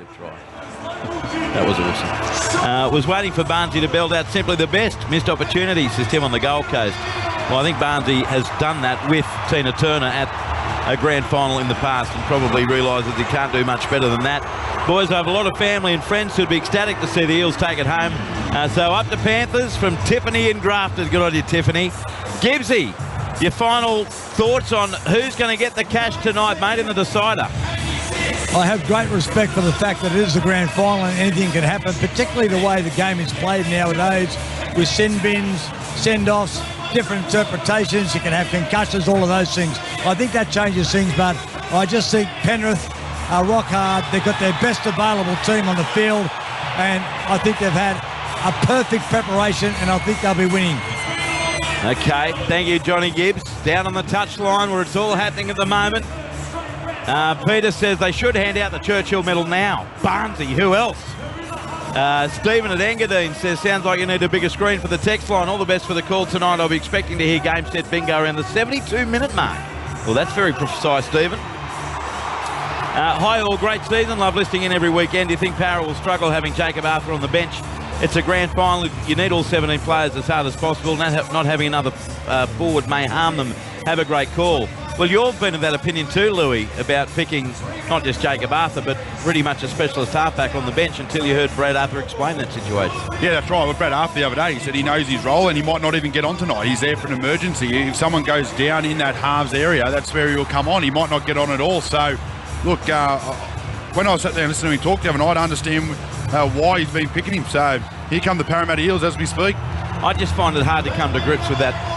step try. That was awesome. Was waiting for Barnesy to belt out simply the best. Missed opportunity, says Tim on the Gold Coast. Well, I think Barnesy has done that with Tina Turner at a grand final in the past and probably realises he can't do much better than that. Boys, I have a lot of family and friends who'd be ecstatic to see the Eels take it home. So up to Panthers from Tiffany in Grafton. Good on you, Tiffany. Gibbsy, your final thoughts on who's going to get the cash tonight, mate, in the decider? I have great respect for the fact that it is the grand final and anything can happen, particularly the way the game is played nowadays with send bins, send-offs, different interpretations. You can have concussions, all of those things. I think that changes things, but I just think Penrith are rock hard. They've got their best available team on the field, and I think they've had a perfect preparation, and I think they'll be winning. Okay, thank you, Johnny Gibbs. Down on the touchline where it's all happening at the moment. Peter says they should hand out the Churchill medal now. Barnesy, who else? Stephen at Engadine says, sounds like you need a bigger screen for the text line. All the best for the call tonight. I'll be expecting to hear game set bingo around the 72-minute mark. Well, that's very precise, Stephen. Hi all, great season. Love listening in every weekend. Do you think Parra will struggle having Jacob Arthur on the bench? It's a grand final. You need all 17 players as hard as possible. Not having another forward may harm them. Have a great call. Well, you've been of that opinion too, Louis, about picking not just Jacob Arthur, but pretty much a specialist halfback on the bench until you heard Brad Arthur explain that situation. Yeah, that's right. With Brad Arthur the other day, he said he knows his role and he might not even get on tonight. He's there for an emergency. If someone goes down in that halves area, that's where he will come on. He might not get on at all. So, look, when I sat there and listened to him talk the other night, I understand why he's been picking him. So, here come the Parramatta Eels as we speak. I just find it hard to come to grips with that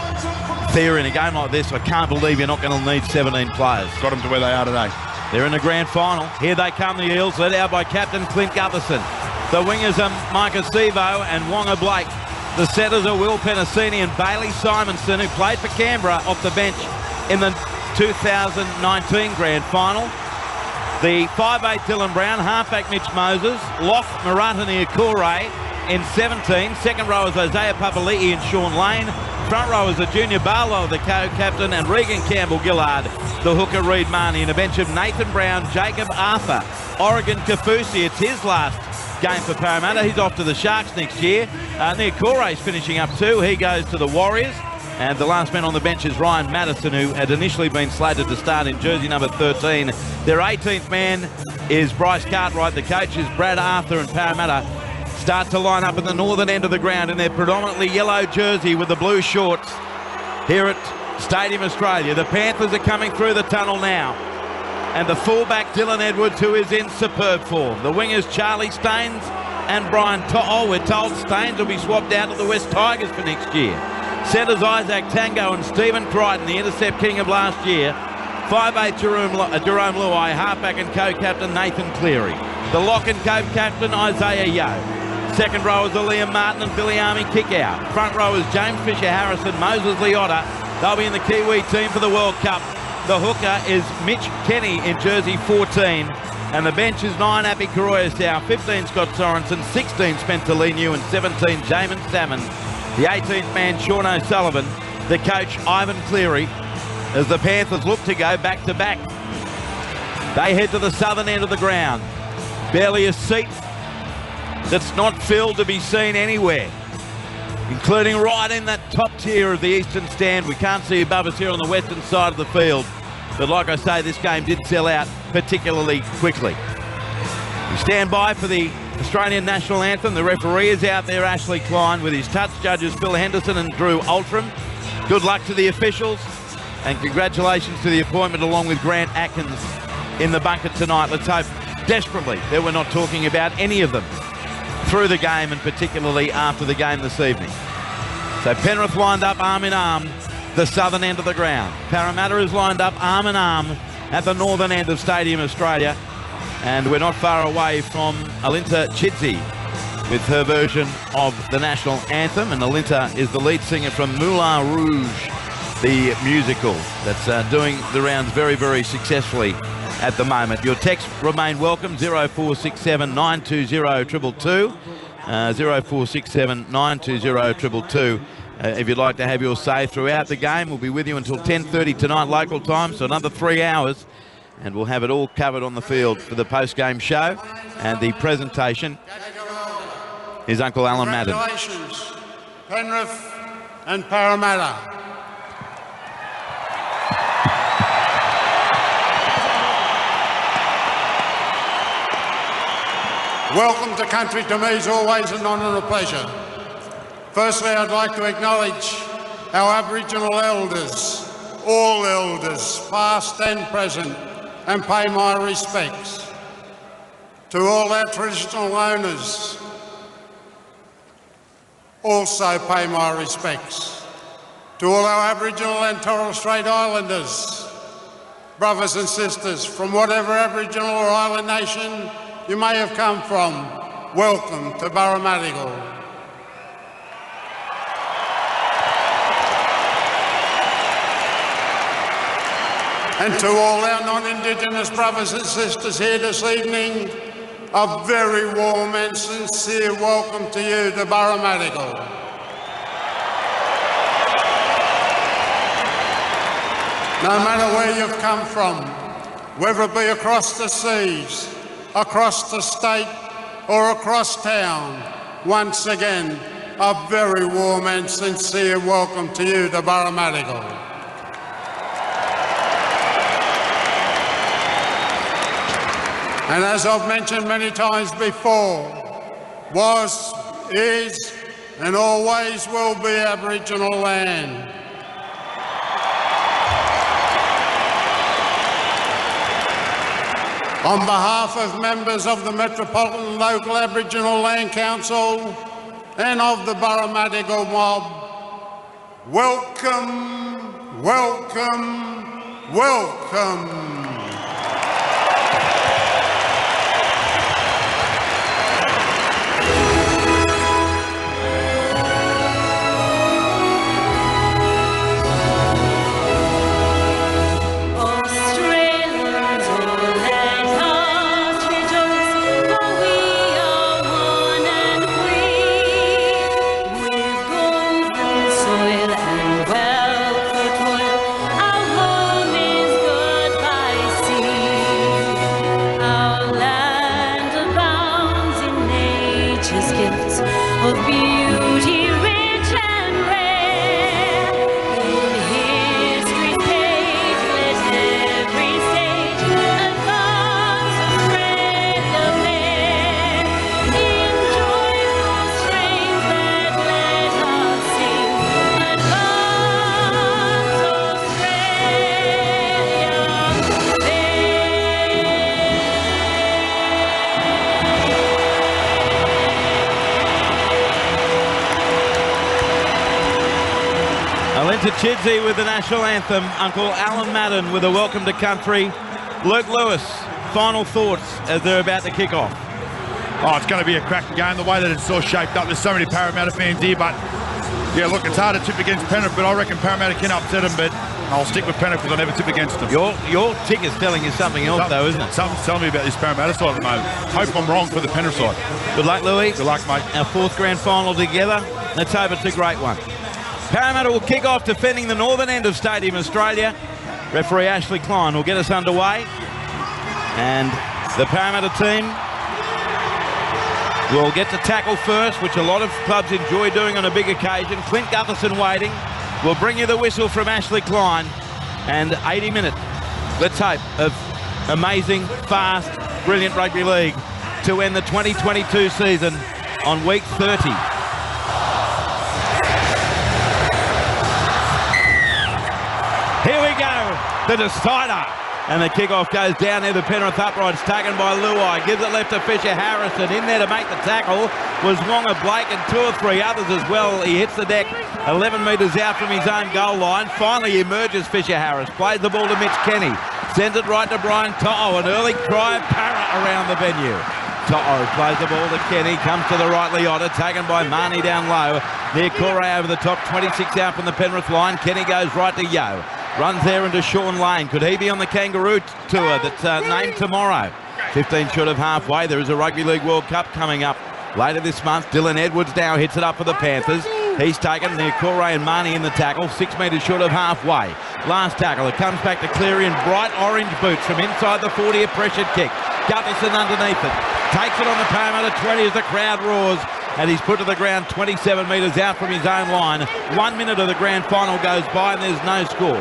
theory in a game like this. I can't believe you're not going to need 17 players. Got them to where they are today. They're in the grand final. Here they come, the Eels, led out by captain Clint Gutherson. The wingers are Micah Sevo and Wonga Blake. The setters are Will Penasini and Bailey Simonson, who played for Canberra off the bench in the 2019 grand final. The 5'8" Dylan Brown, halfback Mitch Moses, lock Maratani Akure in 17. Second row is Isaiah Papali'i and Sean Lane. Front row is the junior Barlow, the co-captain, and Regan Campbell-Gillard, the hooker Reid Marnie, and a bench of Nathan Brown, Jacob Arthur, Oregon Kafusi. It's his last game for Parramatta. He's off to the Sharks next year. Niakure's finishing up too. He goes to the Warriors. And the last man on the bench is Ryan Madison, who had initially been slated to start in jersey number 13. Their 18th man is Bryce Cartwright. The coach is Brad Arthur, and Parramatta start to line up at the northern end of the ground in their predominantly yellow jersey with the blue shorts here at Stadium Australia. The Panthers are coming through the tunnel now. And the fullback, Dylan Edwards, who is in superb form. The wingers, Charlie Staines and Brian We're told Staines will be swapped out to the West Tigers for next year. Centres Isaac Tango and Stephen Crichton, the intercept king of last year. 5'8" Jerome Luai, halfback and co-captain Nathan Cleary. The lock and co-captain Isaiah Yeo. Second row is the Liam Martin and Billy Army kick-out. Front row is James Fisher-Harrison, Moses Leota. They'll be in the Kiwi team for the World Cup. The hooker is Mitch Kenny in jersey 14. And the bench is 9 Appy Koroyasau, 15 Scott Sorensen, 16 Spencer Leniu, and 17 Jamin Salmon. The 18th man, Sean O'Sullivan. The coach, Ivan Cleary, as the Panthers look to go back-to-back. They head to the southern end of the ground. Barely a seat that's not filled to be seen anywhere, including right in that top tier of the eastern stand. We can't see above us here on the western side of the field. But like I say, this game did sell out particularly quickly. We stand by for the Australian national anthem. The referee is out there, Ashley Klein, with his touch judges Phil Henderson and Drew Altram. Good luck to the officials, and congratulations to the appointment along with Grant Atkins in the bunker tonight. Let's hope desperately that we're not talking about any of them through the game, and particularly after the game this evening. So Penrith lined up arm in arm, the southern end of the ground. Parramatta is lined up arm in arm at the northern end of Stadium Australia. And we're not far away from Alinta Chidzi with her version of the national anthem. And Alinta is the lead singer from Moulin Rouge, the musical that's doing the rounds very, very successfully at the moment. Your texts remain welcome, 0467 920 222, 0467 920 222. If you'd like to have your say throughout the game, we'll be with you until 10:30 tonight local time, so another 3 hours. And we'll have it all covered on the field for the post-game show. And the presentation is Uncle Alan Madden. Congratulations, Penrith and Parramatta. Welcome to country to me is always an honour and a pleasure. Firstly, I'd like to acknowledge our Aboriginal elders, all elders, past and present, and pay my respects to all our traditional owners. Also pay my respects to all our Aboriginal and Torres Strait Islanders, brothers and sisters from whatever Aboriginal or island nation you may have come from. Welcome to Parramatta. And to all our non-Indigenous brothers and sisters here this evening, a very warm and sincere welcome to you to Parramatta. No matter where you've come from, whether it be across the seas, across the state or across town, once again, a very warm and sincere welcome to you to Parramatta. And as I've mentioned many times before, was, is and always will be Aboriginal land. On behalf of members of the Metropolitan Local Aboriginal Land Council and of the Parramatta mob, welcome, welcome, welcome. To Chidsey with the national anthem, Uncle Alan Madden with a welcome to country. Luke Lewis, final thoughts as they're about to kick off. Oh, it's going to be a cracking game, the way that it's all shaped up. There's so many Parramatta fans here, but yeah, look, it's hard to tip against Penrith, but I reckon Parramatta can upset them, but I'll stick with Penrith because I never tip against them. Your tick is telling you something else, though, isn't it? Something's telling me about this Parramatta side at the moment. Hope I'm wrong for the Penrith side. Good luck, Louis. Good luck, mate. Our fourth grand final together. Let's hope it's a great one. Parramatta will kick off defending the northern end of Stadium Australia. Referee Ashley Klein will get us underway. And the Parramatta team will get to tackle first, which a lot of clubs enjoy doing on a big occasion. Clint Gutherson waiting. We'll bring you the whistle from Ashley Klein. And 80 minutes, let's hope, of amazing, fast, brilliant rugby league to end the 2022 season on week 30. Here we go, the decider. And the kickoff goes down there. The Penrith uprights taken by Luai. Gives it left to Fisher Harrison. In there to make the tackle was Wonga Blake and two or three others as well. He hits the deck 11 metres out from his own goal line. Finally emerges Fisher Harris. Plays the ball to Mitch Kenny. Sends it right to Brian To'o. An early cry of Parrot around the venue. To'o plays the ball to Kenny. Comes to the right Leota. Taken by Marnie down low. Near Corey over the top. 26 out from the Penrith line. Kenny goes right to Yo. Runs there into Sean Lane. Could he be on the Kangaroo Tour that's named tomorrow? 15 short of halfway. There is a Rugby League World Cup coming up later this month. Dylan Edwards now hits it up for the Panthers. He's taken near Corey and Marnie in the tackle, 6 metres short of halfway. Last tackle, it comes back to Cleary in bright orange boots from inside the 40, a pressured kick. Gutherson underneath it, takes it on the Parramatta 20 as the crowd roars, and he's put to the ground 27 metres out from his own line. 1 minute of the grand final goes by and there's no score.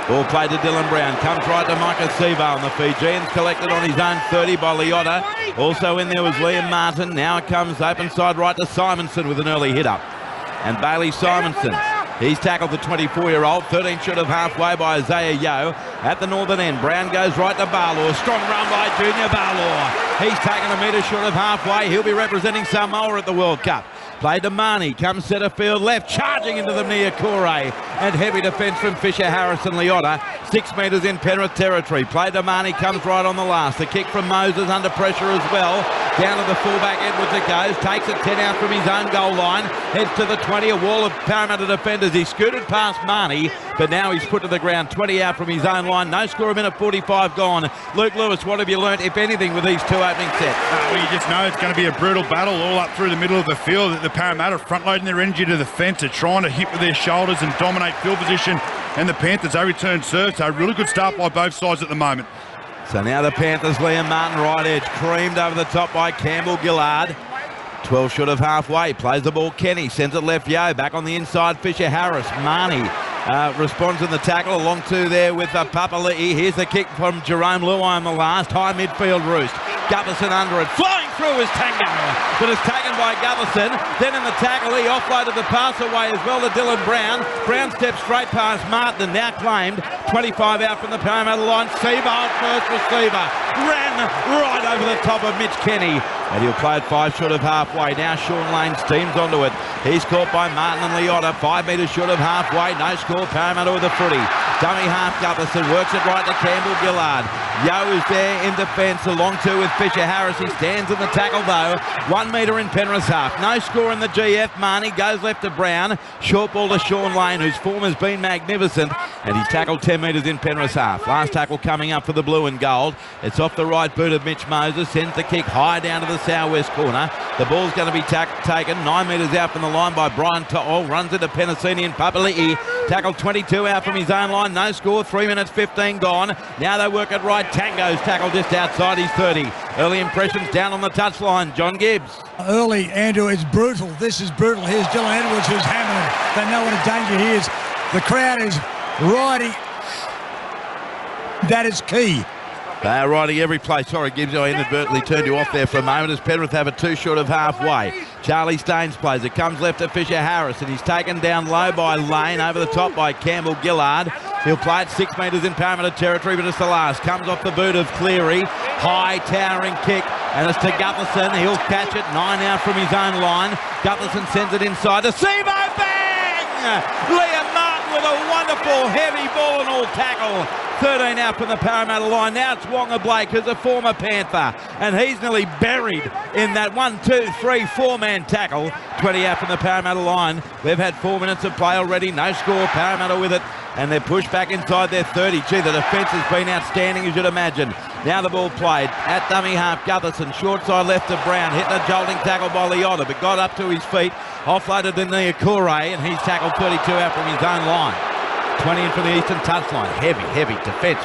Ball played to Dylan Brown, comes right to Micah Sevo, and the Fijians collected on his own 30 by Liotta. Also in there was Liam Martin. Now it comes open side right to Simonson with an early hit up. And Bailey Simonson, he's tackled the 24-year-old, 13 short of halfway by Isaiah Yeo. At the northern end, Brown goes right to Barlaw. Strong run by Junior Barlaw. He's taken a metre short of halfway. He'll be representing Samoa at the World Cup. Played to Marnie, comes centre field left, charging into the near Corey. And heavy defence from Fisher, Harris and Liotta. 6 metres in Penrith territory. Played to Marnie, comes right on the last. The kick from Moses under pressure as well. Down to the fullback, Edwards it goes. Takes it 10 out from his own goal line. Heads to the 20, a wall of Parramatta defenders. He scooted past Marnie, but now he's put to the ground. 20 out from his own line. No score, a minute 45 gone. Luke Lewis, what have you learnt, if anything, with these two opening sets? Well, you just know it's going to be a brutal battle all up through the middle of the field. The Parramatta front-loading their energy to the fence. They're trying to hit with their shoulders and dominate field position. And the Panthers, they return serve. So a really good start by both sides at the moment. So now the Panthers, Liam Martin, right edge, creamed over the top by Campbell Gillard. 12 short of halfway, plays the ball Kenny, sends it left Yo, back on the inside Fisher Harris. Marnie responds in the tackle, along to there with Papali'i. Here's the kick from Jerome Luai on the last, high midfield roost. Gutherson under it, flying through is Tango, but it's taken by Gutherson. Then in the tackle, he offloaded the pass away as well to Dylan Brown. Brown steps straight past Martin, and now claimed 25 out from the Parramatta line. Seaver, first receiver, ran right over the top of Mitch Kenny, and he'll play it 5 short of halfway. Now Sean Lane steams onto it. He's caught by Martin and Liotta, 5 metres short of halfway. No score, Parramatta with a footy. Dummy half Gutherson works it right to Campbell Gillard. Yo is there in defence, along to with Fisher Harris. He stands in the tackle though. 1 metre in Penrith's half. No score in the GF. Marnie goes left to Brown. Short ball to Sean Lane, whose form has been magnificent. And he's tackled 10 metres in Penrith's half. Last tackle coming up for the blue and gold. It's off the right boot of Mitch Moses. Sends the kick high down to the southwest corner. The ball's going to be taken 9 metres out from the line by Brian To'o. Runs into Penasini and Papali'i. Tackled 22 out from his own line. No score. 3 minutes 15 gone. Now they work it right. Tango's tackled just outside his 30. Early impressions down on the touchline. John Gibbs. Early, Andrew, it's brutal. This is brutal. Here's Dylan Edwards who's hammering. They know what a danger he is. The crowd is riding. That is key. They are riding every play. Sorry, Gibbs, I inadvertently turned you off there for a moment as Penrith have a 2 short of halfway. Charlie Staines plays it. Comes left to Fisher Harris, and he's taken down low by Lane, over the top by Campbell Gillard. He'll play it 6 metres in Parramatta territory, but it's the last. Comes off the boot of Cleary. High, towering kick, and it's to Gutherson. He'll catch it 9 out from his own line. Gutherson sends it inside to Sevo. Bang! Liam Martin with a wonderful heavy ball and all tackle. 13 out from the Parramatta line. Now it's Wonga Blake, who's a former Panther, and he's nearly buried in that 1, 2, 3, 4-man tackle. 20 out from the Parramatta line. We've had 4 minutes of play already. No score. Parramatta with it, and they're pushed back inside their 30. Gee, the defence has been outstanding, as you'd imagine. Now the ball played at dummy half. Gutherson, short side left to Brown. Hitting a jolting tackle by Liotta, but got up to his feet. Offloaded to Niakure, and he's tackled 32 out from his own line. 20 in from the eastern touchline. Heavy defence.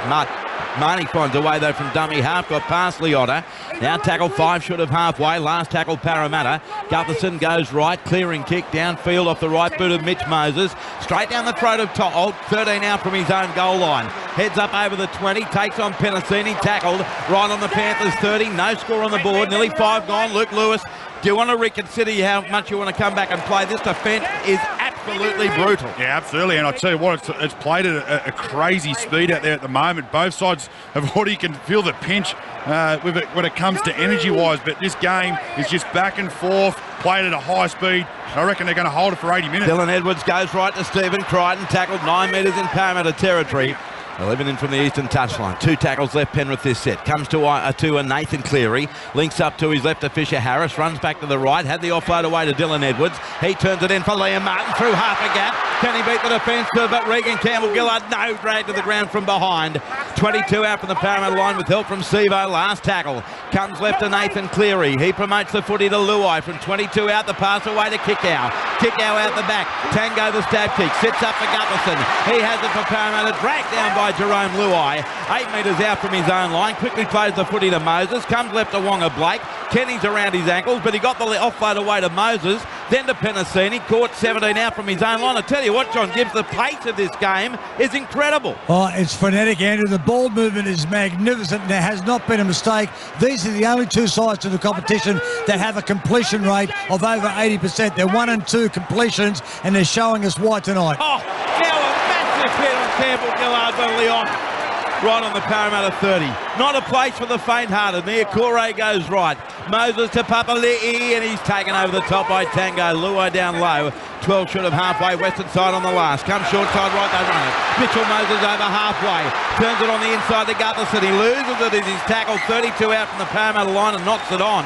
Marnie finds a way though from dummy half. Got past Liotta. Now tackle 5 short of halfway. Last tackle Parramatta. Gutherson goes right. Clearing kick downfield off the right boot of Mitch Moses. Straight down the throat of To'o. 13 out from his own goal line. Heads up over the 20. Takes on Penasini. Tackled right on the Panthers 30. No score on the board. Nearly 5 gone. Luke Lewis, do you want to reconsider how much you want to come back and play? This defence is absolutely brutal. Yeah, absolutely. And I tell you what, it's played at a crazy speed out there at the moment. Both sides have already can feel the pinch with it when it comes to energy-wise. But this game is just back and forth, played at a high speed. I reckon they're going to hold it for 80 minutes. Dylan Edwards goes right to Stephen Crichton, tackled 9 metres in Parramatta territory. 11 in from the eastern touchline. 2 tackles left Penrith this set. Comes to a Nathan Cleary. Links up to his left to Fisher Harris. Runs back to the right. Had the offload away to Dylan Edwards. He turns it in for Liam Martin through half a gap. Can he beat the defence? But Regan Campbell Gillard, no, drag to the ground from behind. 22 out from the Parramatta line with help from Sevo. Last tackle comes left to Nathan Cleary. He promotes the footy to Luai from 22 out. The pass away to Kickow. Kickow out the back. Tango the stab kick. Sits up for Gutherson. He has it for Parramatta. Dragged down by Jerome Luai. 8 metres out from his own line. Quickly plays the footy to Moses. Comes left to Wonga Blake. Kenny's around his ankles, but he got the offload away to Moses. Then to Penasini. Caught 17 out from his own line. I tell you what, John Gibbs, the pace of this game is incredible. Oh, it's frenetic, Andrew. The ball movement is magnificent. There has not been a mistake. These are the only two sides in the competition that have a completion rate of over 80%. They're 1 and 2 completions, and they're showing us why tonight. Oh, now a massive hit on Campbell Gillard by Leon. Right on the Parramatta 30. Not a place for the faint-hearted. Niakore goes right. Moses to Papali'i, and he's taken over the top by Tango. Luai down low. 12 short of halfway. Western side on the last. Comes short side right, they run it. Mitchell Moses over halfway. Turns it on the inside to Gutherson. He loses it as he's tackled 32 out from the Parramatta line and knocks it on.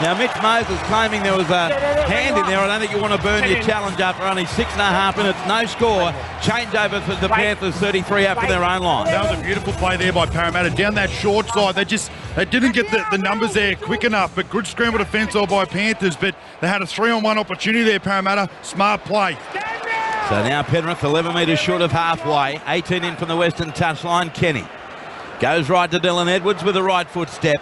Now, Mitch Moses claiming there was a hand in there. I don't think you want to burn your challenge after only 6.5 minutes. No score. Change over for the Panthers, 33 out from their own line. That was a beautiful play there by Parramatta. Down that short side, they didn't get the numbers there quick enough, but good scramble defence all by Panthers, but they had a 3-on-1 opportunity there, Parramatta. Smart play. So now Penrith 11 metres short of halfway. 18 in from the western touchline. Kenny goes right to Dylan Edwards with a right foot step.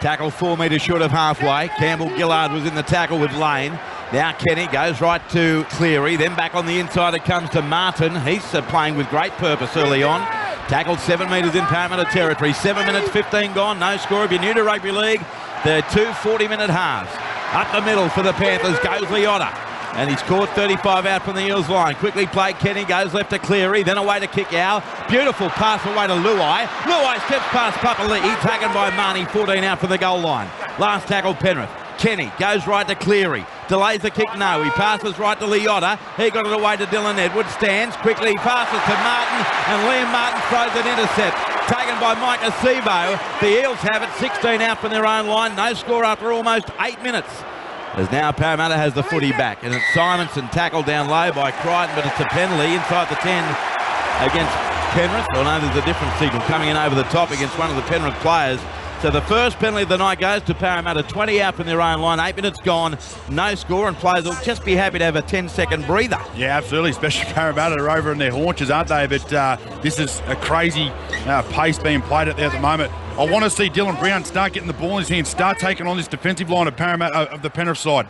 Tackle 4 metres short of halfway. Campbell Gillard was in the tackle with Lane. Now Kenny goes right to Cleary. Then back on the inside it comes to Martin. He's playing with great purpose early on. Tackled 7 metres in Parramatta territory. 7 minutes 15 gone. No score. If you're new to rugby league, they're 2 40-minute halves. Up the middle for the Panthers goes Leota. And he's caught 35 out from the Eels line. Quickly played Kenny, goes left to Cleary, then away to Kickow. Beautiful pass away to Luai. Luai steps past Papali'i, taken by Marnie, 14 out from the goal line. Last tackle Penrith. Kenny goes right to Cleary. Delays the kick, no. He passes right to Leota. He got it away to Dylan Edwards. Stands, quickly passes to Martin, and Liam Martin throws an intercept. Taken by Mike Acebo. The Eels have it, 16 out from their own line. No score after almost 8 minutes. As now Parramatta has the footy back, and it's Simonson tackled down low by Crichton, but it's a penalty inside the 10 against Penrith. Oh no, there's a different signal coming in over the top against one of the Penrith players. So the first penalty of the night goes to Parramatta. 20 out from their own line, 8 minutes gone, no score, and players will just be happy to have a 10-second breather. Yeah, absolutely, especially Parramatta are over in their haunches, aren't they? But this is a crazy pace being played out there at the moment. I want to see Dylan Brown start getting the ball in his hands, start taking on this defensive line of Parramatta, of the Penrith side.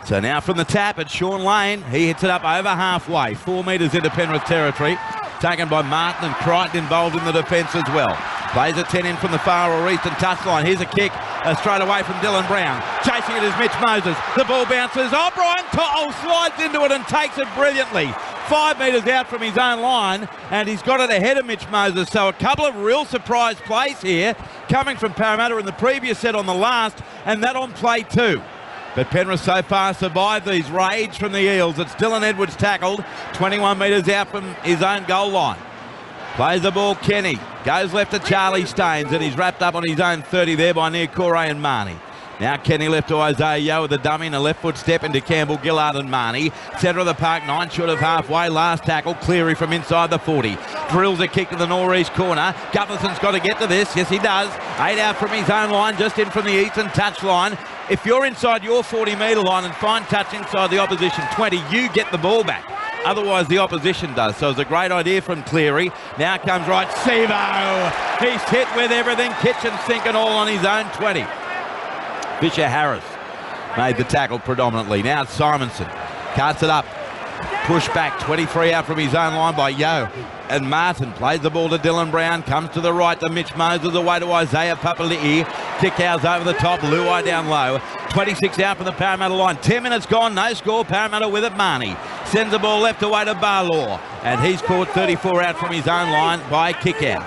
So now from the tap, it's Sean Lane. He hits it up over halfway, 4 metres into Penrith territory. Taken by Martin, and Crichton involved in the defence as well. Plays a 10 in from the far or eastern touchline. Here's a kick straight away from Dylan Brown. Chasing it is Mitch Moses. The ball bounces. Oh, Brian To'o slides into it and takes it brilliantly. 5 metres out from his own line, and he's got it ahead of Mitch Moses. So a couple of real surprise plays here coming from Parramatta in the previous set on the last, and that on play 2. But Penrith so far survived these raids from the Eels. It's Dylan Edwards tackled, 21 metres out from his own goal line. Plays the ball, Kenny. Goes left to Charlie Staines, and he's wrapped up on his own 30 there by Niakore and Marnie. Now Kenny left to Isaiah Yeo with a dummy and a left foot step into Campbell Gillard and Marnie. Centre of the park, 9 short of halfway. Last tackle, Cleary from inside the 40. Drills a kick to the northeast corner. Gutherson's got to get to this. Yes, he does. 8 out from his own line, just in from the eastern touch line. If you're inside your 40-metre line and find touch inside the opposition 20, you get the ball back. Otherwise, the opposition does. So it's a great idea from Cleary. Now comes right, Sevo. He's hit with everything, kitchen sink and all on his own 20. Fisher Harris made the tackle predominantly. Now it's Simonson. Carts it up. Push back, 23 out from his own line by Yeo. And Martin plays the ball to Dylan Brown. Comes to the right to Mitch Moses. Away to Isaiah Papali'i. Kickout's over the top. Luai down low. 26 out from the Parramatta line. 10 minutes gone. No score. Parramatta with it. Marnie sends the ball left away to Barlaw. And he's caught 34 out from his own line by Kickout.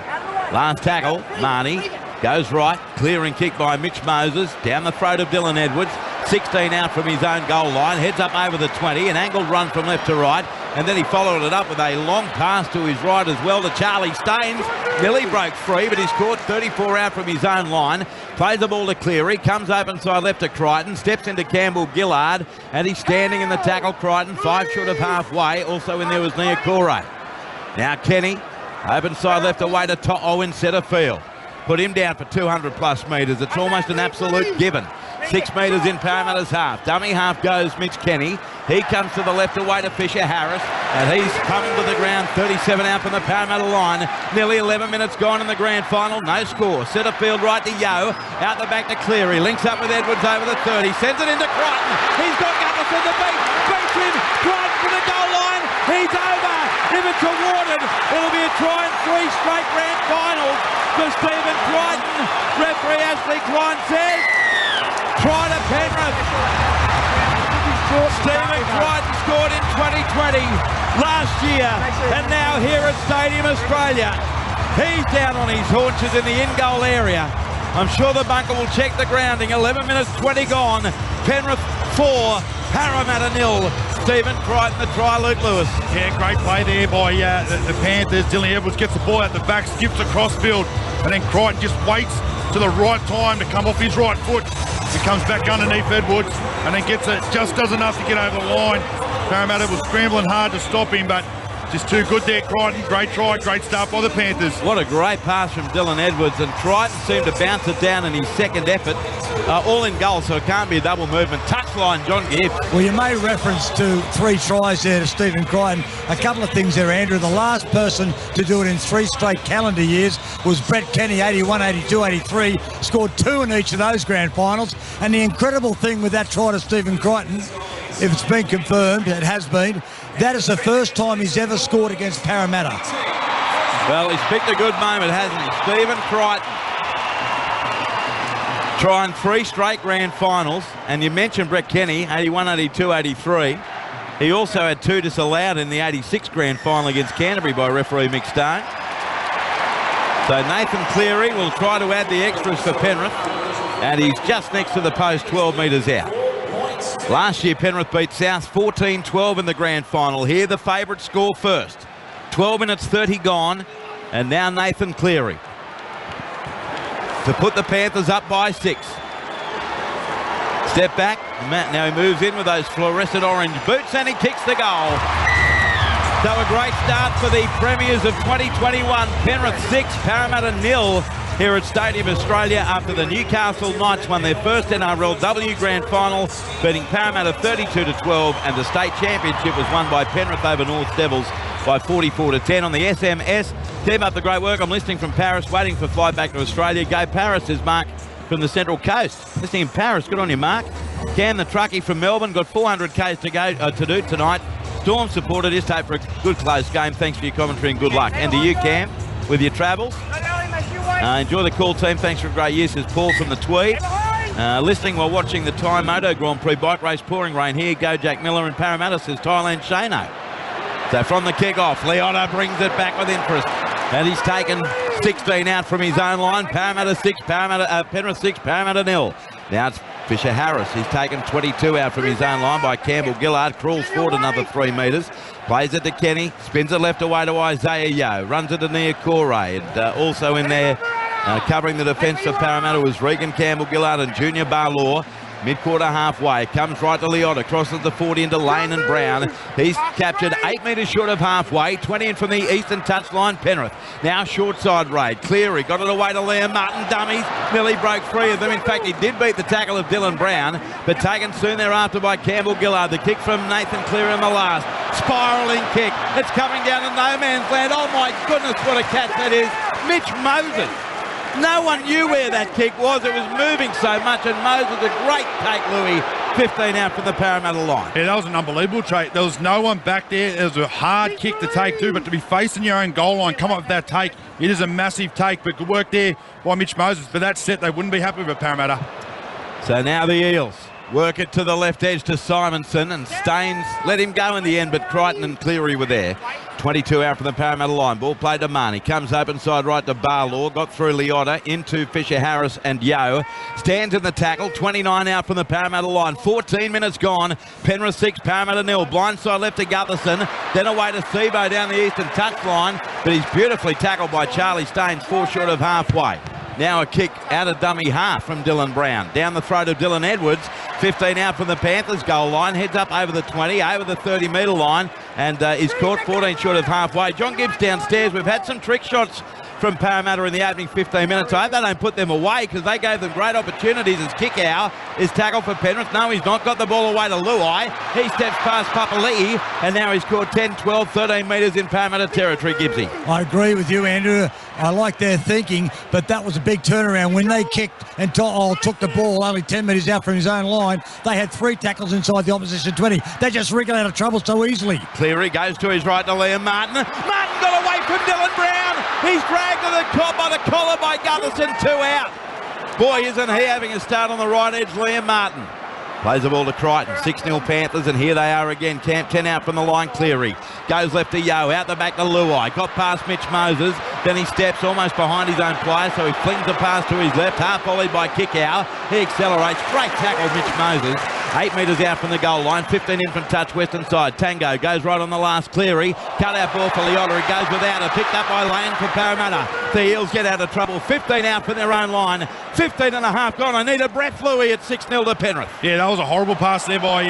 Last tackle, Marnie. Goes right, clearing kick by Mitch Moses, down the throat of Dylan Edwards, 16 out from his own goal line, heads up over the 20, an angled run from left to right, and then he followed it up with a long pass to his right as well to Charlie Staines. Nearly broke free, but he's caught 34 out from his own line, plays the ball to Cleary, comes open side left to Crichton, steps into Campbell Gillard, and he's standing in the tackle, Crichton, 5 short of halfway, also in there was Niakore. Now Kenny Open side left away to To'o in centre field. Put him down for 200 plus metres. It's almost an absolute given. 6 metres in Parramatta's half. Dummy half goes Mitch Kenny. He comes to the left away to Fisher Harris, and he's coming to the ground. 37 out from the Parramatta line. Nearly 11 minutes gone in the grand final. No score. Centre field right to Yo. Out the back to Cleary. Links up with Edwards over the 30. Sends it into Crichton. He's got Gutherson to beat. Beats him. Crichton for the goal line. He's over. If it's awarded, it'll be a try in 3 straight grand finals for Stephen Crichton. Referee Ashley Klein says, try to Penrith. Stephen Crichton scored in 2020 last year, and now here at Stadium Australia. He's down on his haunches in the in-goal area. I'm sure the bunker will check the grounding. 11 minutes 20 gone. Penrith 4, Parramatta 0. Stephen Crichton, the try, Luke Lewis. Yeah, great play there by the Panthers. Dylan Edwards gets the ball out the back, skips across field, and then Crichton just waits to the right time to come off his right foot. He comes back underneath Edwards and then gets it, just does enough to get over the line. Parramatta was scrambling hard to stop him, but just too good there, Crichton. Great try, great start by the Panthers. What a great pass from Dylan Edwards, and Crichton seemed to bounce it down in his second effort. All in goal, so it can't be a double movement. Touchline, John Gibbs. Well, you made reference to 3 tries there to Stephen Crichton. A couple of things there, Andrew. The last person to do it in 3 straight calendar years was Brett Kenny, 81, 82, 83. Scored 2 in each of those grand finals. And the incredible thing with that try to Stephen Crichton, if it's been confirmed, it has been, that is the first time he's ever scored against Parramatta. Well, he's picked a good moment, hasn't he? Stephen Crichton trying 3 straight grand finals, and you mentioned Brett Kenny, 81, 82, 83. He also had 2 disallowed in the 86 grand final against Canterbury by referee Mick Stone. So Nathan Cleary will try to add the extras for Penrith, and he's just next to the post, 12 metres out. Last year, Penrith beat South 14-12 in the grand final. Here, the favourite score first. 12 minutes 30 gone, and now Nathan Cleary to put the Panthers up by 6. Step back, now he moves in with those fluorescent orange boots, and he kicks the goal. So a great start for the premiers of 2021. Penrith 6, Parramatta 0 here at Stadium Australia after the Newcastle Knights won their first NRLW grand final, beating Parramatta 32-12, and the state championship was won by Penrith over North Devils by 44-10 on the SMS. Keep up the great work. I'm listening from Paris, waiting for flight back to Australia. Go Paris, is Mark from the Central Coast. Listening in Paris, good on you, Mark. Cam, the truckie from Melbourne, got 400 Ks to go to do tonight. Storm supporter, just hope for a good close game. Thanks for your commentary and good luck. And to you, Cam, with your travels. Enjoy the call, team. Thanks for a great year, says Paul from the Tweed. Listening while watching the Thai Moto Grand Prix bike race, pouring rain here. Go Jack Miller in Parramatta, says Thailand Shano. So from the kickoff, Leota brings it back with interest. And he's taken 16 out from his own line. Parramatta 6, Penrith 6, Parramatta 0. Now it's Fisher Harris. He's taken 22 out from his own line by Campbell Gillard. Crawls forward another 3 metres. Plays it to Kenny. Spins it left away to Isaiah Yeo. Runs it to Nia Corey. And also in there, covering the defence for Parramatta was Regan Campbell Gillard and Junior Barlaw. Mid-quarter halfway, comes right to Leota, crosses the 40 into Lane and Brown. He's captured 8 metres short of halfway, 20 in from the eastern touchline, Penrith. Now short side raid, Cleary got it away to Liam Martin, dummies, nearly broke 3 of them. In fact, he did beat the tackle of Dylan Brown, but taken soon thereafter by Campbell Gillard. The kick from Nathan Cleary in the last. Spiralling kick, it's coming down to no man's land. Oh my goodness, what a catch that is. Mitch Moses. No one knew where that kick was. It was moving so much, and Moses, a great take, Louis. 15 out from the Parramatta line. Yeah, that was an unbelievable take. There was no one back there. It was a hard kick to take too, but to be facing your own goal line, come up with that take, it is a massive take, but good work there by Mitch Moses. But that set, they wouldn't be happy with Parramatta. So now the Eels work it to the left edge to Simonson, and Staines let him go in the end, but Crichton and Cleary were there. 22 out from the Parramatta line. Ball played to Marnie. Comes open side right to Barlaw. Got through Leota into Fisher Harris and Yeo. Stands in the tackle. 29 out from the Parramatta line. 14 minutes gone. Penrith 6, Parramatta 0. Blindside left to Gutherson. Then away to Sebo down the eastern touchline. But he's beautifully tackled by Charlie Staines, 4 short of halfway. Now a kick out of dummy half from Dylan Brown. Down the throat of Dylan Edwards. 15 out from the Panthers goal line. Heads up over the 20, over the 30-metre line, and is caught 14 short of halfway. John Gibbs downstairs. We've had some trick shots from Parramatta in the opening 15 minutes. I hope they don't put them away because they gave them great opportunities as Kickow is tackled for Penrith. No, he's not got the ball away to Luai. He steps past Papali'i and now he's caught 10, 12, 13 metres in Parramatta territory, Gibbsy. I agree with you, Andrew. I like their thinking, but that was a big turnaround. When they kicked and To'o took the ball only 10 metres out from his own line, they had 3 tackles inside the opposition 20. They just wriggled out of trouble so easily. Cleary goes to his right to Liam Martin. Martin got away from Dylan Brown. He's dragged to the top by the collar by Gutherson. 2 out. Boy, isn't he having a start on the right edge, Liam Martin. Plays the ball to Crichton. 6-0 Panthers, and here they are again. Camp 10 out from the line. Cleary goes left to Yo. Out the back to Luai. Got past Mitch Moses. Then he steps almost behind his own player, so he flings the pass to his left. Half volleyed by Kickow. He accelerates. Great tackle, Mitch Moses. 8 metres out from the goal line. 15 in from touch, western side. Tango goes right on the last. Cleary. Cut out ball for Leota. He goes without it. Picked up by Lane for Parramatta. The Eels get out of trouble. 15 out from their own line. 15 and a half gone. I need a breath, Louis, at 6-0 to Penrith. Yeah, that was a horrible pass there by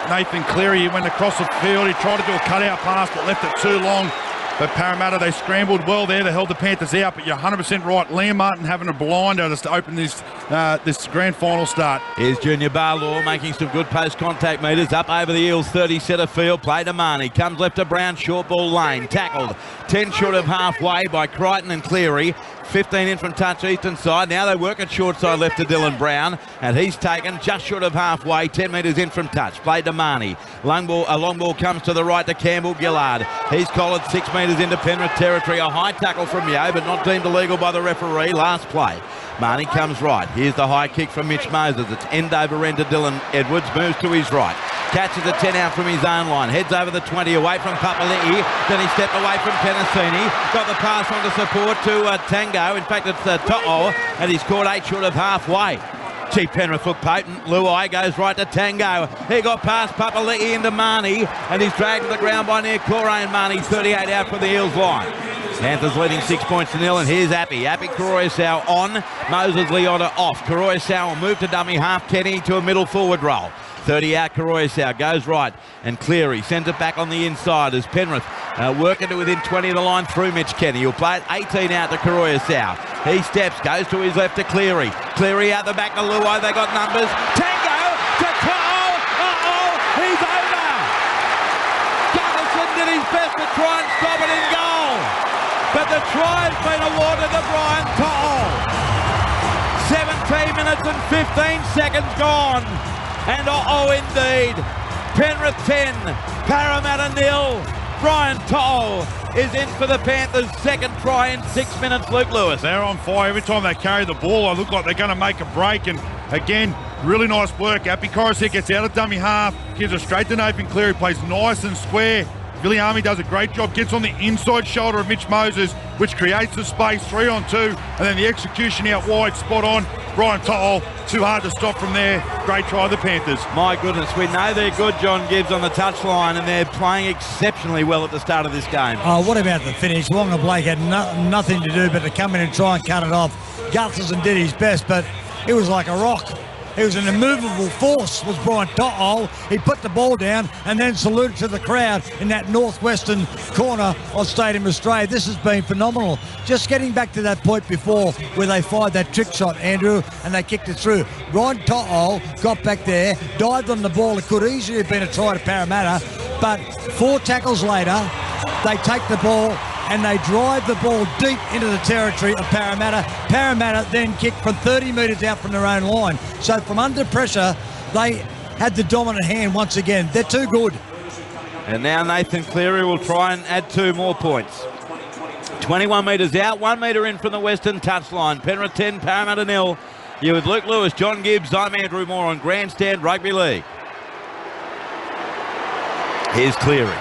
Nathan Cleary. He went across the field. He tried to do a cutout pass, but left it too long. But Parramatta, they scrambled well there. They held the Panthers out, but you're 100% right. Liam Martin having a blinder just to open this grand final start. Here's Junior Barlaw making some good post-contact metres. Up over the Eels, 30 centre field. Play to Marnie. Comes left to Brown, short ball lane. Tackled 10 short of halfway by Crichton and Cleary. 15 in from touch eastern side. Now they work at short side left to Dylan Brown, and he's taken just short of halfway, 10 metres in from touch. Played to Marnie. A long ball comes to the right to Campbell Gillard. He's collared 6 metres into Penrith territory. A high tackle from Yo, but not deemed illegal by the referee. Last play. Marnie comes right. Here's the high kick from Mitch Moses. It's end over end to Dylan Edwards. Moves to his right. Catches a 10 out from his own line. Heads over the 20 away from Papali'i. Then he stepped away from Penasini. Got the pass on to support to Tango. In fact, it's To'o, and he's caught 8 short of halfway. Gee, Penrith look potent. Luai goes right to Tango. He got past Papali'i into Marnie, and he's dragged to the ground by near Corey and Marnie. 38 out from the Eels line. Panthers leading 6 points to 0, and here's Appy. Appy Koroisau on. Moses Leota off. Koroisau will move to dummy half. Kenny to a middle forward roll. 30 out, Koroisau goes right, and Cleary sends it back on the inside as Penrith working to within 20 of the line through Mitch Kenny. He'll play it 18 out to Koroisau. He steps, goes to his left to Cleary. Cleary out the back to Luai. They got numbers. Tango to To'o. He's over. Gutherson did his best to try and stop it in goal, but the try has been awarded to Brian To'o. 17 minutes and 15 seconds gone. And indeed, Penrith 10, Parramatta 0. Brian To'o is in for the Panthers' second try in 6 minutes, Luke Lewis. They're on fire. Every time they carry the ball, I look like they're going to make a break. And again, really nice work. Appy Koroisau gets out of dummy half, gives it straight to Nathan Cleary, plays nice and square. Viliami does a great job, gets on the inside shoulder of Mitch Moses, which creates the space, 3 on 2, and then the execution out wide, spot on. Brian To'o, too hard to stop from there. Great try, the Panthers. My goodness, we know they're good, John Gibbs, on the touchline, and they're playing exceptionally well at the start of this game. Oh, what about the finish? Wonga Blake had nothing to do but to come in and try and cut it off. Gutherson did his best, but it was like a rock. He was an immovable force, was Brian To'o. He put the ball down and then saluted to the crowd in that northwestern corner of Stadium Australia. This has been phenomenal. Just getting back to that point before where they fired that trick shot, Andrew, and they kicked it through. Brian To'o got back there, dived on the ball. It could easily have been a try to Parramatta, but 4 tackles later, they take the ball and they drive the ball deep into the territory of Parramatta. Parramatta then kicked from 30 metres out from their own line. So from under pressure, they had the dominant hand once again. They're too good. And now Nathan Cleary will try and add 2 more points. 21 metres out, 1 metre in from the western touchline. Penrith 10, Parramatta 0. You with Luke Lewis, John Gibbs, I'm Andrew Moore on Grandstand Rugby League. Here's Cleary.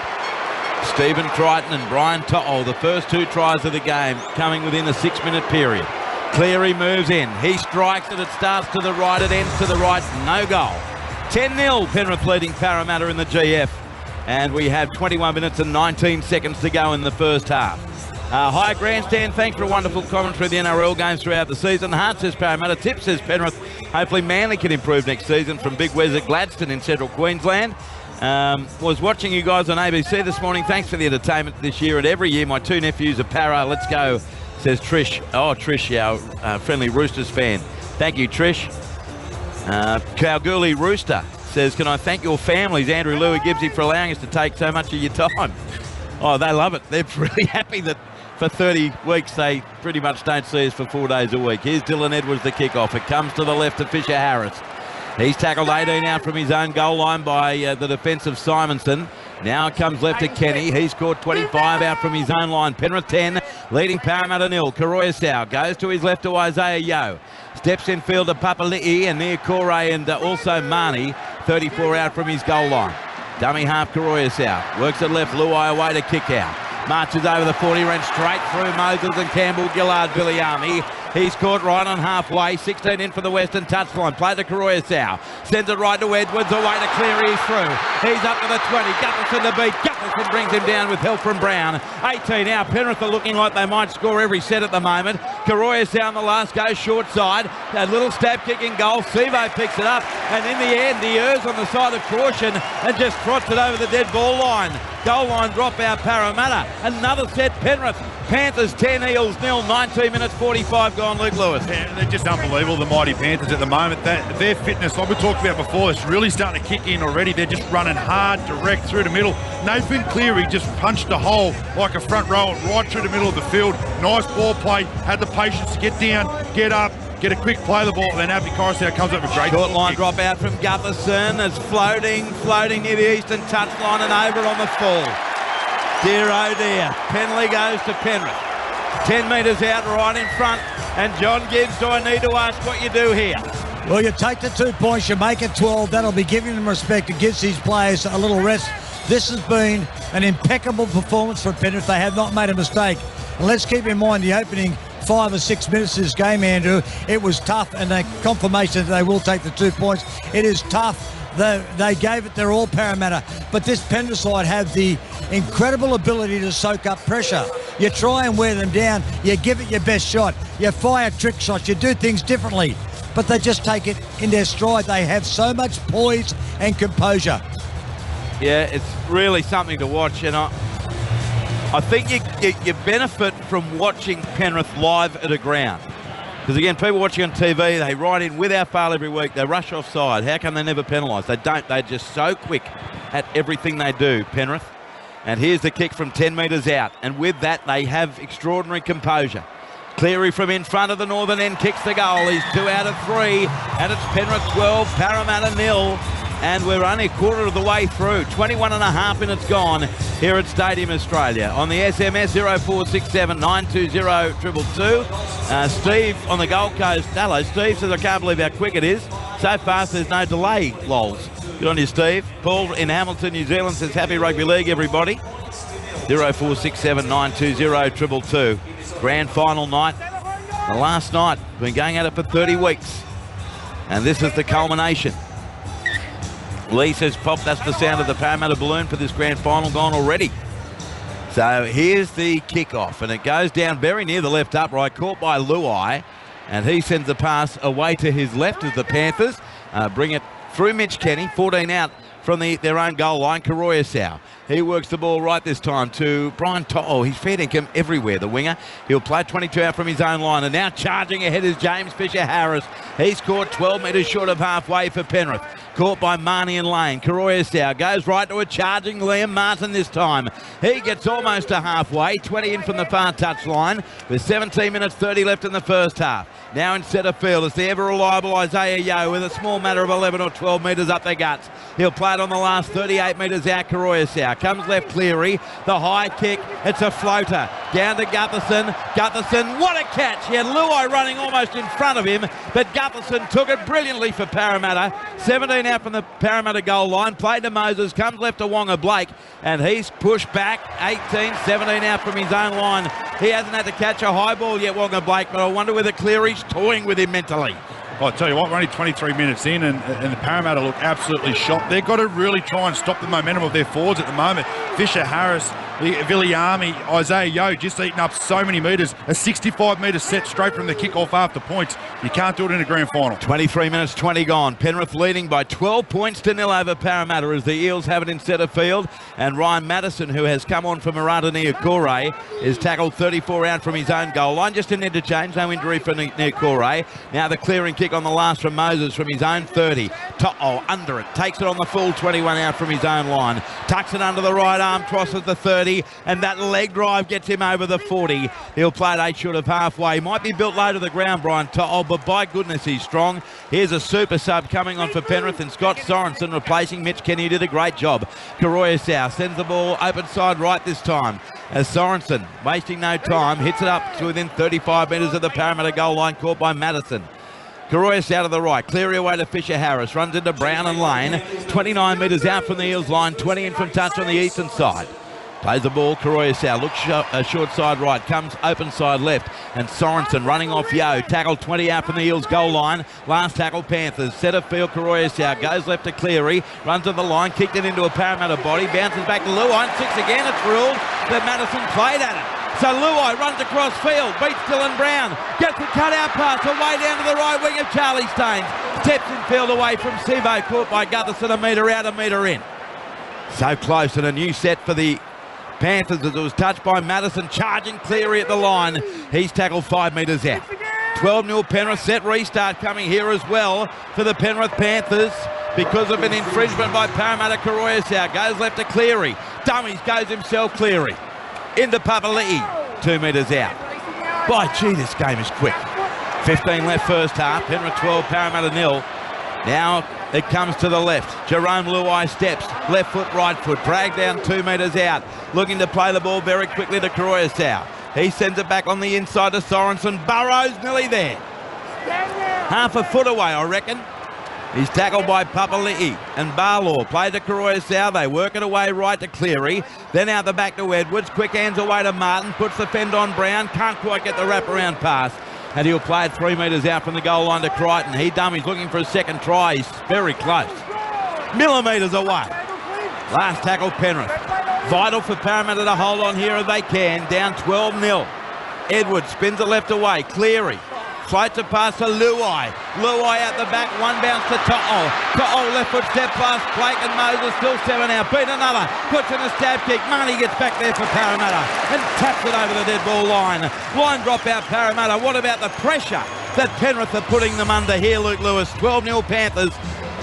Stephen Crichton and Brian To'o, the first 2 tries of the game, coming within a 6-minute period. Cleary moves in. He strikes it. It starts to the right. It ends to the right. No goal. 10-0, Penrith leading Parramatta in the GF. And we have 21 minutes and 19 seconds to go in the first half. Hi, Grandstand. Thanks for a wonderful commentary of the NRL games throughout the season. Hart says Parramatta. Tip says Penrith. Hopefully Manly can improve next season from Big Wes at Gladstone in central Queensland. Was watching you guys on ABC this morning. Thanks for the entertainment this year and every year. My 2 nephews are Para. Let's go, says Trish. Oh, Trish, our friendly Roosters fan. Thank you, Trish. Kalgoorlie Rooster says, can I thank your families, Andrew, Louie, Gibbsy, for allowing us to take so much of your time. Oh, they love it. They're really happy that for 30 weeks they pretty much don't see us for 4 days a week. Here's Dylan Edwards, the kickoff. It comes to the left of Fisher Harris. He's tackled 18 out from his own goal line by the defensive Simonson. Now it comes left to Kenny. He's scored 25 out from his own line. Penrith 10, leading Parramatta 0. Karoyasau goes to his left to Isaiah Yeo. Steps in field to Papali'i and near Corey and also Marnie. 34 out from his goal line. Dummy half Karoyasau. Works it left, Luai away to kick out. Marches over the 40, ran straight through Moses and Campbell, Gillard, Billy Army. He's caught right on halfway, 16 in for the Western touchline. Play to Karoyasau. Sends it right to Edwards, away to Cleary, he's through. He's up to the 20, Gutherson to beat. Gutherson brings him down with help from Brown. 18 now, Penrith are looking like they might score every set at the moment. Karoyasau on the last go, short side. A little stab kicking goal, Sevo picks it up. And in the end, he errs on the side of caution and just trots it over the dead ball line. Goal line drop out Parramatta. Another set Penrith. Panthers 10, Eels 0, 19 minutes 45 gone, Luke Lewis. Yeah, they're just unbelievable, the mighty Panthers at the moment. Their fitness, like we talked about before, it's really starting to kick in already. They're just running hard, direct through the middle. Nathan Cleary just punched a hole like a front row right through the middle of the field. Nice ball play, had the patience to get down, get up, get a quick play of the ball, then Abby Coruscant comes up with great short line kick. drop out from Gutherson. It's floating near the eastern touchline and over on the full. Dear oh dear, penalty goes to Penrith. 10 metres out right in front. And John Gibbs, do I need to ask what you do here? Well, you take the 2 points, you make it 12. That'll be giving them respect. It gives these players a little rest. This has been an impeccable performance for Penrith. They have not made a mistake. And let's keep in mind the opening 5 or 6 minutes of this game, Andrew. It was tough, and the confirmation that they will take the 2 points. It is tough. They gave it their all, Parramatta. But this Penrith side have the incredible ability to soak up pressure. You try and wear them down. You give it your best shot. You fire trick shots. You do things differently. But they just take it in their stride. They have so much poise and composure. Yeah, it's really something to watch. And I think you benefit from watching Penrith live at a ground. Because again, people watching on TV, they ride in with our fail every week. They rush offside. How come they never penalise? They don't. They're just so quick at everything they do, Penrith. And here's the kick from 10 metres out. And with that, they have extraordinary composure. Cleary from in front of the northern end kicks the goal. He's 2 out of 3. And it's Penrith 12, Parramatta 0. And we're only a quarter of the way through. 21 and a half minutes gone here at Stadium Australia. On the SMS 0467 920 222. Steve on the Gold Coast. Hello, Steve. Says, I can't believe how quick it is. So fast there's no delay, lols. Good on you, Steve. Paul in Hamilton, New Zealand says, happy rugby league, everybody. 0467 920 222. Grand final night. The last night. Been going at it for 30 weeks. And this is the culmination. Lee says, Pop, that's the sound of the Parramatta balloon for this grand final gone already. So here's the kickoff, and it goes down very near the left upright, caught by Luai, and he sends the pass away to his left as the Panthers bring it through Mitch Kenny, 14 out from their own goal line, Karoyasau. He works the ball right this time to Brian To'o. He's fair dinkum everywhere, the winger. He'll play 22 out from his own line, and now charging ahead is James Fisher-Harris. He's caught 12 metres short of halfway for Penrith. Caught by Marnie and Lane. Karoyasau goes right to a charging Liam Martin this time. He gets almost to halfway, 20 in from the far touchline, with 17 minutes 30 left in the first half. Now in centre field, it's the ever-reliable Isaiah Yeo with a small matter of 11 or 12 metres up their guts. He'll play it on the last 38 metres out, Karoyasau. Comes left Cleary, the high kick, it's a floater. Down to Gutherson. Gutherson, what a catch! He had Luai running almost in front of him, but Gutherson took it brilliantly for Parramatta. 17 out from the Parramatta goal line, played to Moses, comes left to Wonga Blake, and he's pushed back. 18, 17 out from his own line. He hasn't had to catch a high ball yet, Wonga Blake, but I wonder whether Cleary's toying with him mentally. I'll tell you what, we're only 23 minutes in and the Parramatta look absolutely shot. They've got to really try and stop the momentum of their forwards at the moment. Fisher-Harris Viliami, Isaiah Yeo just eating up so many metres. A 65-metre set straight from the kickoff after points. You can't do it in a grand final. 23 minutes, 20 gone. Penrith leading by 12 points to 0 over Parramatta as the Eels have it in centre field. And Ryan Madison, who has come on for Marata Niukore, is tackled 34 out from his own goal line. Just an interchange, no injury for Niukore. Now the clearing kick on the last from Moses from his own 30. To'o under it, takes it on the full 21 out from his own line. Tucks it under the right arm, crosses the 30. And that leg drive gets him over the 40. He'll play it 8 short of halfway. Might be built low to the ground, Brian To'o, but by goodness he's strong. Here's a super sub coming on for Penrith, and Scott Sorensen replacing Mitch Kenny, who did a great job. Karoya sends the ball open side right this time as Sorensen, wasting no time, hits it up to within 35 metres of the Parramatta goal line, caught by Madison. Karoyas out of the right, Cleary away to Fisher Harris, runs into Brown and Lane, 29 metres out from the Eels line, 20 in from touch on the eastern side. Plays the ball, Karoya looks short side right, comes open side left, and Sorensen running off Yeo, tackled 20 out from the Eels goal line, last tackle Panthers, centre field Karoya goes left to Cleary, runs to the line, kicked it into a Parramatta body, bounces back to Luai, and 6 again, it's ruled that Madison played at it. So Luai runs across field, beats Dylan Brown, gets the cut-out pass away down to the right wing of Charlie Staines. Steps in field away from Sivo, caught by Gutherson, a metre out, a metre in. So close, and a new set for the Panthers as it was touched by Madison, charging Cleary at the line. He's tackled 5 metres out. 12-0 Penrith, set restart coming here as well for the Penrith Panthers because of an infringement by Parramatta. Karoya goes left to Cleary. Dummies, goes himself Cleary. Into Papali'i, 2 metres out. By gee, this game is quick. 15 left first half, Penrith 12, Parramatta 0. Now it comes to the left. Jerome Luai steps, left foot, right foot, dragged down 2 metres out. Looking to play the ball very quickly to Karoya. He sends it back on the inside to Sorensen. Burrows nearly there. Half a foot away, I reckon. He's tackled by Papali'i and Barlaw. Play to Karoya. They work it away right to Cleary. Then out the back to Edwards. Quick hands away to Martin. Puts the fend on Brown. Can't quite get the wraparound pass. And he'll play it 3 metres out from the goal line to Crichton. He dummies looking for a second try. He's very close. Millimetres away. Last tackle Penrith. Vital for Parramatta to hold on here if they can. Down 12-0. Edwards spins it left away. Cleary floats a pass to Luai. Luai out the back, one bounce to To'o. To'o left foot step past Blake and Moses, still 7 out. Beat another, puts in a stab kick. Marnie gets back there for Parramatta and taps it over the dead ball line. Line drop out Parramatta. What about the pressure that Penrith are putting them under here, Luke Lewis? 12-0 Panthers.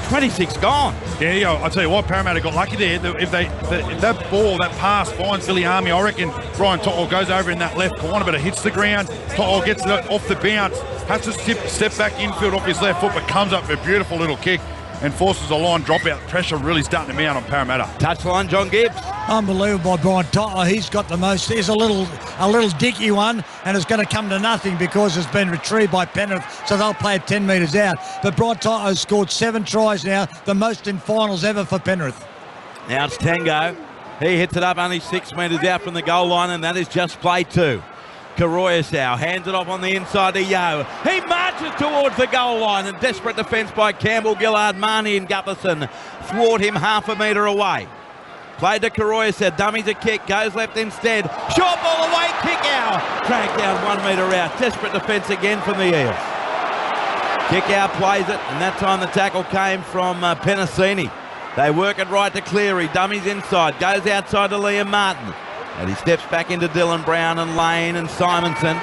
26 gone. Yeah, I'll tell you what, Parramatta got lucky there. If that ball, that pass finds Viliami, I reckon Brian To'o goes over in that left corner, but it hits the ground. To'o gets it off the bounce, has to step back infield off his left foot, but comes up with a beautiful little kick and forces a line dropout. Pressure really starting to mount on Parramatta. Touchline, John Gibbs. Unbelievable by Brian To'o. He's got the most. There's a little dicky one, and it's going to come to nothing because it's been retrieved by Penrith, so they'll play it 10 metres out. But Brian To'o scored 7 tries now, the most in finals ever for Penrith. Now it's Tango. He hits it up only 6 metres out from the goal line, and that is just play 2. Karoya hands it off on the inside to Yeo. He marches towards the goal line, and desperate defence by Campbell, Gillard, Marnie and Gutherson thwart him half a metre away. Played to Karoya, dummies a kick, goes left instead. Short ball away, kick out. Dragged down 1 metre out. Desperate defence again from the Eels. Kick out plays it, and that time the tackle came from Penasini. They work it right to Cleary, dummies inside, goes outside to Liam Martin. And he steps back into Dylan Brown and Lane and Simonson.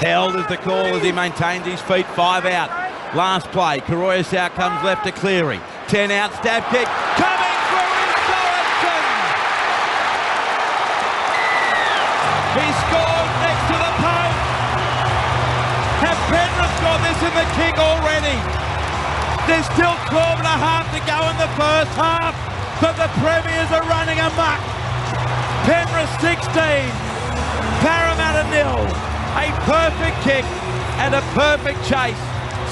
Held is the call as he maintains his feet, 5 out. Last play, Karoya comes left to Cleary. 10 out, stab kick, coming through is Sorensen! He scored next to the post. Have Penrith got this in the kick already? There's still 12 and a half to go in the first half, but the Premiers are running amok. Penrith 16, Parramatta 0. A perfect kick and a perfect chase.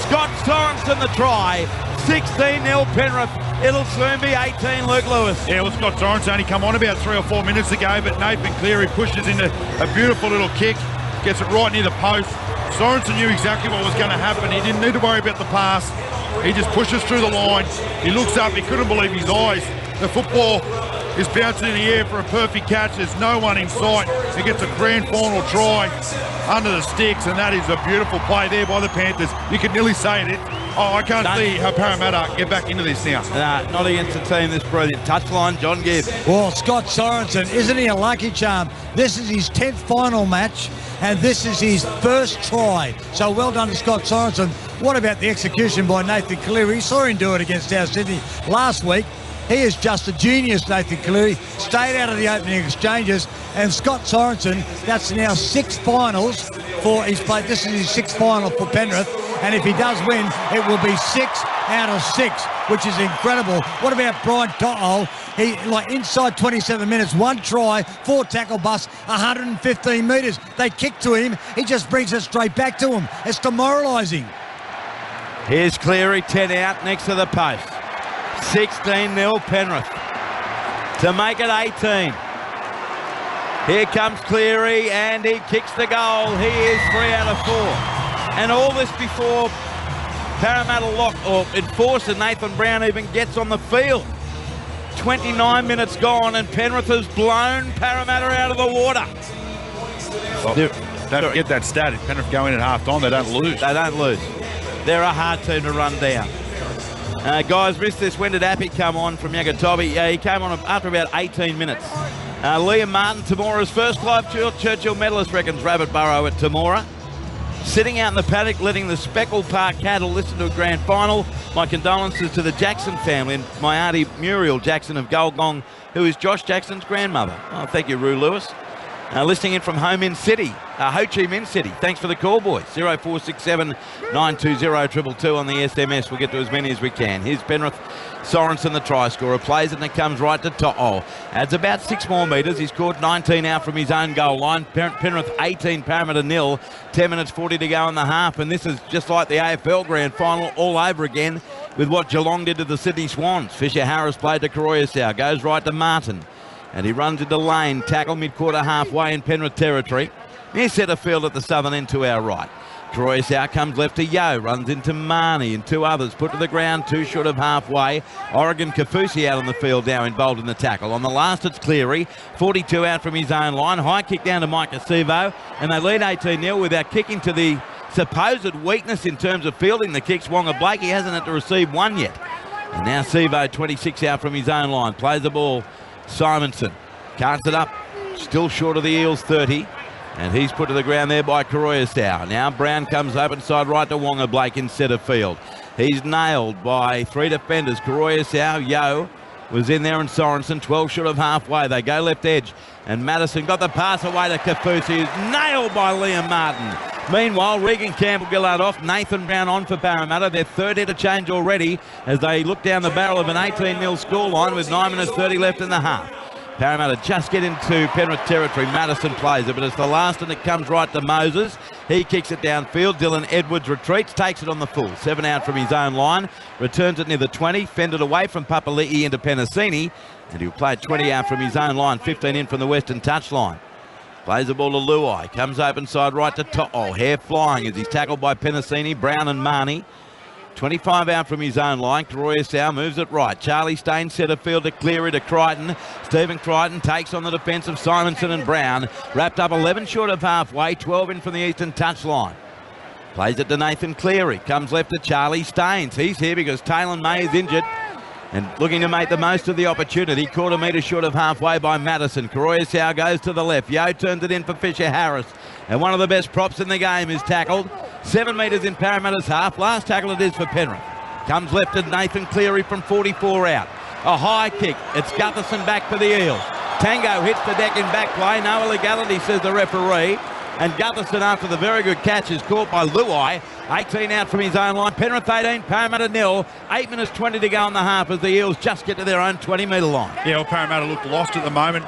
Scott Sorensen the try. 16-0 Penrith. It'll soon be 18, Luke Lewis. Yeah, well, Scott Sorensen only come on about 3 or 4 minutes ago, but Nathan Cleary pushes into a beautiful little kick, gets it right near the post. Sorensen knew exactly what was going to happen. He didn't need to worry about the pass. He just pushes through the line. He looks up. He couldn't believe his eyes. The football is bouncing in the air for a perfect catch. There's no one in sight. He gets a grand final try under the sticks, and that is a beautiful play there by the Panthers. You could nearly say it. Oh, I can't see how Parramatta get back into this now. Not against a team this brilliant. Touchline, John Gibb. Well, Scott Sorensen, isn't he a lucky charm? This is his 10th final match, and this is his first try. So well done to Scott Sorensen. What about the execution by Nathan Cleary? We saw him do it against our Sydney last week. He is just a genius, Nathan Cleary. Stayed out of the opening exchanges. And Scott Sorensen, that's now 6 finals for his play. This is his 6th final for Penrith. And if he does win, it will be 6 out of 6, which is incredible. What about Brian To'o? He, inside 27 minutes, 1 try, 4 tackle busts, 115 metres. They kick to him. He just brings it straight back to him. It's demoralising. Here's Cleary, 10 out next to the post. 16-0 Penrith to make it 18. Here comes Cleary, and he kicks the goal. He is 3 out of 4. And all this before Parramatta enforcer Nathan Brown even gets on the field. 29 minutes gone, and Penrith has blown Parramatta out of the water. Don't forget that stat. If Penrith go in at half-time, they don't lose. They don't lose. They're a hard team to run down. Guys, missed this. When did Appy come on from Yagatobi? He came on after about 18 minutes. Liam Martin, Tamora's first Clive Churchill medalist, reckons Rabbit Burrow at Tamora. Sitting out in the paddock, letting the Speckle Park cattle listen to a grand final. My condolences to the Jackson family and my auntie Muriel Jackson of Gulgong, who is Josh Jackson's grandmother. Oh, thank you, Roo Lewis. Listening in from Ho Chi Minh City. Thanks for the call, boys. 0467 920 222 on the SMS. We'll get to as many as we can. Here's Penrith. Sorensen, the try scorer, plays it and it comes right to To'o. Adds about 6 more metres. He's scored 19 out from his own goal line. Penrith 18, Parramatta 0. 10 minutes 40 to go in the half, and this is just like the AFL Grand Final all over again with what Geelong did to the Sydney Swans. Fisher Harris played to Karoyasau, goes right to Martin. And he runs into lane, tackle mid-quarter halfway in Penrith territory. Near centre field at the southern end to our right. Karoyasau comes left to Yo, runs into Marnie and 2 others put to the ground, 2 short of halfway. Oregon Kafusi out on the field now, involved in the tackle. On the last it's Cleary, 42 out from his own line. High kick down to Mike Acevo, and they lead 18-0 without kicking to the supposed weakness in terms of fielding the kicks. Wonga Blake, he hasn't had to receive one yet. And now Sevo, 26 out from his own line, plays the ball. Simonson casts it up, still short of the Eels 30, and he's put to the ground there by Karoyasau. Now Brown comes open side right to Wonga Blake in centre field. He's nailed by 3 defenders. Karoyasau, Yo was in there, and Sorensen 12 short of halfway. They go left edge, and Madison got the pass away to Kafusi, who's nailed by Liam Martin. Meanwhile, Regan Campbell-Gillard off, Nathan Brown on for Parramatta. Their 3rd interchange already as they look down the barrel of an 18-0 scoreline with 9 minutes 30 left in the half. Parramatta just get into Penrith territory. Madison plays it, but it's the last, and it comes right to Moses. He kicks it downfield. Dylan Edwards retreats, takes it on the full. 7 out from his own line, returns it near the 20, fended away from Papali'i into Penasini, and he'll play 20 out from his own line, 15 in from the western touchline. Plays the ball to Luai, comes open side right to To'o. Hair flying as he's tackled by Penasini, Brown and Marnie. 25 out from his own line. Karoyasau moves it right. Charlie Stain centre field to Cleary to Crichton. Stephen Crichton takes on the defence of Simonson and Brown. Wrapped up 11 short of halfway, 12 in from the eastern touchline. Plays it to Nathan Cleary. Comes left to Charlie Staines. He's here because Taylor May is injured and looking to make the most of the opportunity. Quarter metre short of halfway by Madison. Karoyasau goes to the left. Yo turns it in for Fisher Harris. And one of the best props in the game is tackled. 7 metres in Parramatta's half. Last tackle it is for Penrith. Comes left to Nathan Cleary from 44 out. A high kick. It's Gutherson back for the Eels. Tango hits the deck in back play. No illegality, says the referee. And Gutherson, after the very good catch, is caught by Luai. 18 out from his own line. Penrith 18, Parramatta 0. 8 minutes 20 to go in the half as the Eels just get to their own 20-metre line. Yeah, well, Parramatta look lost at the moment.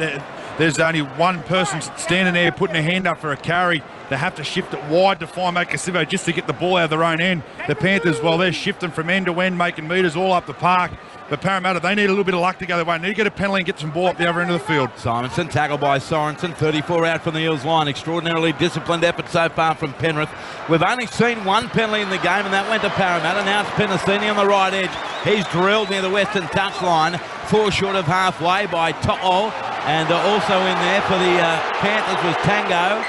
there's only one person standing there putting a hand up for a carry. They have to shift it wide to find Makasivo just to get the ball out of their own end. The Panthers, well, they're shifting from end to end, making metres all up the park. But Parramatta, they need a little bit of luck to go their way. They need to get a penalty and get some ball up the other end of the field. Simonson, tackled by Sorensen, 34 out from the Eels line. Extraordinarily disciplined effort so far from Penrith. We've only seen one penalty in the game, and that went to Parramatta. Now it's Penasini on the right edge. He's drilled near the western touchline, 4 short of halfway by To'o. And also in there for the Panthers was Tango.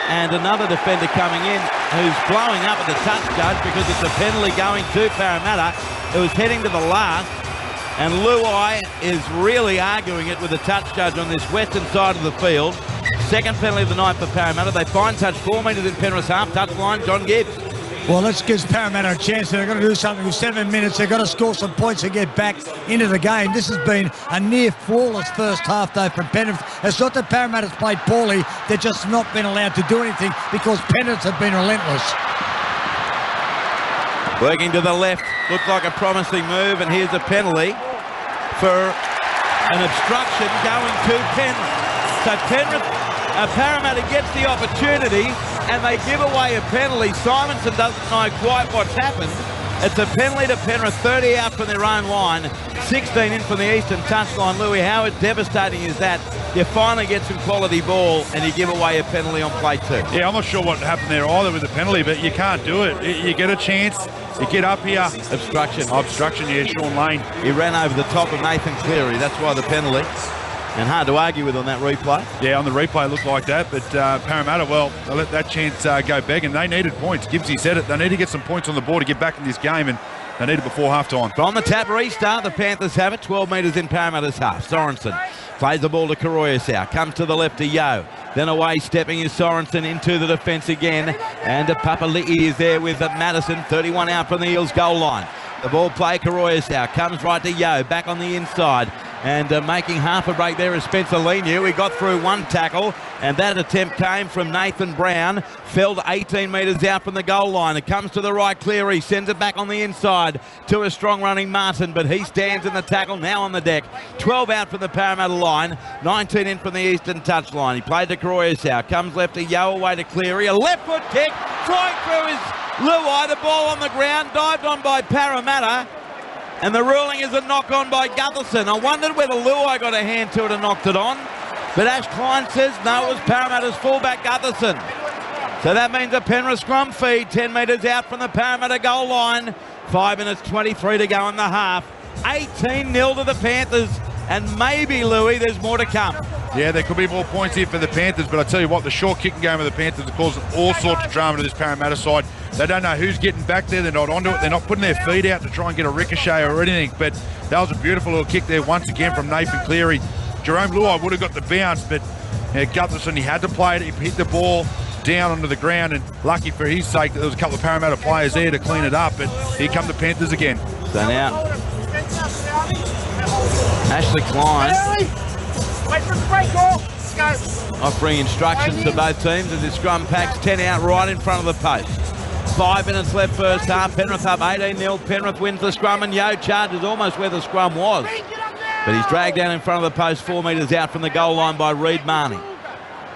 And another defender coming in who's blowing up at the touch judge because it's a penalty going to Parramatta. It was heading to the last. And Luai is really arguing it with the touch judge on this western side of the field. Second penalty of the night for Parramatta. They find touch 4 metres in Penrith's half. Touch line, John Gibbs. Well, let's give Parramatta a chance. They've got to do something with 7 minutes. They've got to score some points to get back into the game. This has been a near flawless first half, though, from Penrith. It's not that Parramatta's played poorly. They've just not been allowed to do anything because Penrith have been relentless. Working to the left. Looked like a promising move, and here's a penalty for an obstruction going to Penrith. So Parramatta gets the opportunity and they give away a penalty. Simonson doesn't know quite what's happened. It's a penalty to Penrith, 30 out from their own line, 16 in from the eastern touchline. Louis, how devastating is that? You finally get some quality ball and you give away a penalty on play 2. Yeah, I'm not sure what happened there either with the penalty, but you can't do it. You get a chance, you get up here. Obstruction, yeah, Sean Lane. He ran over the top of Nathan Cleary. That's why the penalty. And hard to argue with on that replay. Yeah, on the replay it looked like that, but Parramatta, well, they let that chance go begging. They needed points. Gibbsy said it. They need to get some points on the board to get back in this game, and they need it before half-time. From the tap restart, the Panthers have it. 12 metres in Parramatta's half. Sorensen plays the ball to Karoyasau. Comes to the left to Yo. Then away, stepping is Sorensen into the defence again. And Papali'i is there with Madison. 31 out from the Eels goal line. The ball play, Karoyasau comes right to Yo. Back on the inside. And making half a break there is Spencer Leniu. He got through one tackle, and that attempt came from Nathan Brown. Felled 18 metres out from the goal line. It comes to the right, Cleary sends it back on the inside to a strong running Martin, but he stands in the tackle now on the deck. 12 out from the Parramatta line, 19 in from the eastern touchline. He played to Karoyasau, comes left to Yo, away to Cleary. A left foot kick, flying through is Luai. The ball on the ground, dived on by Parramatta. And the ruling is a knock-on by Gutherson. I wondered whether Luai got a hand to it and knocked it on. But Ash Klein says no, it was Parramatta's fullback Gutherson. So that means a Penrith scrum feed, 10 metres out from the Parramatta goal line. 5 minutes 23 to go in the half. 18-0 to the Panthers. And maybe, Louis, there's more to come. Yeah, there could be more points here for the Panthers, but I tell you what, the short kicking game of the Panthers is causing all sorts of drama to this Parramatta side. They don't know who's getting back there. They're not onto it. They're not putting their feet out to try and get a ricochet or anything, but that was a beautiful little kick there once again from Nathan Cleary. Jerome Luai would have got the bounce, but Gutherson, he had to play it. He hit the ball down onto the ground, and lucky for his sake that there was a couple of Parramatta players there to clean it up, but here come the Panthers again. So now, Ashley Klein offering instructions to both teams as the scrum packs 10 out right in front of the post. 5 minutes left first half. Penrith up 18-0. Penrith wins the scrum, and Yo charges almost where the scrum was. But he's dragged down in front of the post 4 metres out from the goal line by Reid Marnie.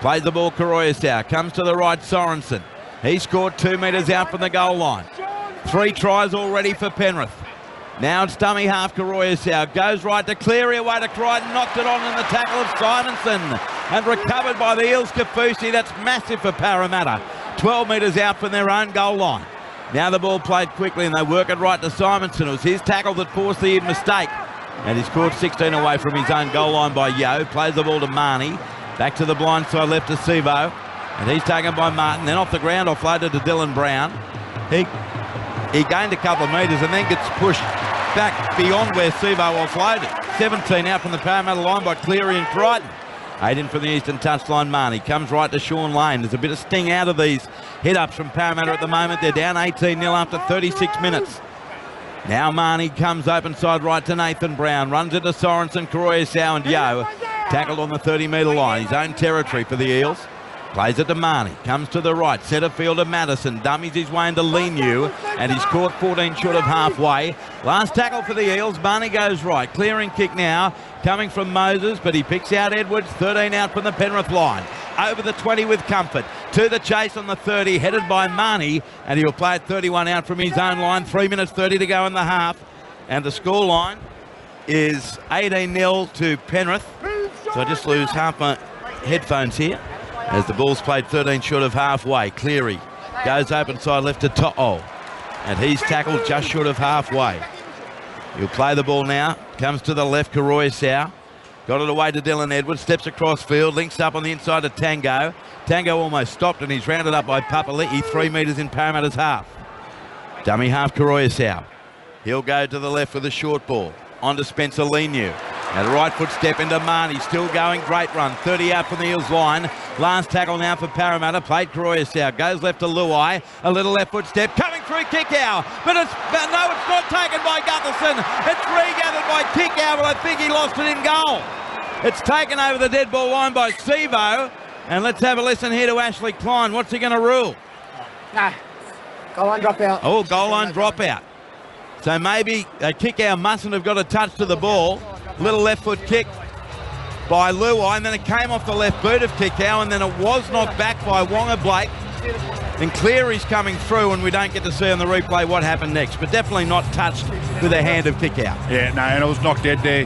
Plays the ball, Karoyasau. Comes to the right, Sorensen. He scored 2 metres out from the goal line. 3 tries already for Penrith. Now it's dummy half, Karoyasau. Goes right to Cleary, away to Crichton. Knocked it on in the tackle of Simonson. And recovered by the Eels, Kafusi. That's massive for Parramatta. 12 metres out from their own goal line. Now the ball played quickly and they work it right to Simonson. It was his tackle that forced the mistake. And he's scored 16 away from his own goal line by Yo. Plays the ball to Marnie. Back to the blind side left to Sivo. And he's taken by Martin. Then off the ground, offloaded to Dylan Brown. He gained a couple of metres and then gets pushed back beyond where Sivo offloaded. 17 out from the Parramatta line by Cleary and Crichton. 8 in from the eastern touchline, Marnie. Comes right to Sean Lane. There's a bit of sting out of these hit-ups from Parramatta at the moment. They're down 18-0 after 36 minutes. Now Marnie comes open side right to Nathan Brown. Runs into Sorensen, Karoyasau and Yo. Tackled on the 30-metre line. His own territory for the Eels. Plays it to Marnie. Comes to the right. Centre fielder Madison. Dummies his way into Leniu. And he's caught 14 short of halfway. Last tackle for the Eels. Marnie goes right. Clearing kick now. Coming from Moses. But he picks out Edwards. 13 out from the Penrith line. Over the 20 with comfort. To the chase on the 30. Headed by Marnie. And he'll play it 31 out from his own line. 3 minutes 30 to go in the half. And the score line is 18-0 to Penrith. So I just lose half my headphones here. As the ball's played 13 short of halfway. Cleary goes open side left to To'o. And he's tackled just short of halfway. He'll play the ball now. Comes to the left, Karoyasau. Got it away to Dylan Edwards. Steps across field. Links up on the inside to Tango. Tango almost stopped and he's rounded up by Papali'i. 3 metres in Parramatta's half. Dummy half, Karoyasau. He'll go to the left with a short ball. On to Spencer Leniu. And a right foot step into Marnie. Still going. Great run. 30 out from the Eels line. Last tackle now for Parramatta. Played Karoyasau. Goes left to Luai. A little left foot step. Coming through Kickow. But no, it's not taken by Gutherson. It's regathered by Kickow, but I think he lost it in goal. It's taken over the dead ball line by Sivo. And let's have a listen here to Ashley Klein. What's he going to rule? Nah. Goal line drop out. Oh, goal line drop out. So maybe Kickow mustn't have got a touch to the ball. Little left foot kick by Luai, and then it came off the left boot of Kickow, and then it was knocked back by Wonga Blake. And Cleary's coming through, and we don't get to see on the replay what happened next, but definitely not touched with the hand of Kickow. Yeah, no, and it was knocked dead there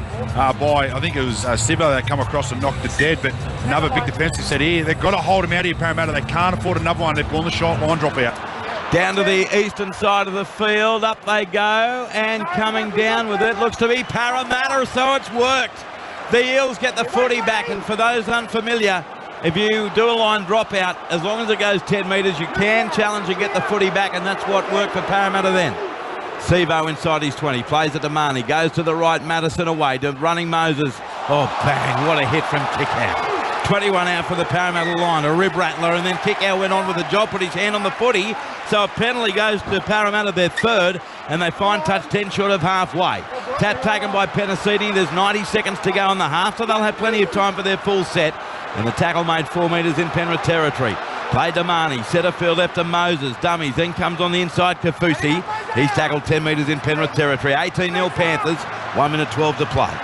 by, I think it was Sivo that come across and knocked it dead, but another big defensive said here, they've got to hold him out here, Parramatta. They can't afford another one. They're pulling the shot line drop out. Down to the eastern side of the field. Up they go. And coming down with it looks to be Parramatta. So it's worked. The Eels get the footy back. And for those unfamiliar, if you do a line drop out, as long as it goes 10 metres, you can challenge and get the footy back. And that's what worked for Parramatta then. Sivo inside his 20. Plays it to Marnie. Goes to the right. Madison away to running Moses. Oh, bang. What a hit from Kickow. 21 out for the Parramatta line, a rib rattler, and then Kickow went on with the job, put his hand on the footy, so a penalty goes to Parramatta, their third, and they find touch 10 short of halfway. Tap taken by Penasini. There's 90 seconds to go in the half, so they'll have plenty of time for their full set, and the tackle made 4 metres in Penrith territory. Played to Marnie, centre field left to Moses, dummies, then comes on the inside Kafusi. He's tackled 10 metres in Penrith territory. 18-0 Panthers, 1 minute 12 to play.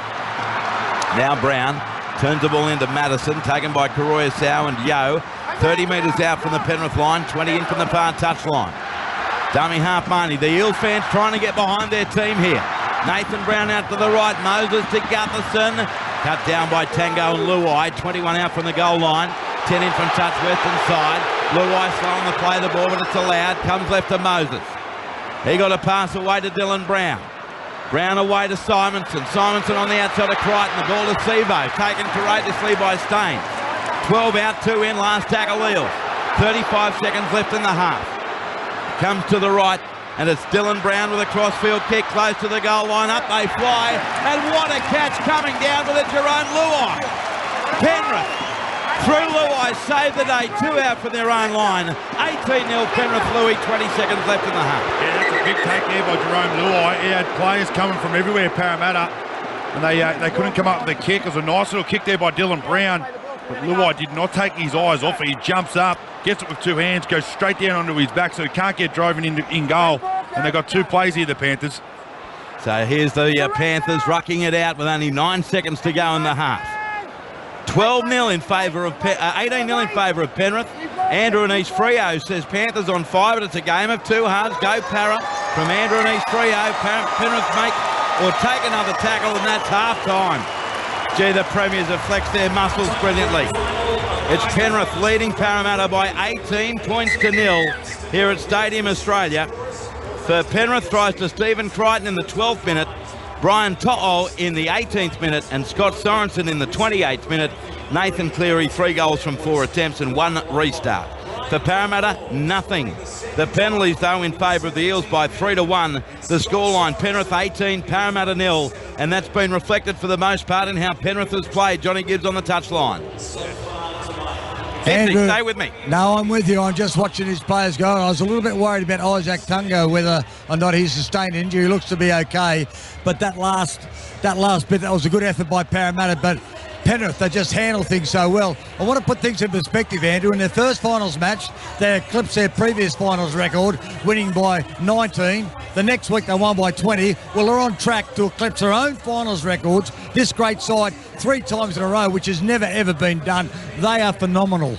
Now Brown turns the ball into Madison, taken by Karoyasau and Yo. 30 metres out from the Penrith line, 20 in from the far touch line. Dummy half Marnie. The Eels fans trying to get behind their team here. Nathan Brown out to the right, Moses to Gutherson. Cut down by Tango and Luai. 21 out from the goal line. 10 in from touch western side. Luai slow on the play of the ball, but it's allowed. Comes left to Moses. He got a pass away to Dylan Brown. Brown away to Simonson. Simonson on the outside of Crichton. The ball to Sivo. Taken courageously by Staines. 12 out, 2 in. Last tackle Eels. 35 seconds left in the half. Comes to the right. And it's Dylan Brown with a crossfield kick close to the goal line. Up they fly. And what a catch coming down with it, Jerome Luai. Penrith. Through Luai, save the day. 2 out from their own line. 18-0 Penrith Louis, 20 seconds left in the half. Yeah, that's a big take there by Jerome Luai. He had players coming from everywhere, Parramatta, and they couldn't come up with a kick. It was a nice little kick there by Dylan Brown, but Luai did not take his eyes off it. He jumps up, gets it with 2 hands, goes straight down onto his back, so he can't get driven in goal. And they've got 2 plays here, the Panthers. So here's the Panthers rucking it out with only 9 seconds to go in the half. 12-0 in favour of 18-0 in favour of Penrith. Andrew and East Freo says Panthers on 5, but it's a game of 2 halves. Go Para from Andrew and East Freo. Penrith make or take another tackle, and that's half time. Gee, the Premiers have flexed their muscles brilliantly. It's Penrith leading Parramatta by 18 points to 0 here at Stadium Australia. For Penrith tries to Stephen Crichton in the 12th minute. Brian To'o in the 18th minute and Scott Sorensen in the 28th minute. Nathan Cleary 3 goals from 4 attempts and 1 restart. For Parramatta, nothing. The penalties though in favour of the Eels by 3-1. The scoreline, Penrith 18, Parramatta 0, and that's been reflected for the most part in how Penrith has played. Johnny Gibbs on the touchline. Andrew, stay with me. No, I'm with you. I'm just watching his players go. I was a little bit worried about Isaac Tungo, whether or not he sustained injury. He looks to be okay. But that last bit, that was a good effort by Parramatta. But Penrith, they just handle things so well. I want to put things in perspective, Andrew. In their first finals match, they eclipsed their previous finals record, winning by 19. The next week, they won by 20. Well, they're on track to eclipse their own finals records, this great side, 3 times in a row, which has never, ever been done. They are phenomenal.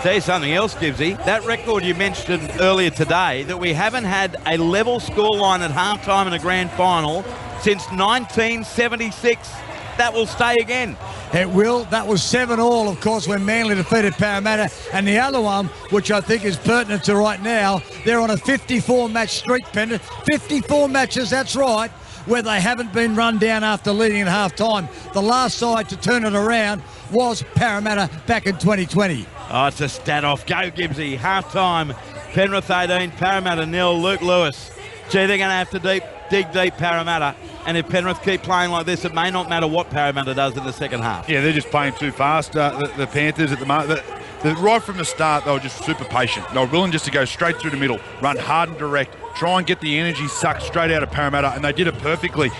Tell you something else, Gibbsy. That record you mentioned earlier today, that we haven't had a level scoreline at halftime in a grand final since 1976. That will stay again. It will. That was 7-all, of course, when Manly defeated Parramatta. And the other one, which I think is pertinent to right now, they're on a 54-match streak, Penrith. 54 matches, that's right, where they haven't been run down after leading at half-time. The last side to turn it around was Parramatta back in 2020. Oh, it's a stat off. Go, Gibbsy. Half-time, Penrith 18, Parramatta 0. Luke Lewis. Gee, they're going to have to dig deep, Parramatta. And if Penrith keep playing like this, it may not matter what Parramatta does in the second half. Yeah, they're just playing too fast. The Panthers at the moment, right from the start, they were just super patient. They were willing just to go straight through the middle, run hard and direct, try and get the energy sucked straight out of Parramatta, and they did it perfectly.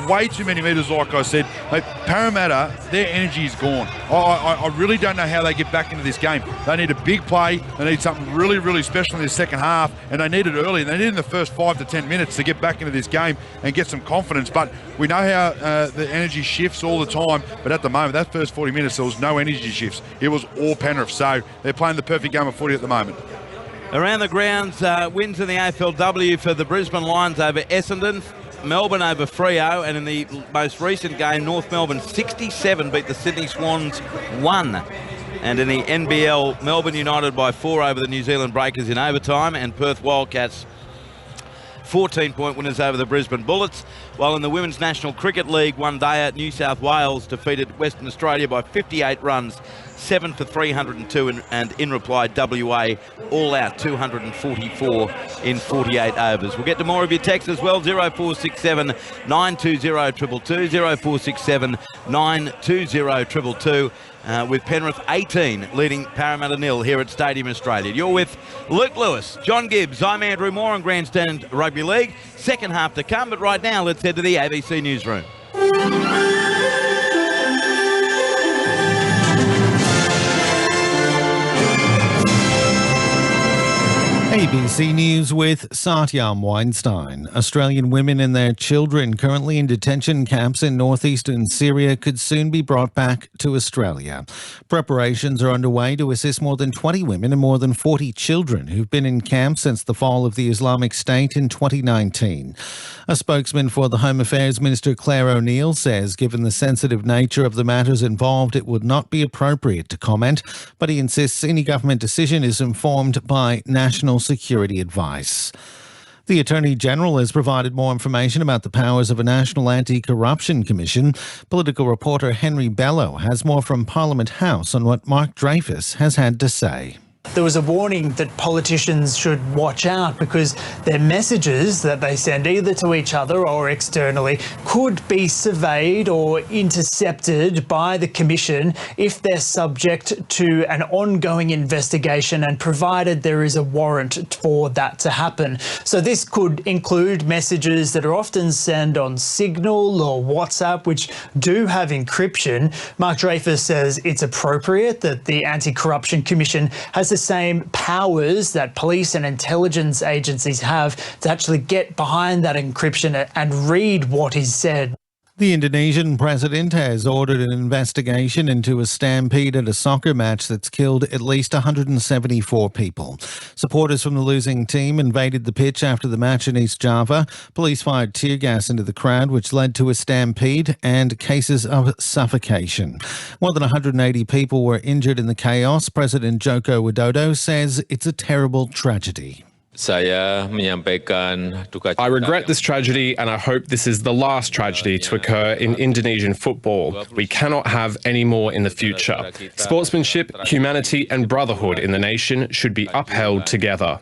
Way too many metres, like I said. Parramatta, their energy is gone. I really don't know how they get back into this game. They need a big play. They need something really, really special in the second half, and they need it early. They need it in the first 5 to 10 minutes to get back into this game and get some confidence. But we know how the energy shifts all the time, but at the moment, that first 40 minutes, there was no energy shifts. It was all Penrith, so they're playing the perfect game of footy at the moment. Around the grounds, wins in the AFLW for the Brisbane Lions over Essendon, Melbourne over Freo, and in the most recent game, North Melbourne 67 beat the Sydney Swans 1. And in the NBL, Melbourne United by 4 over the New Zealand Breakers in overtime, and Perth Wildcats 14-point winners over the Brisbane Bullets. While in the Women's National Cricket League, one day at New South Wales defeated Western Australia by 58 runs, 7 for 302, and in reply, WA all out 244 in 48 overs. We'll get to more of your texts as well, 0467 920 222, 0467 920 222. With Penrith 18 leading Parramatta 0 here at Stadium Australia. You're with Luke Lewis, John Gibbs, I'm Andrew Moore on Grandstand Rugby League. Second half to come, but right now let's head to the ABC Newsroom. ABC News with Satyam Weinstein. Australian women and their children currently in detention camps in northeastern Syria could soon be brought back to Australia. Preparations are underway to assist more than 20 women and more than 40 children who've been in camp since the fall of the Islamic State in 2019. A spokesman for the Home Affairs Minister Claire O'Neill says given the sensitive nature of the matters involved, it would not be appropriate to comment, but he insists any government decision is informed by national security advice. The Attorney-General has provided more information about the powers of a National Anti-Corruption Commission. Political reporter Henry Bello has more from Parliament House on what Mark Dreyfus has had to say. There was a warning that politicians should watch out because their messages that they send either to each other or externally could be surveyed or intercepted by the Commission if they're subject to an ongoing investigation and provided there is a warrant for that to happen. So this could include messages that are often sent on Signal or WhatsApp, which do have encryption. Mark Dreyfus says it's appropriate that the Anti-Corruption Commission has the same powers that police and intelligence agencies have to actually get behind that encryption and read what is said. The Indonesian president has ordered an investigation into a stampede at a soccer match that's killed at least 174 people. Supporters from the losing team invaded the pitch after the match in East Java. Police fired tear gas into the crowd, which led to a stampede and cases of suffocation. More than 180 people were injured in the chaos. President Joko Widodo says it's a terrible tragedy. I regret this tragedy and I hope this is the last tragedy to occur in Indonesian football. We cannot have any more in the future. Sportsmanship, humanity and brotherhood in the nation should be upheld together.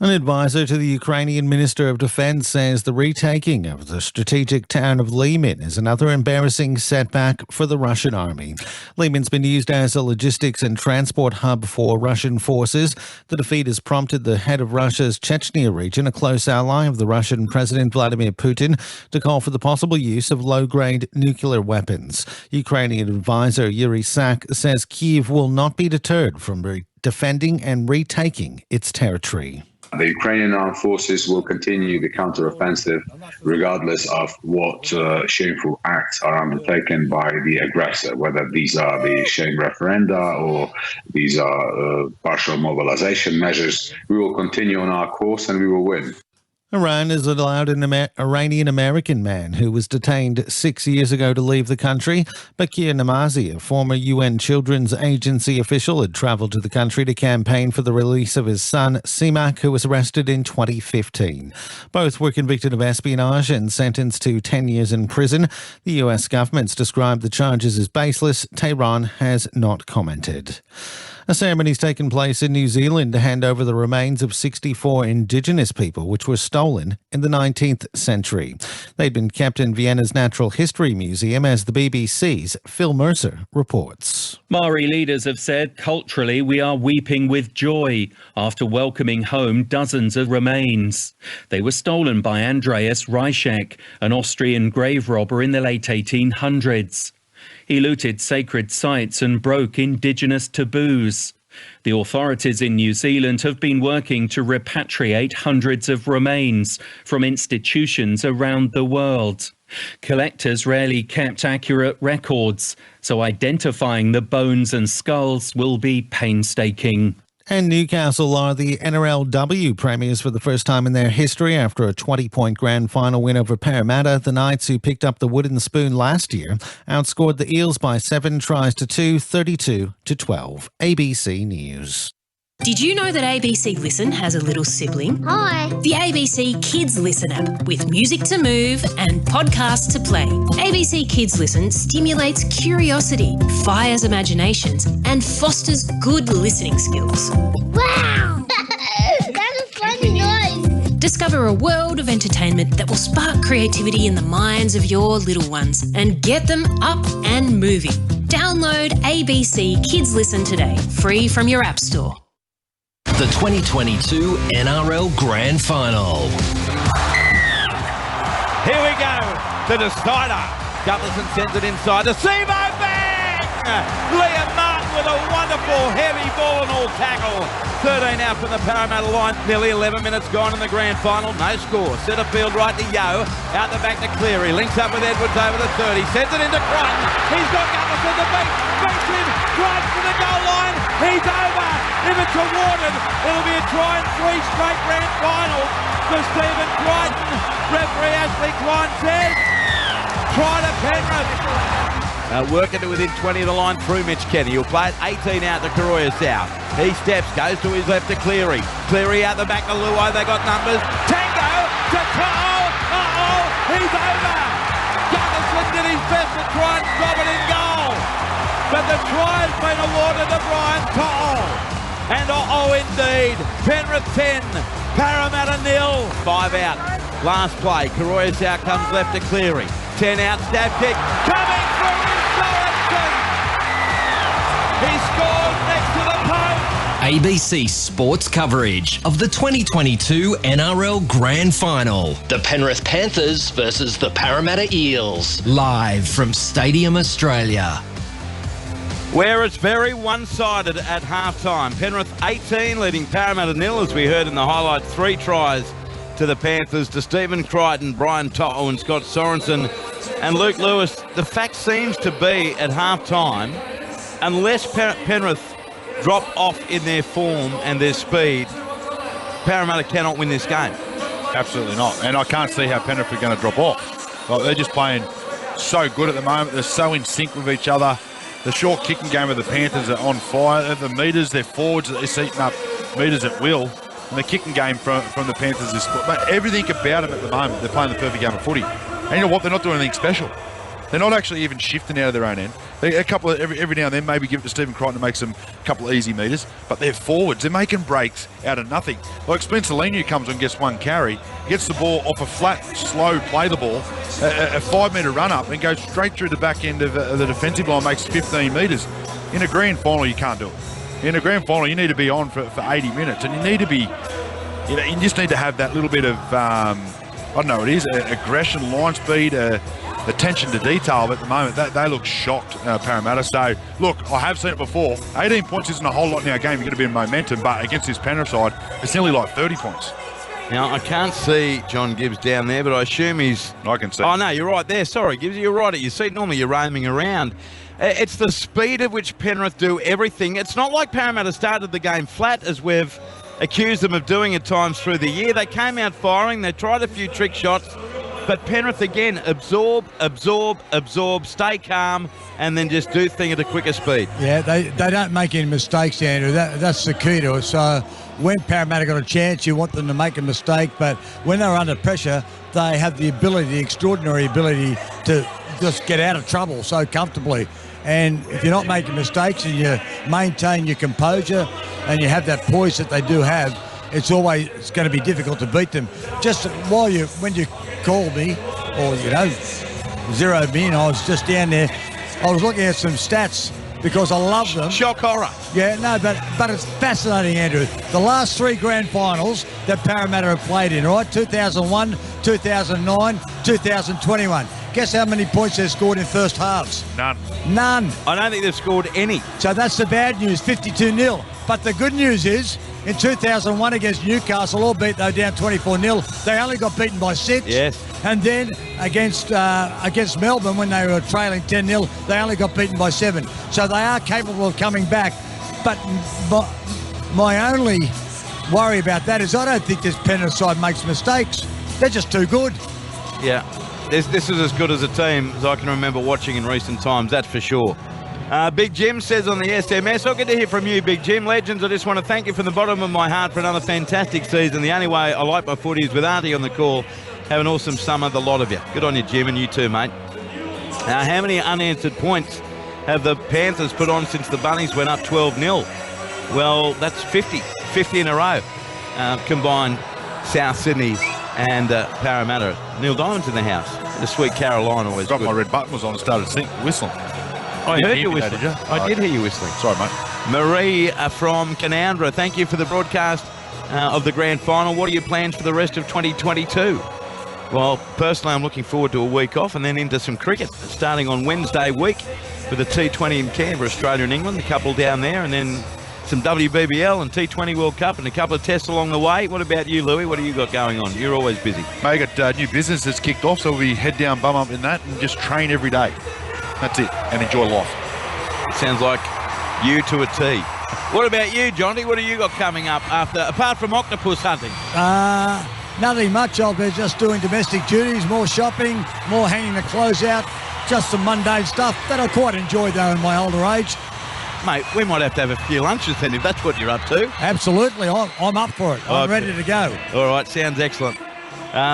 An advisor to the Ukrainian Minister of Defence says the retaking of the strategic town of Lyman is another embarrassing setback for the Russian army. Lyman's been used as a logistics and transport hub for Russian forces. The defeat has prompted the head of Russia's Chechnya region, a close ally of the Russian President Vladimir Putin, to call for the possible use of low-grade nuclear weapons. Ukrainian advisor Yuri Sak says Kyiv will not be deterred from defending and retaking its territory. The Ukrainian armed forces will continue the counteroffensive regardless of what shameful acts are undertaken by the aggressor, whether these are the shame referenda or these are partial mobilization measures. We will continue on our course and we will win. Iran has allowed an Iranian-American man who was detained 6 years ago to leave the country. Bakir Namazi, a former UN Children's Agency official, had travelled to the country to campaign for the release of his son, Simak, who was arrested in 2015. Both were convicted of espionage and sentenced to 10 years in prison. The US government's described the charges as baseless. Tehran has not commented. A ceremony's taken place in New Zealand to hand over the remains of 64 Indigenous people which were stolen in the 19th century. They'd been kept in Vienna's Natural History Museum, as the BBC's Phil Mercer reports. Maori leaders have said culturally we are weeping with joy after welcoming home dozens of remains. They were stolen by Andreas Reichek, an Austrian grave robber in the late 1800s. He looted sacred sites and broke Indigenous taboos. The authorities in New Zealand have been working to repatriate hundreds of remains from institutions around the world. Collectors rarely kept accurate records, so identifying the bones and skulls will be painstaking. And Newcastle are the NRLW premiers for the first time in their history after a 20-point grand final win over Parramatta. The Knights, who picked up the wooden spoon last year, outscored the Eels by 7 tries to 2, 32-12. ABC News. Did you know that ABC Listen has a little sibling? Hi. The ABC Kids Listen app, with music to move and podcasts to play. ABC Kids Listen stimulates curiosity, fires imaginations, and fosters good listening skills. Wow! That's a funny noise. Discover a world of entertainment that will spark creativity in the minds of your little ones and get them up and moving. Download ABC Kids Listen today, free from your app store. The 2022 NRL Grand Final. Here we go. The decider. Gutherson sends it inside. The Sevo bang! Liam Martin with a wonderful heavy ball and all tackle. 13 out from the Parramatta line. Nearly 11 minutes gone in the grand final. No score. Centre field right to Yo. Out the back to Cleary. Links up with Edwards over the 30. Sends it into Crichton. He's got Gutherson to beat. Beats him. Crichton to the goal line. He's over. If it's awarded, it'll be a try and 3 straight grand finals for Stephen Crichton. Referee Ashley Klein says, try to Penrith. Working to within 20 of the line through Mitch Kenny. He'll play it 18 out to Karoya South. He steps, goes to his left to Cleary. Cleary out the back to Luai. They got numbers. Tango to To'o. Uh-oh, he's over. Gutherson did his best to try and stop it in goal. But the try has been awarded to Brian To'o. And indeed, Penrith 10, Parramatta 0. 5 out. Last play, Karoya South comes left to Cleary. 10 out, stab kick. Coming through is Sorensen. He scored next to the post. ABC Sports coverage of the 2022 NRL Grand Final. The Penrith Panthers versus the Parramatta Eels. Live from Stadium Australia. Where it's very one-sided at half-time. Penrith 18 leading Parramatta 0, as we heard in the highlight. 3 tries to the Panthers, to Stephen Crichton, Brian To'o and Scott Sorensen and Luke Lewis. The fact seems to be at half-time, unless Penrith drop off in their form and their speed, Parramatta cannot win this game. Absolutely not. And I can't see how Penrith are going to drop off. Like, they're just playing so good at the moment. They're so in sync with each other. The short kicking game of the Panthers are on fire. The metres, their forwards, they're eating up metres at will. And the kicking game from the Panthers is... But everything about them at the moment, they're playing the perfect game of footy. And you know what? They're not doing anything special. They're not actually even shifting out of their own end. A couple of every now and then, maybe give it to Stephen Crichton to make some couple of easy metres. But they're forwards. They're making breaks out of nothing. Like Spencer Leniu comes and gets one carry, gets the ball off a flat, slow, play the ball, a 5-metre run up, and goes straight through the back end of the defensive line, makes 15 metres. In a grand final, you can't do it. In a grand final, you need to be on for 80 minutes, and you need to be, you just need to have that little bit of, I don't know what it is, aggression, line speed, attention to detail. But at the moment, they look shocked, Parramatta. So, look, I have seen it before. 18 points isn't a whole lot in our game. You've got to be in momentum, but against this Penrith side, it's nearly like 30 points. Now, I can't see John Gibbs down there, but I assume he's... I can see. Oh, no, you're right there. Sorry, Gibbs, you're right at your seat. Normally you're roaming around. It's the speed at which Penrith do everything. It's not like Parramatta started the game flat, as we've accused them of doing at times through the year. They came out firing. They tried a few trick shots. But Penrith, again, absorb, stay calm, and then just do things at a quicker speed. Yeah, they don't make any mistakes, Andrew. That's the key to it. So when Parramatta got a chance, you want them to make a mistake. But when they're under pressure, they have the ability, the extraordinary ability to just get out of trouble so comfortably. And if you're not making mistakes and you maintain your composure and you have that poise that they do have, it's always going to be difficult to beat them. Just when you called me, or zeroed me in, I was just down there. I was looking at some stats because I love them. Shock horror. Yeah, no, but it's fascinating, Andrew. The last 3 grand finals that Parramatta have played in, right? 2001, 2009, 2021. Guess how many points they've scored in first halves? None. I don't think they've scored any. So that's the bad news, 52-0. But the good news is, in 2001 against Newcastle, albeit they were down 24-0, they only got beaten by 6. Yes. And then against Melbourne, when they were trailing 10-0, they only got beaten by 7. So they are capable of coming back. But my only worry about that is I don't think this Penrith side makes mistakes. They're just too good. Yeah. This is as good as a team as I can remember watching in recent times, that's for sure. Big Jim says on the SMS, I'll get to hear from you, Big Jim. Legends, I just want to thank you from the bottom of my heart for another fantastic season. The only way I like my footy is with Auntie on the call. Have an awesome summer, the lot of you. Good on you, Jim, and you too, mate. How many unanswered points have the Panthers put on since the Bunnies went up 12-0? Well, that's 50 in a row. Combined South Sydney and Parramatta. Neil Diamond's in the house. The sweet Caroline always Got good. my red button was on and started whistling. I heard you whistling. I did hear you whistling. Sorry, mate. Marie from Canandra, thank you for the broadcast of the grand final. What are your plans for the rest of 2022? Well, personally, I'm looking forward to a week off and then into some cricket, starting on Wednesday week with the T20 in Canberra, Australia and England, a couple down there, and then some WBBL and T20 World Cup and a couple of tests along the way. What about you, Louis? What have you got going on? You're always busy. Mate, I got new business that's kicked off, so we head down, bum up in that, and just train every day. That's it, and enjoy life. Sounds like you to a T. What about you, Johnny? What have you got coming up apart from octopus hunting? Nothing much. I'll be just doing domestic duties, more shopping, more hanging the clothes out, just some mundane stuff that I quite enjoy though in my older age. Mate, we might have to have a few lunches then if that's what you're up to. Absolutely, I'm up for it. I'm ready to go. All right, sounds excellent.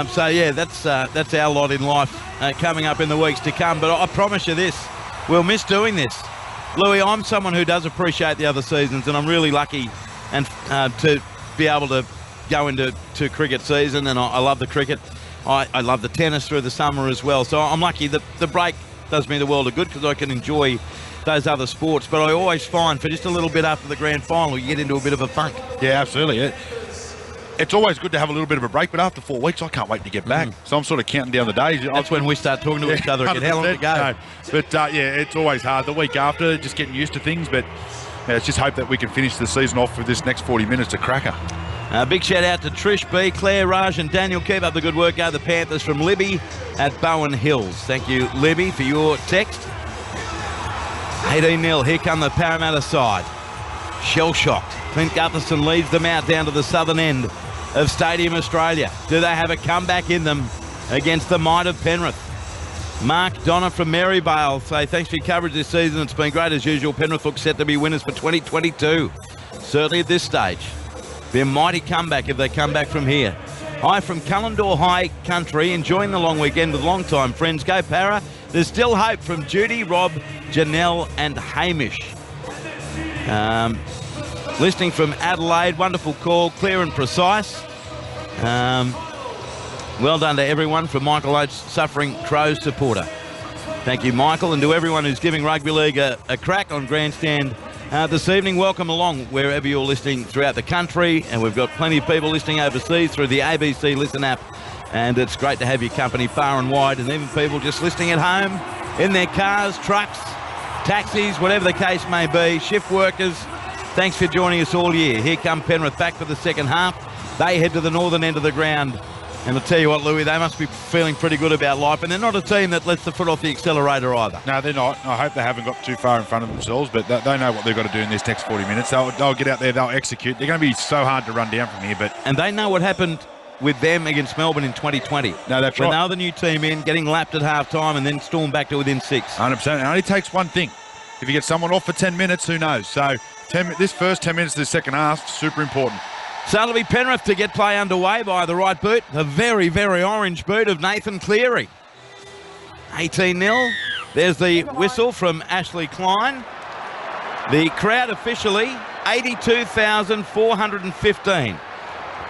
So yeah, that's our lot in life coming up in the weeks to come. But I promise you this, we'll miss doing this. Louis, I'm someone who does appreciate the other seasons, and I'm really lucky and to be able to go into cricket season, and I love the cricket. I love the tennis through the summer as well. So I'm lucky that the break does me the world of good because I can enjoy those other sports. But I always find for just a little bit after the grand final, you get into a bit of a funk. Yeah, absolutely. It's always good to have a little bit of a break, but after 4 weeks, I can't wait to get back. So I'm sort of counting down the days. That's when we start talking to each other again. How long to go? No. But yeah, it's always hard. The week after, just getting used to things. But let's just hope that we can finish the season off with this next 40 minutes a cracker. Big shout out to Trish B, Claire, Raj and Daniel. Keep up the good work. The Panthers from Libby at Bowen Hills. Thank you, Libby, for your text. 18-0. Here come the Parramatta side. Shell-shocked. Clint Gutherson leads them out down to the southern end of Stadium Australia. Do they have a comeback in them against the might of Penrith? Mark Donner from Maryvale say, thanks for your coverage this season. It's been great as usual. Penrith looks set to be winners for 2022. Certainly at this stage. Be a mighty comeback if they come back from here. Hi from Cullendore High Country, enjoying the long weekend with long-time friends. Go Para. There's still hope from Judy, Rob, Janelle and Hamish. Listening from Adelaide, wonderful call, clear and precise. Well done to everyone from Michael Oates, Suffering Crows supporter. Thank you, Michael, and to everyone who's giving Rugby League a crack on Grandstand this evening. Welcome along wherever you're listening throughout the country, and we've got plenty of people listening overseas through the ABC Listen app, and it's great to have your company far and wide, and even people just listening at home, in their cars, trucks, taxis, whatever the case may be, shift workers. Thanks for joining us all year. Here come Penrith back for the second half. They head to the northern end of the ground. And I'll tell you what, Louis, they must be feeling pretty good about life. And they're not a team that lets the foot off the accelerator either. No, they're not. I hope they haven't got too far in front of themselves, but they know what they've got to do in this next 40 minutes. They'll get out there, they'll execute. They're going to be so hard to run down from here. And they know what happened with them against Melbourne in 2020. No, that's right. When they were the new team in, getting lapped at half-time and then stormed back to within 6. 100%. It only takes one thing. If you get someone off for 10 minutes, who knows? So this first 10 minutes of the second half, super important. So it'll be Penrith to get play underway by the right boot. The very, very orange boot of Nathan Cleary. 18-0. There's the whistle from Ashley Klein. The crowd officially, 82,415.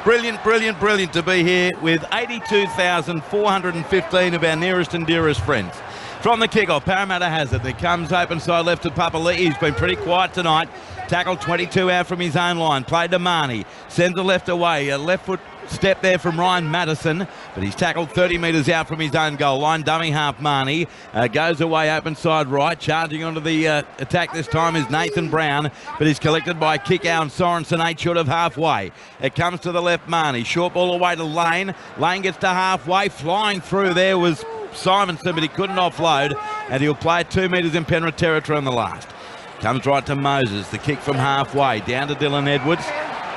Brilliant, brilliant, brilliant to be here with 82,415 of our nearest and dearest friends. From the kickoff, Parramatta has it. There comes open side left to Papali'i. He's been pretty quiet tonight. Tackled 22 out from his own line. Played to Marnie. Sends the left away. A left foot step there from Ryan Madison, but he's tackled 30 metres out from his own goal line. Dummy half Marnie. Goes away open side right. Charging onto the attack this time is Nathan Brown, but he's collected by Kickoff and Sorensen 8 short of halfway. It comes to the left Marnie. Short ball away to Lane. Lane gets to halfway. Flying through there was Simonson, but he couldn't offload, and he'll play 2 metres in Penrith territory on the last. Comes right to Moses. The kick from halfway. Down to Dylan Edwards.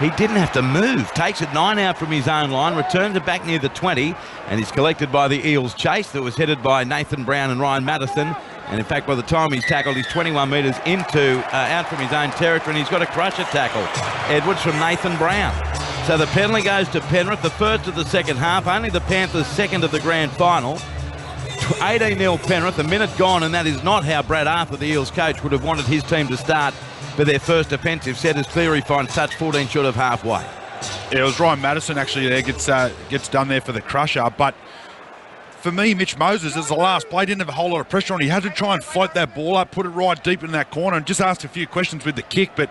He didn't have to move. Takes it 9 out from his own line. Returns it back near the 20. And he's collected by the Eels chase that was headed by Nathan Brown and Ryan Madison. And in fact, by the time he's tackled, he's 21 metres out from his own territory, and he's got a crusher tackle. Edwards from Nathan Brown. So the penalty goes to Penrith, the first of the second half. Only the Panthers' second of the grand final. 18-0 Penrith, a minute gone, and that is not how Brad Arthur, the Eels coach, would have wanted his team to start for their first offensive set, as Cleary finds touch 14 short of halfway. Yeah, it was Ryan Madison actually there gets done there for the crusher, but for me, Mitch Moses, as the last play, didn't have a whole lot of pressure on. He had to try and float that ball up, put it right deep in that corner, and just asked a few questions with the kick, but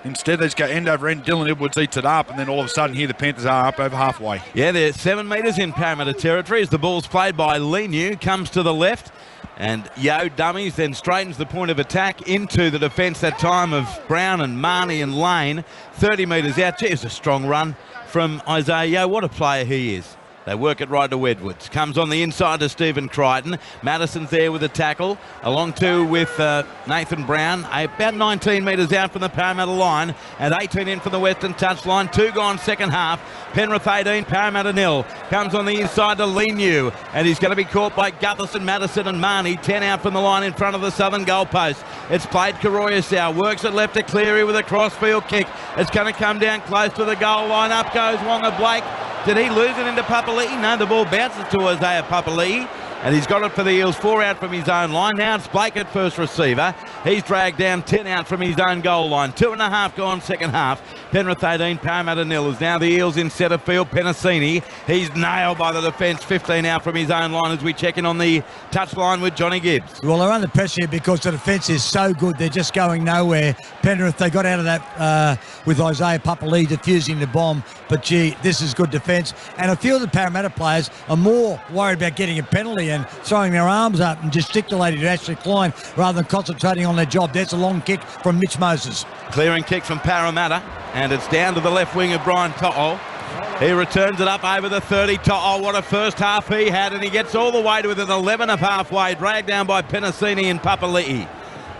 instead, they just go end over end. Dylan Edwards eats it up, and then all of a sudden here the Panthers are up over halfway. Yeah, they're 7 metres in Parramatta territory as the ball's played by Leniu, comes to the left, and Yo dummies, then straightens the point of attack into the defence that time of Brown and Marnie and Lane. 30 metres out. Geez, a strong run from Isaiah Yo. What a player he is. They work it right to Edwards. Comes on the inside to Stephen Crichton. Madison's there with a tackle. Along too with Nathan Brown. About 19 metres out from the Parramatta line. And 18 in from the western touchline. 2 gone second half. Penrith 18, Parramatta 0. Comes on the inside to Leniu. And he's going to be caught by Gutherson, Madison and Marnie. 10 out from the line in front of the southern goalpost. It's played Karoyasau. Works it left to Cleary with a crossfield kick. It's going to come down close to the goal line. Up goes Wonga Blake. Did he lose it into Papali'i? No, the ball bounces to Isaiah Papali'i, and he's got it for the Eels. 4 out from his own line. Now it's Blake at first receiver. He's dragged down 10 out from his own goal line. 2.5 gone second half. Penrith 18, Parramatta 0. Is now the Eels in centre field. Penasini, he's nailed by the defence. 15 out from his own line as we check in on the touchline with Johnny Gibbs. Well, they're under pressure because the defence is so good. They're just going nowhere. Penrith, they got out of that with Isaiah Papali'i defusing the bomb. But, gee, this is good defence. And a few of the Parramatta players are more worried about getting a penalty and throwing their arms up and gesticulating to Ashley Klein rather than concentrating on their job. That's a long kick from Mitch Moses. Clearing kick from Parramatta, and it's down to the left wing of Brian To'o. He returns it up over the 30. To'o, what a first half he had, and he gets all the way to within 11 of halfway, dragged down by Penasini and Papali'i.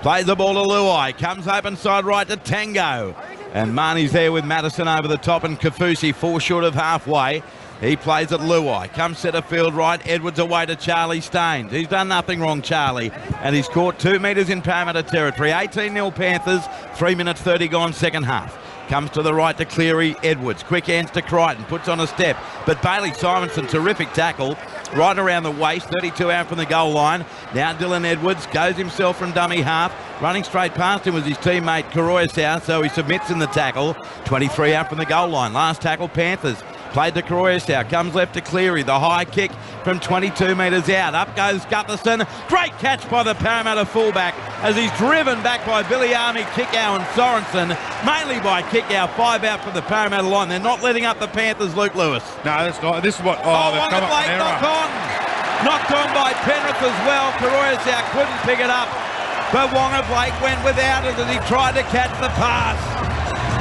Plays the ball to Luai, comes open side right to Tango. And Marnie's there with Madison over the top, and Kafusi 4 short of halfway. He plays at Luai, comes centre field right, Edwards away to Charlie Staines. He's done nothing wrong, Charlie, and he's caught 2 metres in Parramatta territory. 18-0 Panthers, 3 minutes 30 gone second half. Comes to the right to Cleary, Edwards. Quick hands to Crichton, puts on a step. But Bailey Simonson, terrific tackle. Right around the waist, 32 out from the goal line. Now Dylan Edwards goes himself from dummy half. Running straight past him was his teammate Karoyasau, so he submits in the tackle. 23 out from the goal line. Last tackle, Panthers. Played to Karoyasau, comes left to Cleary. The high kick from 22 metres out. Up goes Gutherson. Great catch by the Parramatta fullback as he's driven back by Billy Army, Kickow and Sorensen. Mainly by Kickow, 5 out from the Parramatta line. They're not letting up the Panthers, Luke Lewis. No, that's not. This is what... Oh, they've come up with an error. Knocked on by Penrith as well. Karoyasau couldn't pick it up. But Wonga Blake went without it as he tried to catch the pass.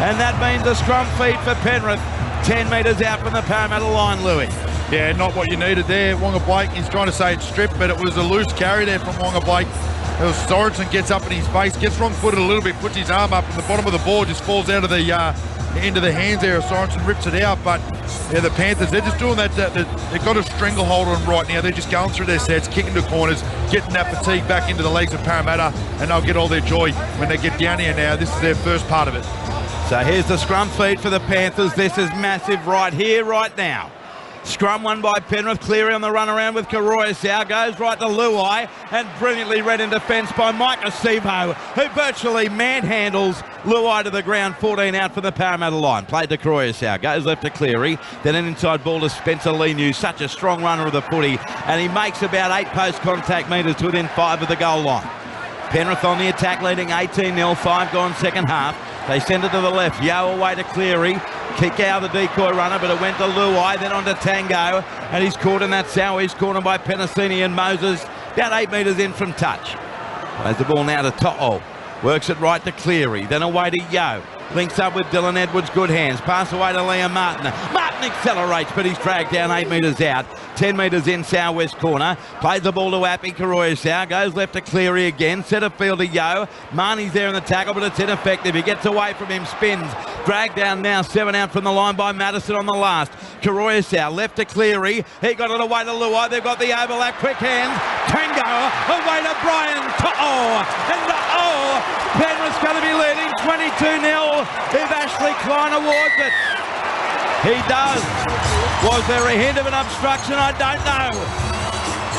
And that means a scrum feed for Penrith. 10 metres out from the Parramatta line, Louis. Yeah, not what you needed there. Wonga Blake, he's trying to say it's stripped, but it was a loose carry there from Wonga Blake. Sorensen gets up in his face, gets wrong-footed a little bit, puts his arm up, and the bottom of the ball just falls out of the into the hands there. Sorensen rips it out, but yeah, the Panthers, they're just doing that. They've got a stranglehold on them right now. They're just going through their sets, kicking to corners, getting that fatigue back into the legs of Parramatta, and they'll get all their joy when they get down here now. This is their first part of it. So here's the scrum feed for the Panthers. This is massive right here, right now. Scrum won by Penrith. Cleary on the run around with Karoyasau. Goes right to Luai and brilliantly read in defence by Mike Acevo, who virtually manhandles Luai to the ground. 14 out for the Parramatta line. Played to Karoyasau. Goes left to Cleary. Then an inside ball to Spencer Leniu. Such a strong runner of the footy. And he makes about 8 post-contact metres to within 5 of the goal line. Penrith on the attack, leading 18-0. 5 gone second half. They send it to the left. Yeo away to Cleary. Kick out the decoy runner, but it went to Luai, then on to Tango, and he's caught in that southeast corner by Penasini and Moses, about 8 metres in from touch. Plays the ball now to To'o. Works it right to Cleary, then away to Yeo. Links up with Dylan Edwards, good hands. Pass away to Liam Martin. Martin accelerates, but he's dragged down 8 metres out. 10 metres in, southwest corner. Plays the ball to Appy Karoyasau. Goes left to Cleary again. Centre field to Yeo. Marnie's there in the tackle, but it's ineffective. He gets away from him, spins. Dragged down now, 7 out from the line by Madison on the last. Karoyasau left to Cleary. He got it away to Luai. They've got the overlap. Quick hands. Tango away to Brian To'o. And Penrith's going to be leading 22-0 if Ashley Klein awards it. He does. Was there a hint of an obstruction? I don't know.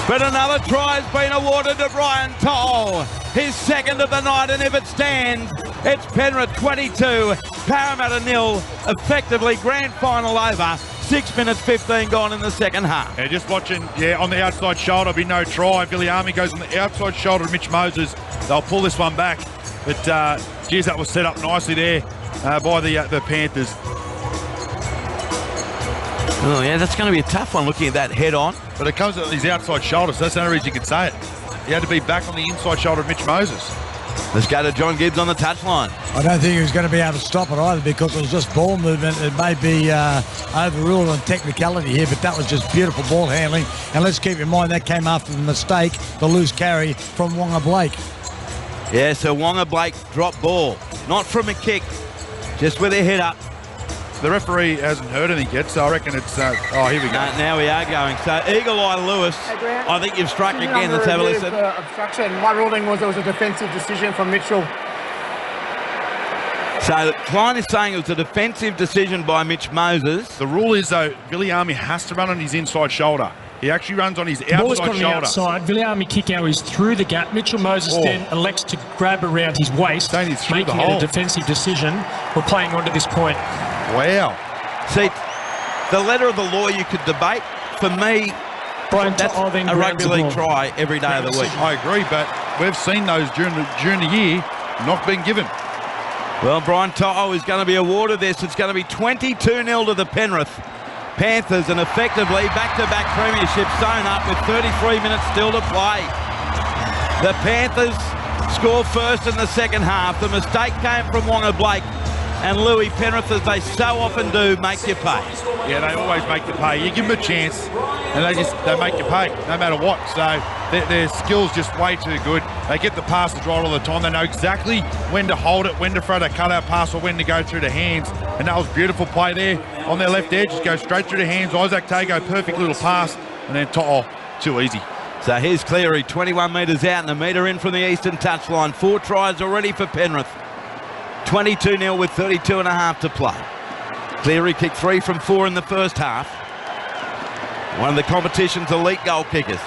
But another try has been awarded to Brian To'o. His second of the night, and if it stands, it's Penrith 22, Parramatta 0, effectively grand final over. 6 minutes 15 gone in the second half. Yeah, just watching, on the outside shoulder, be no try. Billy Army goes on the outside shoulder to Mitch Moses. They'll pull this one back. But, geez, that was set up nicely there by the Panthers. Oh, yeah, that's going to be a tough one looking at that head on. But it comes at his outside shoulder, so that's the only reason you could say it. He had to be back on the inside shoulder of Mitch Moses. Let's go to John Gibbs on the touchline. I don't think he was going to be able to stop it either because it was just ball movement. It may be overruled on technicality here, but that was just beautiful ball handling. And let's keep in mind that came after the mistake, the loose carry from Wonga Blake. Yeah, so Wonga Blake dropped ball. Not from a kick, just with a head up. The referee hasn't heard anything yet, so I reckon it's... here we go. Now we are going. So Eagle Eye Lewis, I think you've struck again. Let's have a listen. Obstruction. My ruling was it was a defensive decision from Mitchell. So Klein is saying it was a defensive decision by Mitch Moses. The rule is, though, Billy Army has to run on his inside shoulder. He actually runs on his outside shoulder. Ball's gone outside. Viliami Kickow is through the gap. Mitchell Moses then elects to grab around his waist, making it a defensive decision. We're playing on to this point. Wow. See, the letter of the law you could debate. For me, that's a rugby league try every day of the week. I agree, but we've seen those during the year not being given. Well, Brian To'o is going to be awarded this. It's going to be 22-0 to the Penrith Panthers, and effectively back-to-back premiership sewn up with 33 minutes still to play. The Panthers score first in the second half. The mistake came from Wonga Blake, and Louis, Penrith, as they so often do, make you pay. Yeah, they always make you pay. You give them a chance, and they make you pay, no matter what. So their skill's just way too good. They get the passes right all the time. They know exactly when to hold it, when to throw the cut-out pass, or when to go through the hands. And that was beautiful play there on their left edge. Just go straight through the hands. Isaac Tago, perfect little pass, and then To'o, too easy. So here's Cleary, 21 metres out and a metre in from the eastern touchline. 4 tries already for Penrith. 22-0 with 32.5 to play. Cleary kicked 3 from 4 in the first half. One of the competition's elite goal kickers.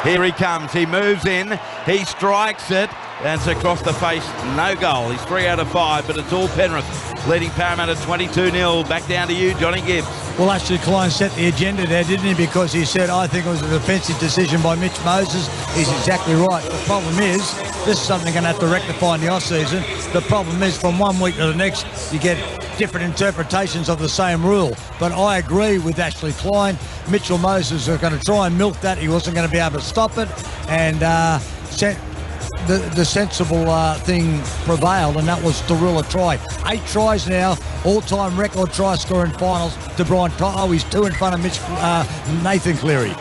Here he comes, he moves in, he strikes it, and it's across the face, no goal. He's 3 out of 5, but it's all Penrith, leading Parramatta 22-0. Back down to you, Johnny Gibbs. Well, actually, Klein set the agenda there, didn't he? Because he said, I think it was a defensive decision by Mitch Moses. He's exactly right. The problem is, this is something they're going to have to rectify in the off-season. The problem is, from one week to the next, you get different interpretations of the same rule. But I agree with Ashley Klein. Mitchell Moses are going to try and milk that. He wasn't going to be able to stop it. And the sensible thing prevailed, and that was to rule a try. 8 tries now, all-time record try scorer in finals to Brian Toto. He's 2 in front of Nathan Cleary.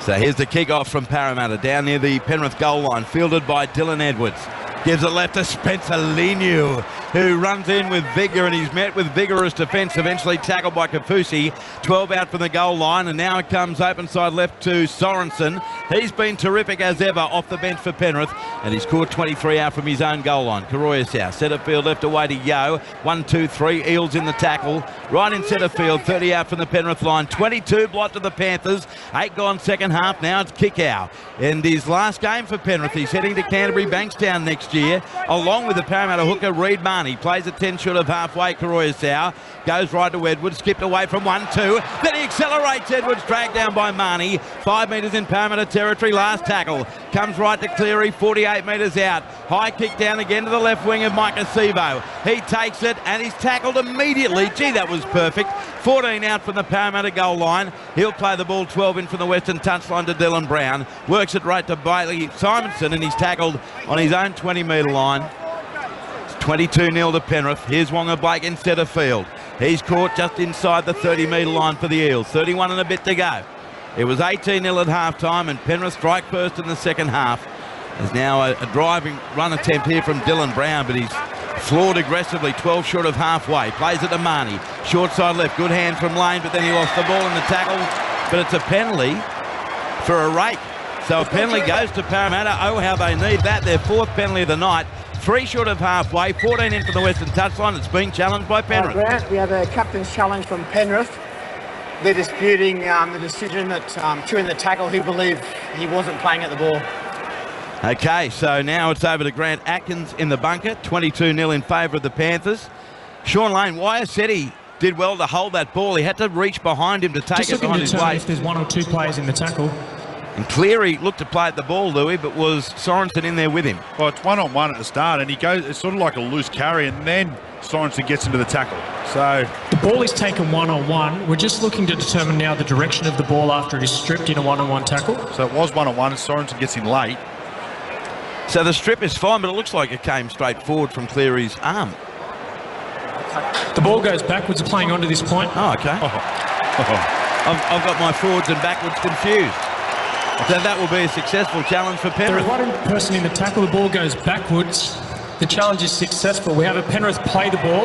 So here's the kick-off from Parramatta, down near the Penrith goal line, fielded by Dylan Edwards. Gives it left to Spencer Leniu, who runs in with vigour, and he's met with vigorous defence, eventually tackled by Kafusi. 12 out from the goal line, and now it comes open side left to Sorensen. He's been terrific as ever off the bench for Penrith, and he's scored 23 out from his own goal line. Karoyasau, centre field left away to Yeo. 1, 2, 3, Eels in the tackle. Right in centre field, 30 out from the Penrith line. 22 blot to the Panthers. 8 gone second half, now it's Kickoff. In his last game for Penrith, he's heading to Canterbury Bankstown next year, along with the Parramatta hooker Reid Marnie. Plays a 10 short of halfway. Karoyasau goes right to Edwards, skipped away from 1-2, then he accelerates. Edwards dragged down by Marnie. 5 metres in Parramatta territory. Last tackle comes right to Cleary, 48 metres out. High kick down again to the left wing of Micah Sevo. He takes it and he's tackled immediately. Gee, that was perfect. 14 out from the Parramatta goal line. He'll play the ball 12 in from the western touchline to Dylan Brown. Works it right to Bailey Simonson, and he's tackled on his own 20-metre line. 22-0 to Penrith. Here's Wonga Blake in centre field. He's caught just inside the 30-metre line for the Eels. 31 and a bit to go. It was 18-0 at half-time, and Penrith strike first in the second half. There's now a driving run attempt here from Dylan Brown, but he's floored aggressively, 12 short of halfway. Plays it to Marnie. Short side left. Good hand from Lane, but then he lost the ball in the tackle. But it's a penalty for a rake. So a penalty goes to Parramatta. Oh, how they need that. Their 4th penalty of the night. 3 short of halfway, 14 in from the western touchline. It's been challenged by Penrith. Grant, we have a captain's challenge from Penrith. They're disputing the decision that during the tackle he believed he wasn't playing at the ball. Okay, so now it's over to Grant Atkins in the bunker. 22-0 in favour of the Panthers. Sean Lane, Wyasetti did well to hold that ball. He had to reach behind him to take it behind his waist. If there's 1 or 2 players in the tackle. And Cleary looked to play at the ball, Louis, but was Sorensen in there with him? Well, it's 1-on-1 at the start, and he goes, it's sort of like a loose carry, and then Sorensen gets into the tackle. So the ball is taken 1-on-1. We're just looking to determine now the direction of the ball after it is stripped in a 1-on-1 tackle. So it was 1-on-1, and Sorensen gets in late. So the strip is fine, but it looks like it came straight forward from Cleary's arm. The ball goes backwards, playing on to this point. Oh, okay. I've got my forwards and backwards confused. So that will be a successful challenge for Penrith. There is one person in the tackle. The ball goes backwards. The challenge is successful. We have a Penrith play the ball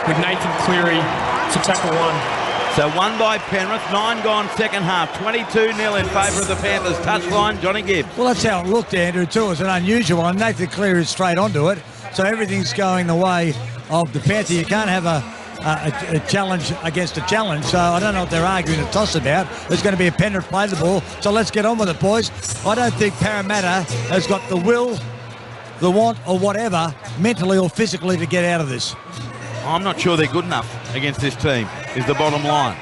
with Nathan Cleary for tackle 1. So 1 by Penrith, 9 gone second half, 22-0 in favour of the Panthers. Touchline, Johnny Gibbs. Well, that's how it looked, Andrew, too. It's an unusual one. Nathan Cleary is straight onto it. So everything's going the way of the Panther. You can't have a challenge against a challenge, so I don't know what they're arguing a toss about. There's going to be a Penrith play the ball, so let's get on with it, boys. I don't think Parramatta has got the will, the want, or whatever, mentally or physically, to get out of this. I'm not sure they're good enough against this team, is the bottom line.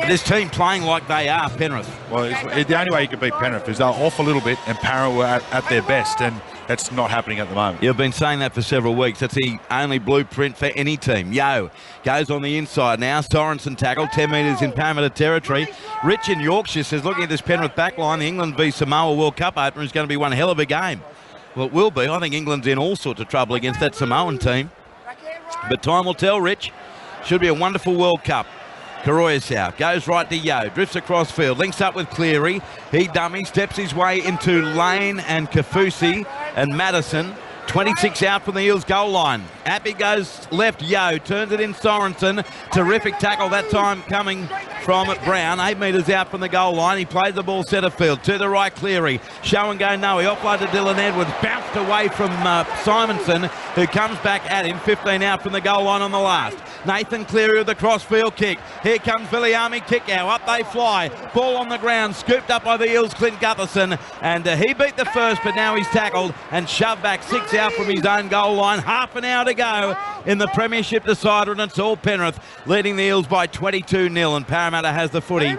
This team playing like they are Penrith. Well, the only way you could beat Penrith is they're off a little bit and Parra were at their best, and that's not happening at the moment. You've been saying that for several weeks. That's the only blueprint for any team. Yeo goes on the inside now. Sorensen tackle, 10 metres in Parramatta territory. Rich in Yorkshire says, looking at this Penrith backline, the England v Samoa World Cup opener is going to be one hell of a game. Well, it will be. I think England's in all sorts of trouble against that Samoan team. But time will tell, Rich. Should be a wonderful World Cup. Karoyasau goes right to Yeo, drifts across field, links up with Cleary. He dummies, steps his way into Lane and Kafusi and Madison. 26 out from the Eels goal line. Appy goes left, Yeo turns it in Sorensen. Terrific tackle that time coming from Brown, 8 metres out from the goal line. He plays the ball centre field to the right, Cleary. Show and go, no. He offloaded to Dylan Edwards, bounced away from Simonson, who comes back at him, 15 out from the goal line on the last. Nathan Cleary with the crossfield kick. Here comes Viliami Kickow. Up they fly. Ball on the ground, scooped up by the Eels, Clint Gutherson, and he beat the first, but now he's tackled and shoved back 6 out from his own goal line. Half an hour to go in the premiership decider, and it's all Penrith leading the Eels by 22-0, and Parramatta has the footy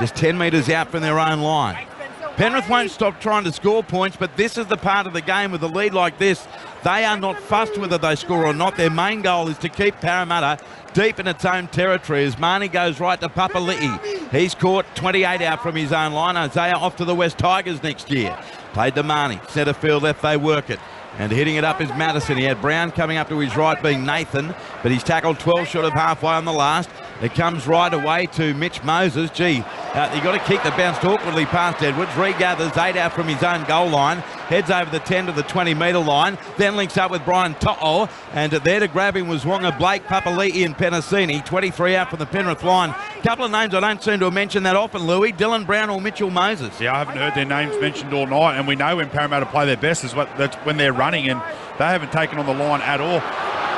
just 10 metres out from their own line. Penrith won't stop trying to score points, but this is the part of the game with a lead like this. They are not fussed whether they score or not. Their main goal is to keep Parramatta deep in its own territory as Marnie goes right to Papali'i. He's caught 28 out from his own line. Isaiah off to the West Tigers next year. Played to Marnie. Centre field left, they work it. And hitting it up is Madison. He had Brown coming up to his right being Nathan, but he's tackled 12 short of halfway on the last. It comes right away to Mitch Moses. Gee, you got to keep the bounce awkwardly past Edwards. Regathers 8 out from his own goal line. Heads over the 10 to the 20-metre line. Then links up with Brian To'o. And there to grab him was Wonga Blake, Papali'i and Penasini. 23 out from the Penrith line. A couple of names I don't seem to have mentioned that often, Louis. Dylan Brown or Mitchell Moses. Yeah, I haven't heard their names mentioned all night. And we know when Parramatta play their best that's when they're running, and they haven't taken on the line at all.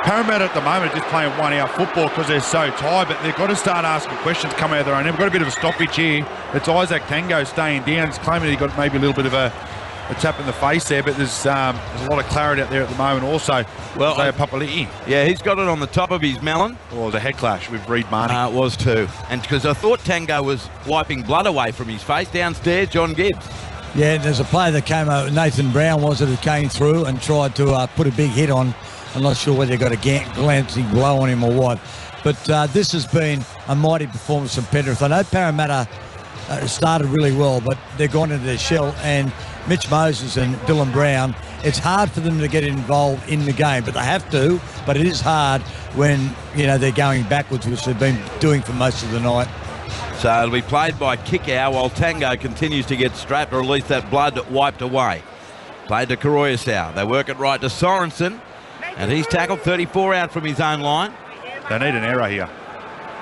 Parramatta at the moment are just playing one-out football because they're so tired, but they've got to start asking questions coming out of their own end. We've got a bit of a stoppage here. It's Isaac Tango staying down. It's claiming he got maybe a little bit of a tap in the face there, but there's a lot of clarity out there at the moment also. Well, Papali'i. Yeah, he's got it on the top of his melon. Or the head clash with Reed Marnie. It was too. And because I thought Tango was wiping blood away from his face. Downstairs, John Gibbs. Yeah, there's a player that came over, Nathan Brown was it, who came through and tried to put a big hit on. I'm not sure whether they got a glancing blow on him or what. But this has been a mighty performance from Penrith. I know Parramatta started really well, but they've gone into their shell. And Mitch Moses and Dylan Brown, it's hard for them to get involved in the game, but they have to. But it is hard when, they're going backwards, which they've been doing for most of the night. So it'll be played by Kickow while Tango continues to get strapped, or at least that blood wiped away. Played to Karoyasau. They work it right to Sorensen. And he's tackled 34 out from his own line. They need an error here.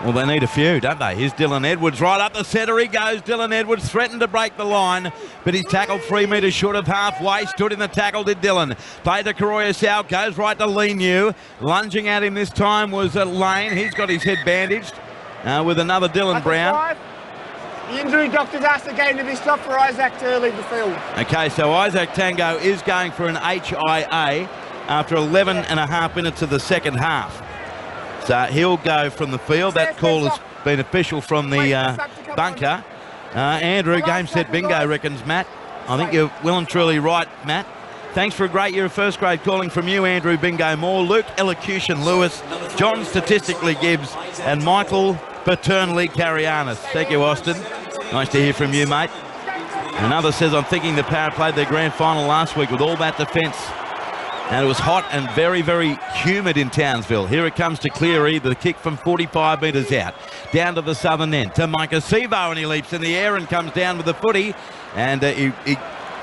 Well, they need a few, don't they? Here's Dylan Edwards right up the centre. He goes. Dylan Edwards threatened to break the line, but he's tackled 3 metres short of halfway. Stood in the tackle, did Dylan. Played to Karoyasau. Goes right to Leniu. Lunging at him this time was Lane. He's got his head bandaged with another Dylan Brown. The injury doctors asked the game to be stopped for Isaac to leave the field. Okay, so Isaac Tango is going for an HIA after 11 and a half minutes of the second half. So he'll go from the field. That call has been official from the bunker. Andrew, game set bingo, reckons Matt. I think you're well and truly right, Matt. Thanks for a great year of first grade calling from you, Andrew Bingo Moore, Luke Elocution Lewis, John Statistically Gibbs, and Michael Paternally Carianis. Thank you, Austin. Nice to hear from you, mate. Another says, I'm thinking the Power played their grand final last week with all that defence. And it was hot and very, very humid in Townsville. Here it comes to Cleary, the kick from 45 metres out. Down to the southern end to Micah Sevo, and he leaps in the air and comes down with the footy. And he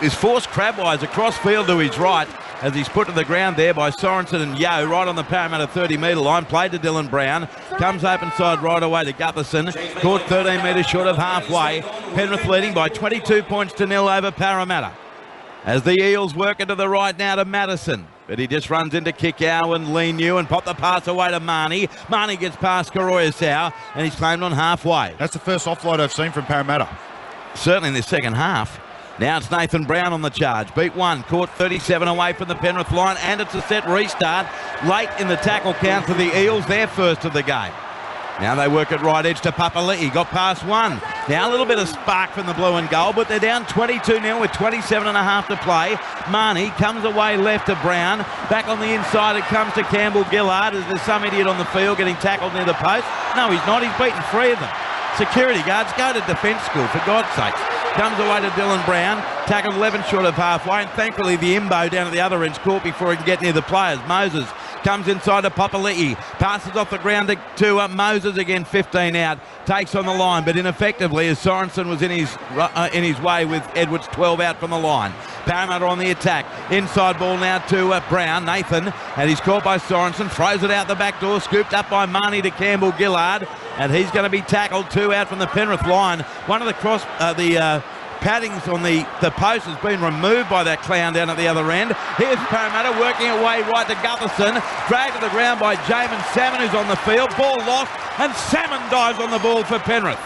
is forced crabwise across field to his right as he's put to the ground there by Sorensen and Yeo right on the Parramatta 30-metre line. Played to Dylan Brown. Comes open side right away to Gutherson. Caught 13 metres short of halfway. Penrith leading by 22 points to 0 over Parramatta. As the Eels work into the right now to Madison. But he just runs into Kickow and Leniu and pop the pass away to Marnie. Marnie gets past Karoyasau and he's claimed on halfway. That's the first offload I've seen from Parramatta. Certainly in the second half. Now it's Nathan Brown on the charge. Beat one, caught 37 away from the Penrith line, and it's a set restart. Late in the tackle count for the Eels, their first of the game. Now they work it right edge to Papali'i. Got past one. Now a little bit of spark from the blue and gold, but they're down 22-0 with 27 and a half to play. Marnie comes away left to Brown. Back on the inside it comes to Campbell Gillard as there's some idiot on the field getting tackled near the post. No, he's not. He's beaten 3 of them. Security guards, go to defence school, for God's sakes. Comes away to Dylan Brown. Tackled 11 short of halfway, and thankfully the Imbo down at the other end's caught before he can get near the players. Moses comes inside to Papali'i, passes off the ground to Moses again, 15 out, takes on the line, but ineffectively as Sorensen was in his way with Edwards 12 out from the line. Parramatta on the attack, inside ball now to Brown, Nathan, and he's caught by Sorensen, throws it out the back door, scooped up by Marnie to Campbell Gillard, and he's going to be tackled, 2 out from the Penrith line. One of the paddings on the post has been removed by that clown down at the other end. Here's Parramatta working away right to Gutherson, dragged to the ground by Jamin Salmon, who's on the field, ball lost, and Salmon dives on the ball for Penrith.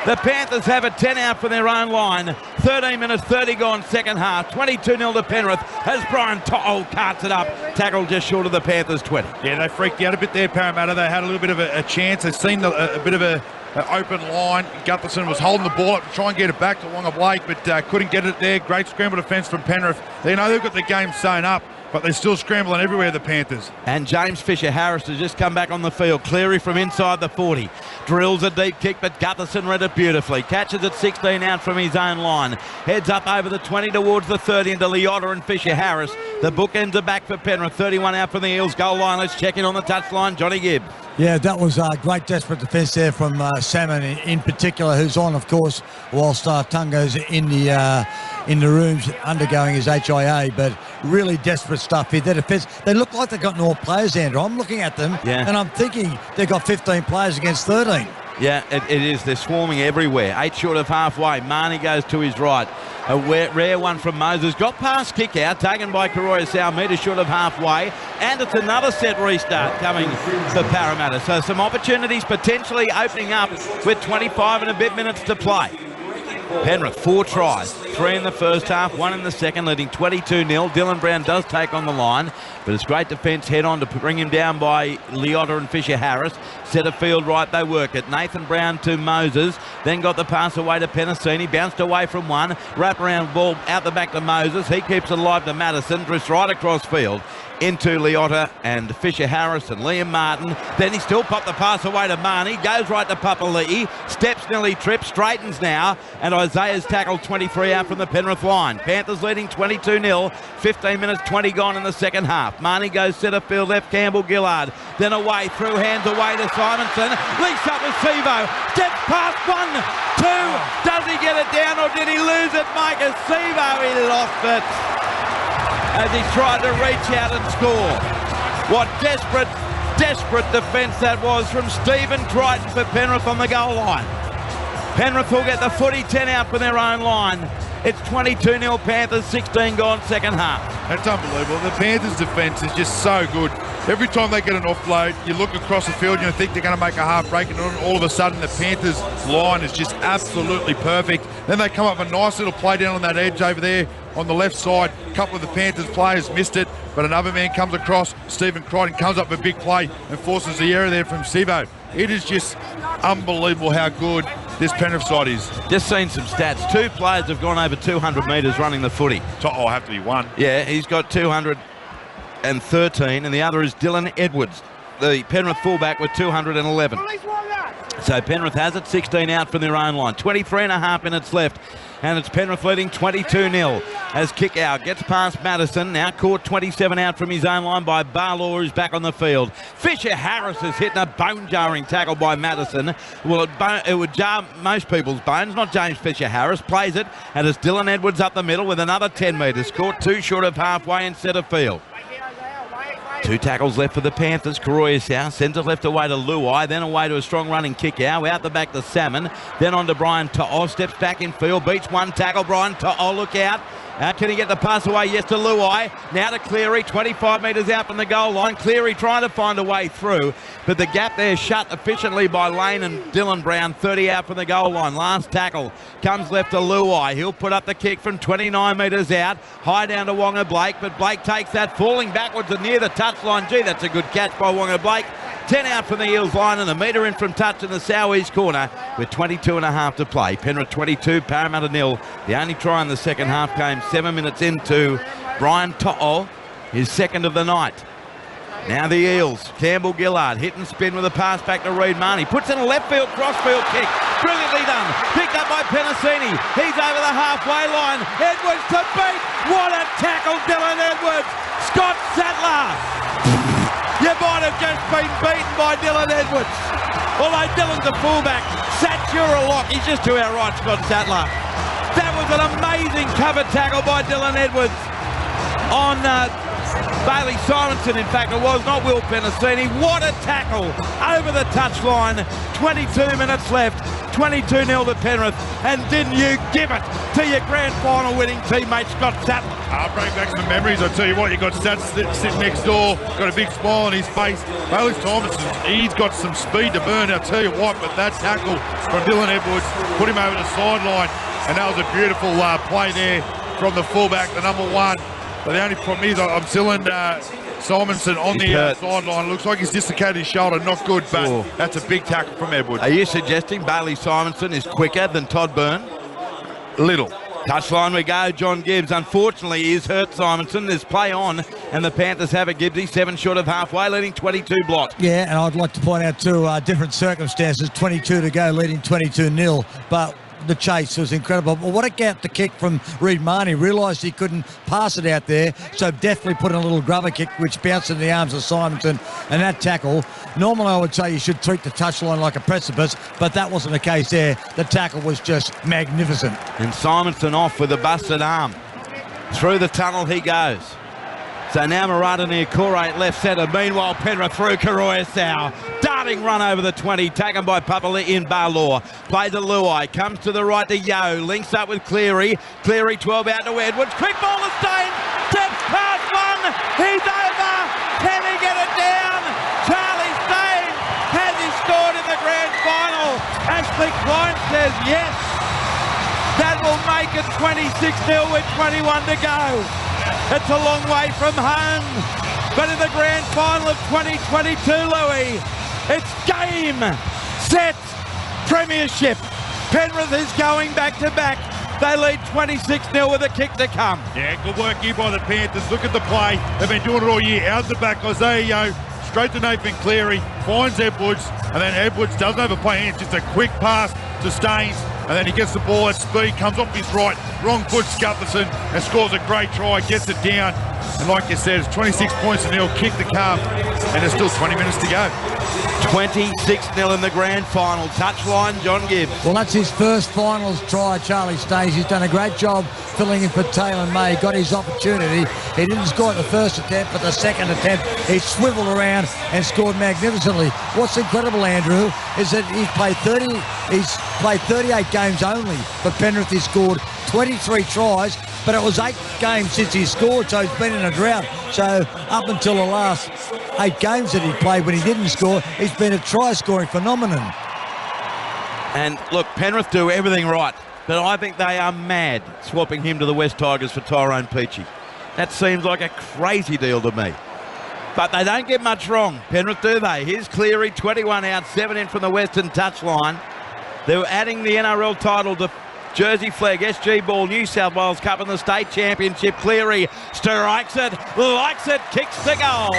The Panthers have a 10 out from their own line. 13 minutes, 30 gone second half. 22-0 to Penrith as Brian To'o carts it up. Tackled just short of the Panthers' 20. Yeah, they freaked out a bit there, Parramatta. They had a little bit of a chance. They've seen a bit of an open line. Gutherson was holding the ball up to try and get it back to Wonga Blake, but couldn't get it there. Great scramble defence from Penrith. They know they've got the game sewn up, but they're still scrambling everywhere, the Panthers. And James Fisher-Harris has just come back on the field. Cleary from inside the 40. Drills a deep kick, but Gutherson read it beautifully. Catches it 16 out from his own line. Heads up over the 20 towards the 30 into Leota and Fisher-Harris. The bookends are back for Penrith. 31 out from the Eels goal line. Let's check in on the touchline. Johnny Gibbs. Yeah, that was a great desperate defence there from Salmon in particular, who's on, of course, whilst Tungo's in the rooms undergoing his HIA, but really desperate stuff here. Their defence, they look like they've got more players, Andrew. I'm looking at them, and I'm thinking they've got 15 players against 13. Yeah, it is. They're swarming everywhere. 8 short of halfway. Marnie goes to his right. A rare one from Moses. Got past kick out, taken by Karoya Sau, metre short of halfway. And it's another set restart coming for Parramatta. So some opportunities potentially opening up with 25 and a bit minutes to play. Penrith, 4 tries, 3 in the first half, 1 in the second, leading 22-0. Dylan Brown does take on the line, but it's great defence head on to bring him down by Leota and Fisher-Harris. Set of field right, they work it. Nathan Brown to Moses, then got the pass away to Penasini, bounced away from one, wrap around ball out the back to Moses. He keeps it alive to Madison, drifts right across field into Leota and Fisher-Harris and Liam Martin. Then he still popped the pass away to Marnie, goes right to Papali'i, steps, nearly trips, straightens now, and Isaiah's tackled 23 out from the Penrith line. Panthers leading 22-0, 15 minutes 20 gone in the second half. Marnie goes centre field left, Campbell Gillard, then away, through hands away to Simonson, links up with Sevo, steps past 1, 2, does he get it down or did he lose it? Micah Sevo, he lost it as he tried to reach out and score. What desperate defence that was from Stephen Crichton for Penrith on the goal line. Penrith will get the footy, 10 out from their own line. It's 22-0 Panthers, 16 gone second half. That's unbelievable. The Panthers' defence is just so good. Every time they get an offload, you look across the field and you think they're going to make a half break, and all of a sudden the Panthers' line is just absolutely perfect. Then they come up with a nice little play down on that edge over there on the left side. A couple of the Panthers players missed it, but another man comes across. Stephen Crichton comes up with a big play and forces the error there from Sevo. It is just unbelievable how good this Penrith side is. Just seen some stats. 2 players have gone over 200 metres running the footy. Oh, have to be one. Yeah, he's got 213, and the other is Dylan Edwards, the Penrith fullback, with 211. So Penrith has it, 16 out from their own line. 23 and a half minutes left, and it's Penrith leading 22-0 as kick out gets past Madison, now caught 27 out from his own line by Barlaw, who's back on the field. Fisher-Harris is hitting a bone-jarring tackle by Madison. Well, it would jar most people's bones, not James Fisher-Harris. Plays it, and it's Dylan Edwards up the middle with another 10 metres, caught 2 short of halfway in centre field. 2 tackles left for the Panthers. Karoya Sau sends it left away to Luai, then away to a strong running kick out the back to Salmon, then on to Brian To'o, steps back in field, beats 1 tackle. Brian To'o, look out. Can he get the pass away? Yes, to Luai. Now to Cleary, 25 metres out from the goal line. Cleary trying to find a way through, but the gap there shut efficiently by Lane and Dylan Brown, 30 out from the goal line. Last tackle comes left to Luai. He'll put up the kick from 29 metres out, high down to Wonga Blake, but Blake takes that, falling backwards and near the touchline. Gee, that's a good catch by Wonga Blake. 10 out from the Eels line and a metre in from touch in the South East corner with 22 and a half to play. Penrith 22, Parramatta 0. The only try in the second half came 7 minutes into Brian To'o, his second of the night. Now the Eels, Campbell Gillard, hit and spin with a pass back to Reid Marnie. Puts in a left field, cross-field kick. Brilliantly done. Picked up by Penasini. He's over the halfway line. Edwards to beat. What a tackle, Dylan Edwards. Scott Sattler. have just been beaten by Dylan Edwards. Although Dylan's a fullback, Satura a lock. He's just to our right, Scott Sattler. That was an amazing cover tackle by Dylan Edwards on Bailey Simonson. In fact, it was not Will Penasini. What a tackle over the touchline. 22 minutes left. 22-0 to Penrith. And didn't you give it to your grand final winning teammate, Scott Sattler? I'll bring back some memories. I'll tell you what, you got Sats sitting next door, got a big smile on his face. Bailey Simonson, he's got some speed to burn, I'll tell you what, but that tackle from Dylan Edwards put him over the sideline, and that was a beautiful play there from the fullback, the number one. But the only problem is I'm still in Simonson on the sideline. Looks like he's dislocated his shoulder. Not good, but that's a big tackle from Edwards. Are you suggesting Bailey Simonson is quicker than Todd Byrne? Little. Touchline we go. John Gibbs, unfortunately, is hurt Simonson. There's play on, and the Panthers have it. Gibbsy, 7 short of halfway, leading 22 block. Yeah, and I'd like to point out two different circumstances. 22 to go, leading 22-0. But the chase was incredible. But what a gap the kick from Reid Marnie. Realised he couldn't pass it out there, so definitely put in a little grubber kick, which bounced in the arms of Simonson. And that tackle, normally I would say you should treat the touchline like a precipice, but that wasn't the case there. The tackle was just magnificent. And Simonson off with a busted arm. Through the tunnel he goes. So now Murata near Corey left centre. Meanwhile, Penrith through Karoya-Sau. Darting run over the 20, taken by Papali in Barlaw. Plays to Luai, comes to the right to Yo. Links up with Cleary. Cleary 12 out to Edwards. Quick ball to Stain. Steps past one. He's over. Can he get it down? Charlie Stain. Has he scored in the grand final? Ashley Klein says yes. That will make it 26-0 with 21 to go. It's a long way from home, but in the grand final of 2022, Louis, it's game, set, premiership. Penrith is going back-to-back. They lead 26-0 with a kick to come. Yeah, good work here by the Panthers. Look at the play. They've been doing it all year. Out the back, Isaiah Yo, straight to Nathan Cleary, finds Edwards, and then Edwards doesn't have a play. It's just a quick pass to Staines, and then he gets the ball at speed, comes off his right, wrong foot Gutherson, and scores a great try, gets it down. And like you said, it's 26 points to nil, kick the calf, and there's still 20 minutes to go. 26-0 in the grand final. Touchline, John Gibbs. Well, that's his first finals try, Charlie Staines. He's done a great job filling in for Taylor May. Got his opportunity. He didn't score at the first attempt, but the second attempt, he swiveled around and scored magnificently. What's incredible, Andrew, is that he's played 38 games only for Penrith. He scored 23 tries, but it was 8 games since he scored, so he's been in a drought. So up until the last 8 games that he played when he didn't score, he's been a try-scoring phenomenon. And look, Penrith do everything right, but I think they are mad swapping him to the West Tigers for Tyrone Peachey. That seems like a crazy deal to me. But they don't get much wrong, Penrith, do they? Here's Cleary, 21 out, 7 in from the Western touchline. They're adding the NRL title to Jersey flag, SG Ball, New South Wales Cup in the state championship. Cleary strikes it, likes it, kicks the goal.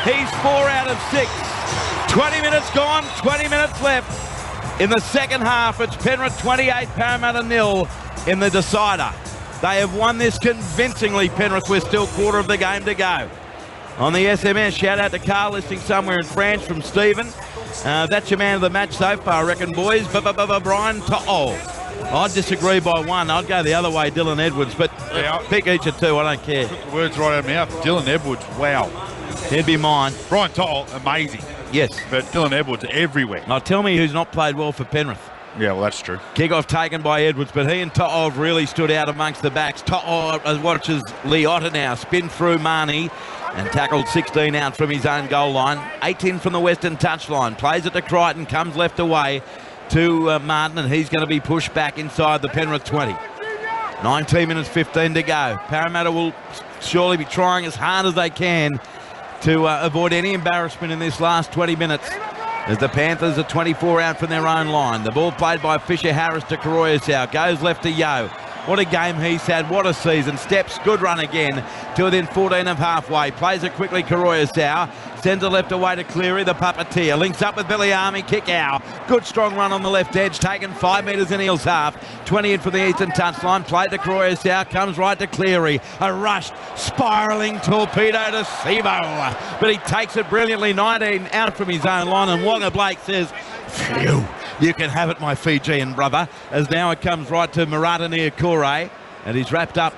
He's 4 out of 6. 20 minutes gone, 20 minutes left. In the second half, it's Penrith 28, Parramatta 0 in the decider. They have won this convincingly, Penrith, with still quarter of the game to go. On the SMS, shout out to Carl listening somewhere in France from Stephen. That's your man of the match so far, I reckon, boys. Brian To'o. I'd disagree by 1. I'd go the other way, Dylan Edwards, but pick each of 2, I don't care. Took the words right out of my mouth. Dylan Edwards, wow. He'd be mine. Brian To'o, amazing. Yes. But Dylan Edwards, everywhere. Now tell me who's not played well for Penrith. Yeah, well, that's true. Kickoff taken by Edwards, but he and To'o have really stood out amongst the backs. To'o watches Leota now spin through Marnie and tackled 16 out from his own goal line. 18 from the Western touchline. Plays it to Crichton, comes left away to Martin, and he's going to be pushed back inside the Penrith 20. 19 minutes 15 to go. Parramatta will surely be trying as hard as they can to avoid any embarrassment in this last 20 minutes, as the Panthers are 24 out from their own line. The ball played by Fisher-Harris to Karoya-Sau. Goes left to Yo. What a game he's had. What a season. Steps, good run again to within 14 of halfway. Plays it quickly, Karoya-Sau. Sends it left away to Cleary, the puppeteer. Links up with Billy Army, kick out. Good strong run on the left edge, taken 5 metres in Eels half. 20 in for the eastern touchline, played to Croyers out, comes right to Cleary. A rushed, spiralling torpedo to Sivo. But he takes it brilliantly, 19 out from his own line, and Wonga Blake says, phew, you can have it, my Fijian brother. As now it comes right to Murata near Kore, and he's wrapped up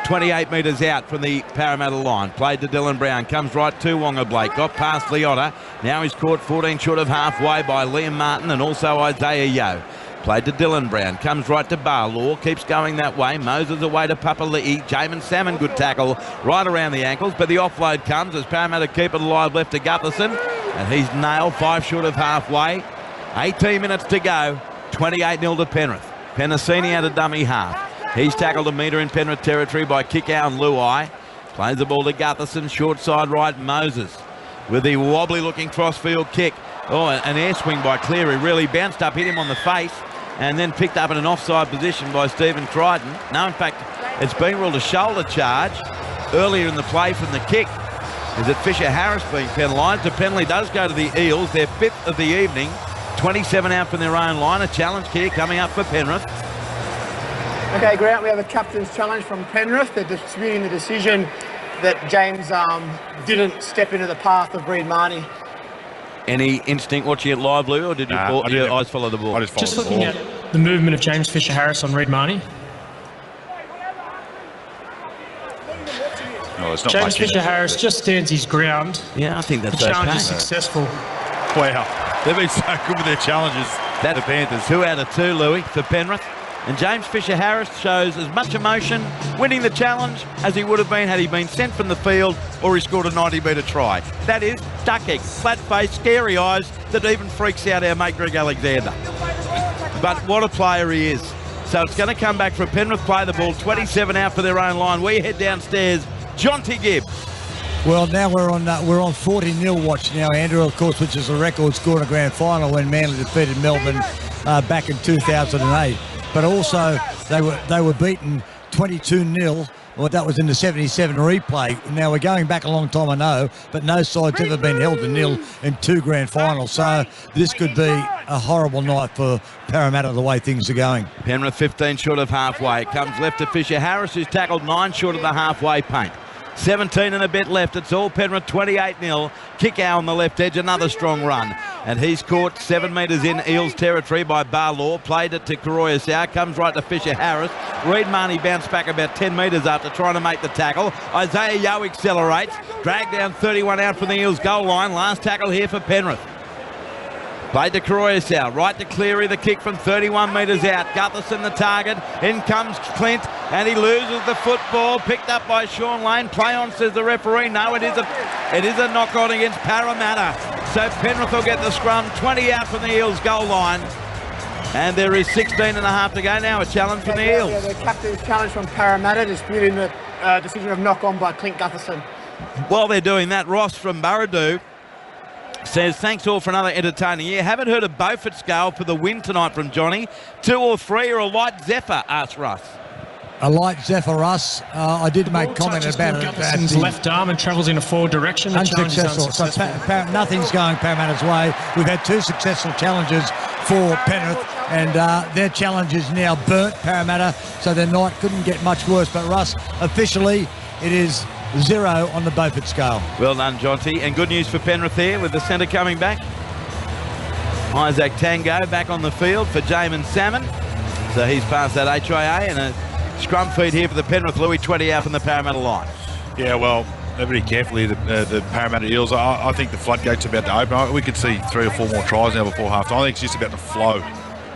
28 metres out from the Parramatta line. Played to Dylan Brown. Comes right to Wonga Blake. Got past Leota. Now he's caught 14 short of halfway by Liam Martin and also Isaiah Yeo. Played to Dylan Brown. Comes right to Barlaw. Keeps going that way. Moses away to Papali'i. Jamin Salmon, good tackle right around the ankles. But the offload comes as Parramatta keep it alive left to Gutherson. And he's nailed 5 short of halfway. 18 minutes to go. 28-0 to Penrith. Penasini out of dummy half. He's tackled a metre in Penrith territory by Kickow and Luai. Plays the ball to Gutherson, short side right, Moses. With the wobbly-looking crossfield kick. Oh, an air swing by Cleary. Really bounced up, hit him on the face, and then picked up in an offside position by Stephen Crichton. No, in fact, it's been ruled a shoulder charge earlier in the play from the kick. Is it Fisher Harris being penalised? The penalty does go to the Eels, their 5th of the evening. 27 out from their own line. A challenge kick coming up for Penrith. Okay, Grant, we have a captain's challenge from Penrith. They're disputing the decision that James didn't step into the path of Reid Marnie. Any instinct watching it live, Lou, or did your eyes follow the ball? Just looking at the movement of James Fisher-Harris on Reid Marnie. No, it's not James Fisher-Harris just stands his ground. Yeah, I think that's the challenge okay. is successful. Wow, they've been so good with their challenges. That's the Panthers. 2 out of 2, Louis, for Penrith. And James Fisher-Harris shows as much emotion winning the challenge as he would have been had he been sent from the field or he scored a 90-metre try. That is ducking, flat face, scary eyes that even freaks out our mate Greg Alexander. But what a player he is. So it's going to come back for Penrith, play the ball, 27 out for their own line. We head downstairs. Jonty Gibbs. Well, now we're on 40-0 watch now, Andrew, of course, which is a record score in a grand final when Manly defeated Melbourne back in 2008. But also they were beaten 22-0. Well, that was in the 77 replay. Now, we're going back a long time, I know, but no side's ever been held to nil in 2 grand finals. So this could be a horrible night for Parramatta the way things are going. Penrith 15 short of halfway. It comes left to Fisher-Harris, who's tackled 9 short of the halfway paint. 17 and a bit left. It's all Penrith, 28-0. Kickow on the left edge, another strong run. And he's caught 7 metres in Eels territory by Barlaw. Played it to Koroya. Comes right to Fisher-Harris. Reid Marnie bounced back about 10 metres after trying to make the tackle. Isaiah Yeo accelerates. Dragged down 31 out from the Eels goal line. Last tackle here for Penrith. Played to Koroya, right to Cleary, the kick from 31 metres out. Gutherson the target, in comes Clint, and he loses the football, picked up by Sean Lane. Play on, says the referee. No, it is a knock-on against Parramatta. So Penrith will get the scrum, 20 out from the Eels goal line. And there is 16 and a half to go now, a challenge from the Eels. Yeah, the captain's challenge from Parramatta, disputing the decision of knock-on by Clint Gutherson. While they're doing that, Ross from Burradoo says, thanks all for another entertaining year. Haven't heard a Beaufort scale for the win tonight from Johnny. 2 or 3 or a light Zephyr, asked Russ. A light Zephyr, Russ. I did make comment about it. Gutherson's left arm and travels in a forward direction. Unsuccessful. So nothing's going Parramatta's way. We've had 2 successful challenges for Penrith, and their challenge is now burnt, Parramatta, so their night couldn't get much worse. But Russ, officially, it is 0 on the Beaufort scale. Well done, Jonty. And good news for Penrith there with the centre coming back. Isaac Tango back on the field for Jamin Salmon. So he's past that HIA, and a scrum feed here for the Penrith Louis, 20 out from the Parramatta line. Yeah, well, they're very carefully, the Parramatta Eels. I think the floodgate's about to open. We could see 3 or 4 more tries now before half time. I think it's just about to flow.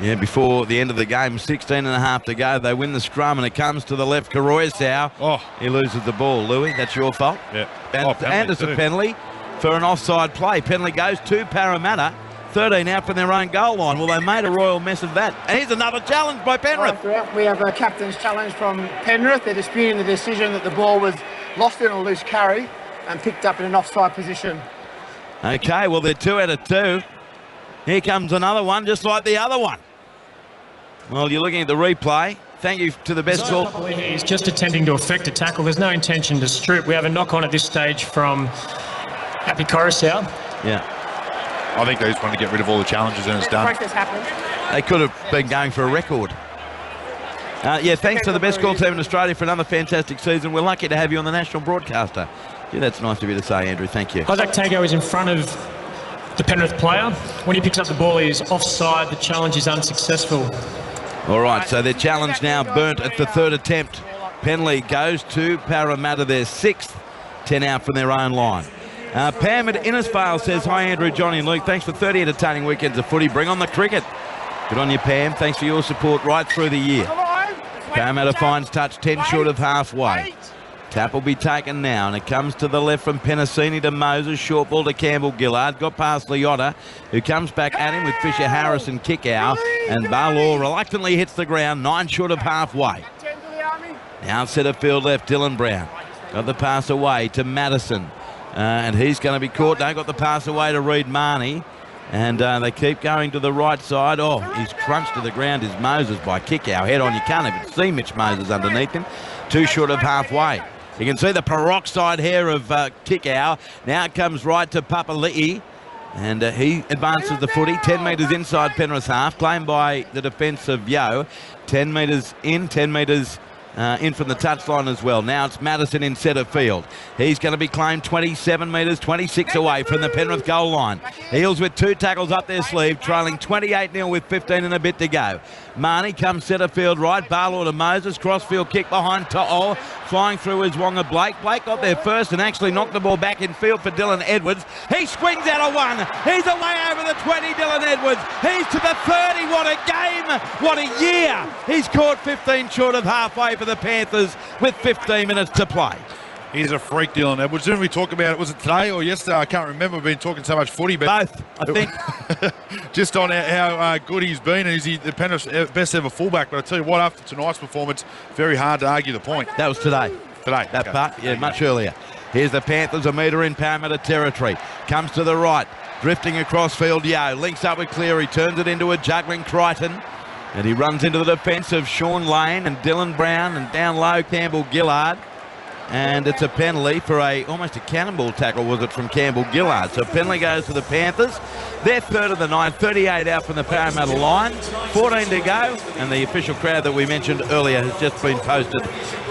Yeah, before the end of the game, 16 and a half to go. They win the scrum, and it comes to the left. Koroya. Oh, he loses the ball. Louis, that's your fault. Yeah. And it's a penalty for an offside play. Penalty goes to Parramatta. 13 out from their own goal line. Well, they made a royal mess of that. And here's another challenge by Penrith. Right, we have a captain's challenge from Penrith. They're disputing the decision that the ball was lost in a loose carry and picked up in an offside position. Okay, well, they're 2 out of 2. Here comes another one, just like the other one. Well, you're looking at the replay. Thank you to the best call. He's just attempting to effect a tackle. There's no intention to strip. We have a knock-on at this stage from Happy Coruscant. Yeah. I think they just want to get rid of all the challenges and it's done. They could have been going for a record. Yeah, thanks to the best call team in Australia for another fantastic season. We're lucky to have you on the national broadcaster. Yeah, that's nice of you to say, Andrew. Thank you. Isaac Tango is in front of the Penrith player. When he picks up the ball, he is offside. The challenge is unsuccessful. All right, so their challenge now burnt at the third attempt. Penley goes to Parramatta, their sixth, 10 out from their own line. Pam at Innisfail says, hi Andrew, Johnny and Luke. Thanks for 30 entertaining weekends of footy. Bring on the cricket. Good on you, Pam. Thanks for your support right through the year. Parramatta finds touch 10 short of halfway. Tap will be taken now, and it comes to the left from Penasini to Moses. Short ball to Campbell-Gillard. Got past Leota, who comes back at him with Fisher-Harris and kick-out. And Barlaw reluctantly hits the ground, 9 short of halfway. Now centre field left, Dylan Brown. Got the pass away to Madison. And he's going to be caught. Don't got the pass away to Reid Marnie. And they keep going to the right side. Oh, he's crunched to the ground is Moses by kick-out. Head on, you can't even see Mitch Moses underneath him. 2 short of halfway. You can see the peroxide hair of kick-out. Now it comes right to Papali'i. And he advances the footy 10 metres inside Penrith's half. Claimed by the defence of Yeo. 10 metres in, 10 metres in from the touchline as well. Now it's Madison in centre field. He's going to be claimed 27 metres, 26 away from the Penrith goal line. Eels with 2 tackles up their sleeve, trailing 28-0 with 15 and a bit to go. Marnie comes centre field right. Barlaw to Moses. Crossfield kick behind To'o. Flying through is Wonga Blake. Blake got there first and actually knocked the ball back in field for Dylan Edwards. He swings out a 1. He's away over the 20, Dylan Edwards. He's to the 30. What a game. What a year. He's caught 15 short of halfway for the Panthers with 15 minutes to play. He's a freak, Dylan Edwards. Didn't we talk about it? Was it today or yesterday? I can't remember. We've been talking so much footy. But both, I think. Just on how good he's been. And he's the Penrith's best ever fullback. But I tell you what, after tonight's performance, very hard to argue the point. That was today. Today. That part, yeah, much earlier. Here's the Panthers, a metre in Parramatta territory. Comes to the right, drifting across field. Yeo links up with Cleary, turns it into a juggling Crichton. And he runs into the defence of Sean Lane and Dylan Brown, and down low Campbell-Gillard. And it's a penalty for almost a cannonball tackle, was it, from Campbell-Gillard. So penalty goes to the Panthers. They're third of the night, 38 out from the Parramatta line, 14 to go. And the official crowd that we mentioned earlier has just been posted,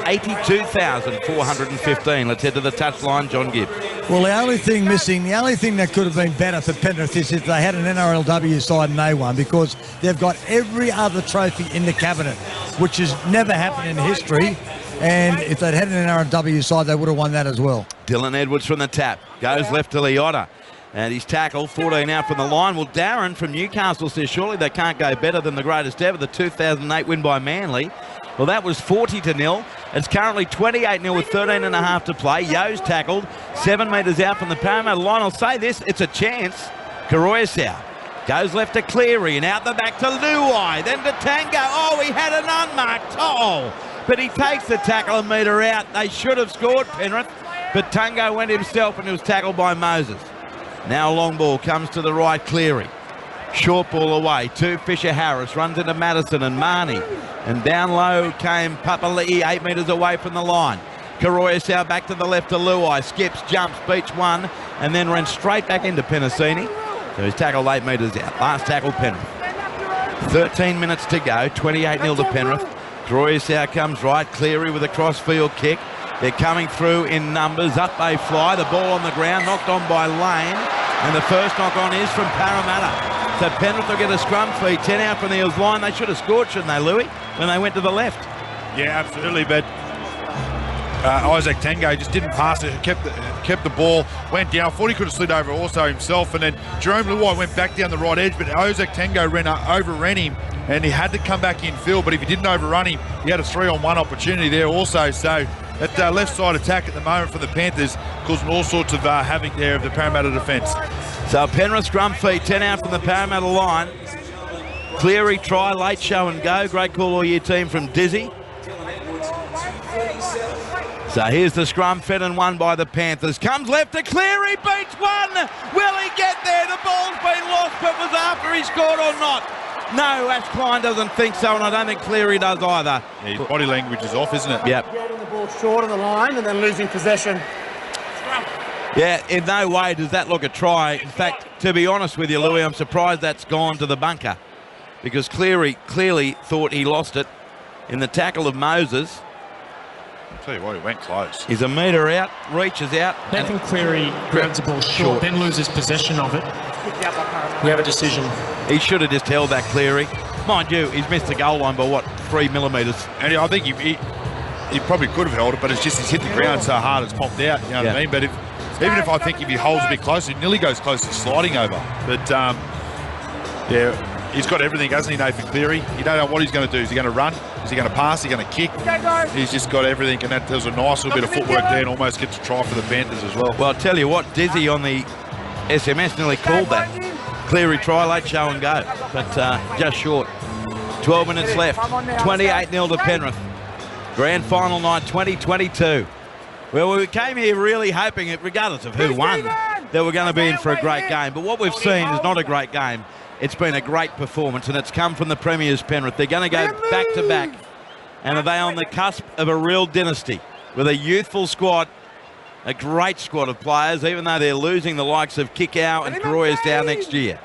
82,415. Let's head to the touchline, John Gibb. Well, the only thing missing, the only thing that could have been better for Penrith is if they had an NRLW side and they won, because they've got every other trophy in the cabinet, which has never happened in history. And if they'd had an NRLW side, they would have won that as well. Dylan Edwards from the tap. Goes left to Leota. And he's tackled, 14 out from the line. Well, Darren from Newcastle says surely they can't go better than the greatest ever, the 2008 win by Manly. Well, that was 40-0. It's currently 28-0 with 13 and a half to play. Yeo's tackled, 7 metres out from the Parramatta line. I'll say this, it's a chance. Karoyasau goes left to Cleary and out the back to Luai, then to Tango. Oh, he had an unmarked To'o, but he takes the tackle a metre out. They should have scored, Penrith, but Tango went himself and he was tackled by Moses. Now a long ball comes to the right, Cleary. Short ball away to Fisher-Harris, runs into Madison and Marnie. And down low came Papali'i, 8 metres away from the line. Karoyasau back to the left to Luai, skips, jumps, beats one, and then ran straight back into Penasini. So he's tackled 8 metres out. Last tackle, Penrith. 13 minutes to go, 28-0 to Penrith. Karoyasau comes right, Cleary with a cross-field kick. They're coming through in numbers, up they fly, the ball on the ground, knocked on by Lane, and the first knock on is from Parramatta. So Penrith will get a scrum feed, 10 out from the Eels line. They should have scored, shouldn't they, Louis, when they went to the left? Yeah, absolutely, but Isaac Tango just didn't pass it, kept the ball, went down. Thought he could have slid over also himself, and then Jerome Luai went back down the right edge, but Isaac Tango overran him, and he had to come back in field, but if he didn't overrun him, he had a 3-on-1 opportunity there also. So that left side attack at the moment for the Panthers causing all sorts of havoc there of the Parramatta defence. So Penrith scrum feed, 10 out from the Parramatta line. Cleary try, late show and go. Great call all year team from Dizzy. So here's the scrum fed and won by the Panthers. Comes left to Cleary, beats one. Will he get there? The ball's been lost, but was after he scored or not? No, Ash Klein doesn't think so, and I don't think Cleary does either. Yeah, his body language is off, isn't it? Yep. Getting the ball short of the line and then losing possession. Yeah, in no way does that look a try. In fact, to be honest with you, Louis, I'm surprised that's gone to the bunker because Cleary clearly thought he lost it in the tackle of Moses. I'll tell you what, he went close. He's a metre out, reaches out. Nathan Cleary grabs the ball short, then loses possession of it. We have a decision. He should have just held that, Cleary. Mind you, he's missed the goal line by, what, 3 millimetres? And I think he probably could have held it, but it's just he's hit the ground so hard it's popped out, you know what I mean? But even if I think if he holds a bit closer, it nearly goes close to sliding over. But, yeah, he's got everything, hasn't he, Nathan Cleary? You don't know what he's going to do. Is he going to run? Is he going to pass? Is he going to kick? He's just got everything, and that there's a nice little bit of footwork there and almost gets a try for the Panthers as well. Well, I'll tell you what, Dizzy on the SMS nearly called that. Cleary try, late show and go, but just short. 12 minutes left, 28-0 to Penrith. Grand final night 2022. Well, we came here really hoping, regardless of who won, that we're going to be in for a great game. But what we've seen is not a great game. It's been a great performance, and it's come from the Premiers Penrith. They're going to go back-to-back, and are they on the cusp of a real dynasty with a youthful squad, a great squad of players, even though they're losing the likes of Kickoff and Koroisau next year.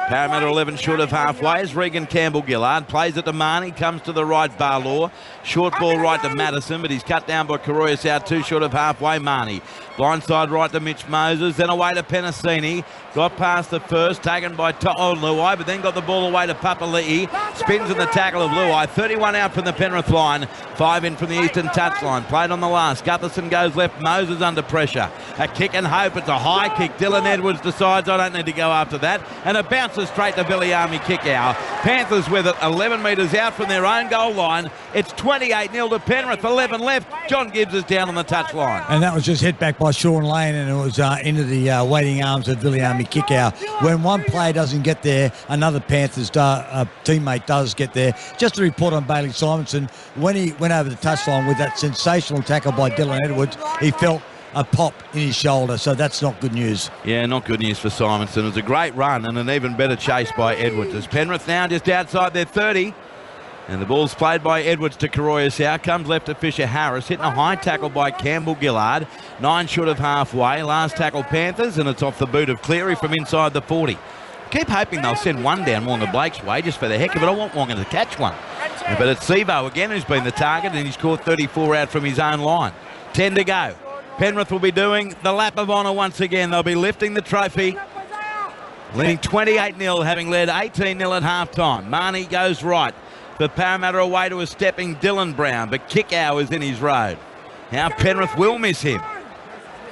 Parramatta 11 short of halfway as Regan Campbell-Gillard plays it to Marnie, comes to the right, Barlaw. Short ball right to Madison, but he's cut down by Koroisau, 2 short of halfway, Marnie. Blindside right to Mitch Moses, then away to Penasini. Got past the first, taken by To'o Luai, but then got the ball away to Papali'i. Spins in the tackle of Luai. 31 out from the Penrith line, 5 in from the eastern touchline. Played on the last. Gutherson goes left, Moses under pressure. A kick and hope, it's a high kick. Dylan Edwards decides I don't need to go after that. And it bounces straight to Billy Army Kickoff. Panthers with it 11 metres out from their own goal line. It's 28-0 to Penrith, 11 left. John Gibbs is down on the touchline. And that was just hit back by Sean Lane, and it was into the waiting arms of Billy Army Kickoff. When one player doesn't get there, another Panthers teammate does get there. Just to report on Bailey Simonson, when he went over the touchline with that sensational tackle by Dylan Edwards, he felt a pop in his shoulder, so that's not good news. Yeah, not good news for Simonson. It was a great run and an even better chase by Edwards. As Penrith now just outside their 30. And the ball's played by Edwards to Koroisau. Comes left to Fisher Harris. Hitting a high tackle by Campbell-Gillard. 9 short of halfway. Last tackle Panthers, and it's off the boot of Cleary from inside the 40. Keep hoping they'll send one down Wonga Blake's way just for the heck of it. I want Wonga to catch one. But it's Sevo again who's been the target, and he's caught 34 out from his own line. 10 to go. Penrith will be doing the lap of honour once again. They'll be lifting the trophy. Leading 28-0, having led 18-0 at half-time. Marnie goes right. For Parramatta away to a stepping Dylan Brown, but Kickoff is in his road. Now Penrith will miss him.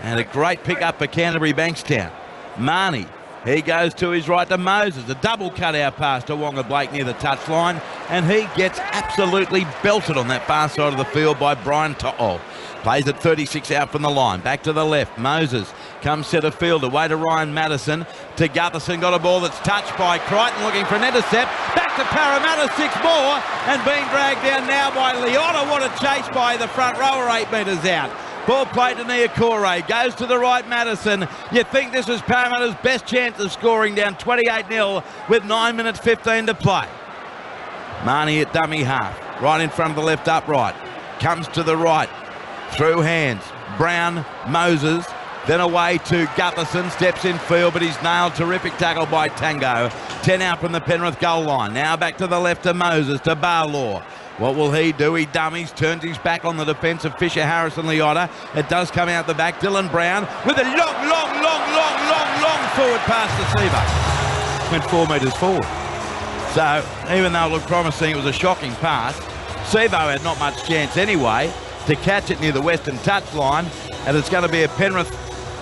And a great pick-up for Canterbury Bankstown. Marnie, he goes to his right to Moses. A double cut-out pass to Wonga Blake near the touchline, and he gets absolutely belted on that far side of the field by Brian To'o. Plays at 36 out from the line. Back to the left. Moses comes centre field away to Ryan Madison. To Gutherson. Got a ball that's touched by Crichton looking for an intercept. Back to Parramatta. 6 more. And being dragged down now by Leota. What a chase by the front rower 8 metres out. Ball played to Niokore. Goes to the right, Madison. You think this is Parramatta's best chance of scoring, down 28-0 with 9 minutes 15 to play. Marnie at dummy half. Right in front of the left upright. Comes to the right. Through hands, Brown, Moses, then away to Gutherson, steps in field, but he's nailed. Terrific tackle by Tango. 10 out from the Penrith goal line. Now back to the left to Moses, to Barlaw. What will he do? He dummies, turns his back on the defence of Fisher, Harris and Leota. It does come out the back. Dylan Brown with a long forward pass to Sevo. Went 4 metres forward. So even though it looked promising, it was a shocking pass. Sevo had not much chance anyway to catch it near the western touchline, and it's going to be a Penrith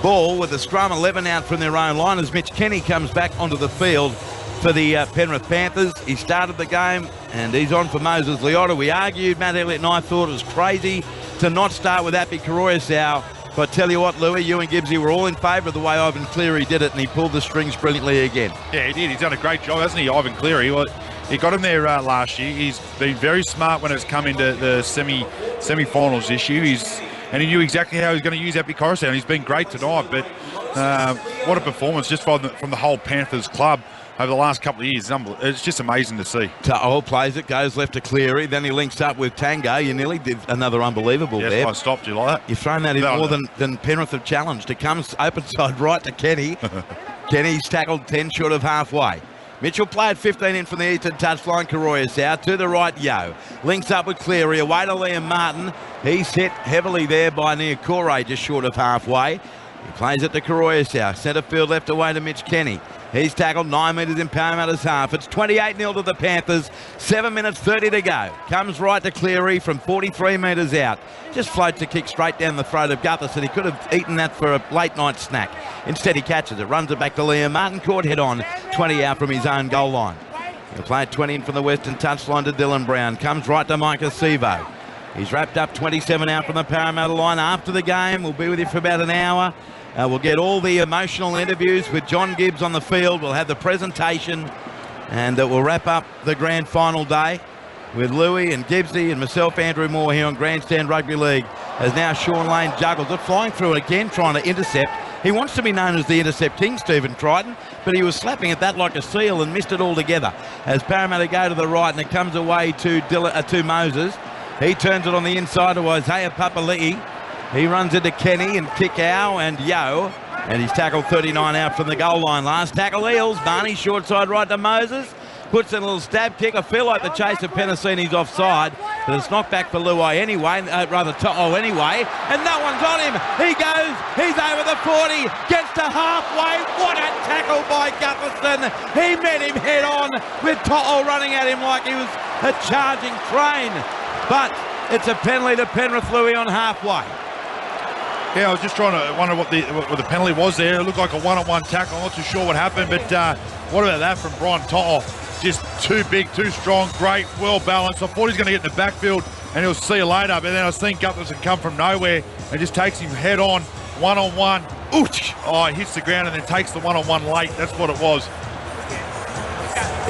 ball with the scrum 11 out from their own line as Mitch Kenny comes back onto the field for the Penrith Panthers. He started the game and he's on for Moses Leota. We argued, Matt Elliott and I thought it was crazy to not start with Appy Koroisau, but I tell you what, Louis, you and Gibbsy were all in favour of the way Ivan Cleary did it, and he pulled the strings brilliantly again. Yeah, he did. He's done a great job, hasn't he, Ivan Cleary? Well, he got him there last year. He's been very smart when it's come into the semi-finals this year. and he knew exactly how he was going to use Epi Coruscant. He's been great tonight, but what a performance just from the whole Panthers club over the last couple of years. It's just amazing to see. To'o plays it, goes left to Cleary, then he links up with Tango. You nearly did another unbelievable there. Yes, I stopped you like that. You've thrown that in more than Penrith have challenged. It comes open side right to Kenny. Kenny's tackled 10 short of halfway. Mitchell played 15 in from the eastern touchline. Karoyas out to the right. Yo links up with Cleary. Away to Liam Martin. He's hit heavily there by Niokore, just short of halfway. He plays it to Karoyas. Centre field left away to Mitch Kenny. He's tackled 9 metres in Parramatta's half. It's 28-0 to the Panthers. 7 minutes 30 to go. Comes right to Cleary from 43 metres out. Just floats a kick straight down the throat of Gutherson. He could have eaten that for a late night snack. Instead he catches it, runs it back to Liam Martin. Caught head on, 20 out from his own goal line. He'll play it 20 in from the western touchline to Dylan Brown. Comes right to Micah Sevo. He's wrapped up 27 out from the Parramatta line. After the game, we'll be with you for about an hour. We'll get all the emotional interviews with John Gibbs on the field. We'll have the presentation, and we'll wrap up the grand final day with Louis and Gibbsy and myself, Andrew Moore, here on Grandstand Rugby League, as now Sean Lane juggles it, flying through it again, trying to intercept. He wants to be known as the Intercept King, Stephen Triton, but he was slapping at that like a seal and missed it altogether. As Parramatta go to the right, and it comes away to Moses. He turns it on the inside to Isaiah Papali'i. He runs into Kenny and Kikau and Yo, and he's tackled 39 out from the goal line. Last tackle, Eels. Barney short side right to Moses. Puts in a little stab kick. I feel like the chase of Penasini's offside, but it's knocked back for Luai anyway, rather To'o anyway, and no one's on him. He goes, he's over the 40, gets to halfway. What a tackle by Gutherson. He met him head on with To'o running at him like he was a charging train. But it's a penalty to Penrith, Louis, on halfway. Yeah, I was just trying to wonder what the penalty was there. It looked like a one-on-one tackle. I'm not too sure what happened, but what about that from Brian To'o? Just too big, too strong, great, well-balanced. I thought he was going to get in the backfield and he'll see you later, but then I was thinking Gutherson come from nowhere and just takes him head-on, one-on-one. Ooch! Oh, he hits the ground and then takes the one-on-one late. That's what it was.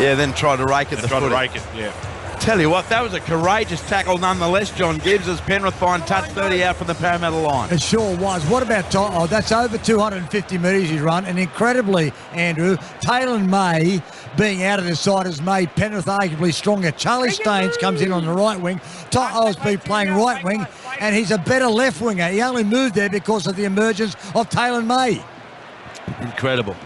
Yeah, then tried to rake it. Tried to rake it, yeah. Tell you what, that was a courageous tackle nonetheless, John Gibbs, as Penrith find touch 30 out from the Parramatta line. It sure was. What about To'o? That's over 250 metres he's run, and incredibly, Andrew, Taylor May being out of the side has made Penrith arguably stronger. Charlie Staines comes in on the right wing. To'o's been playing right wing, and he's a better left winger. He only moved there because of the emergence of Taylor May. Incredible.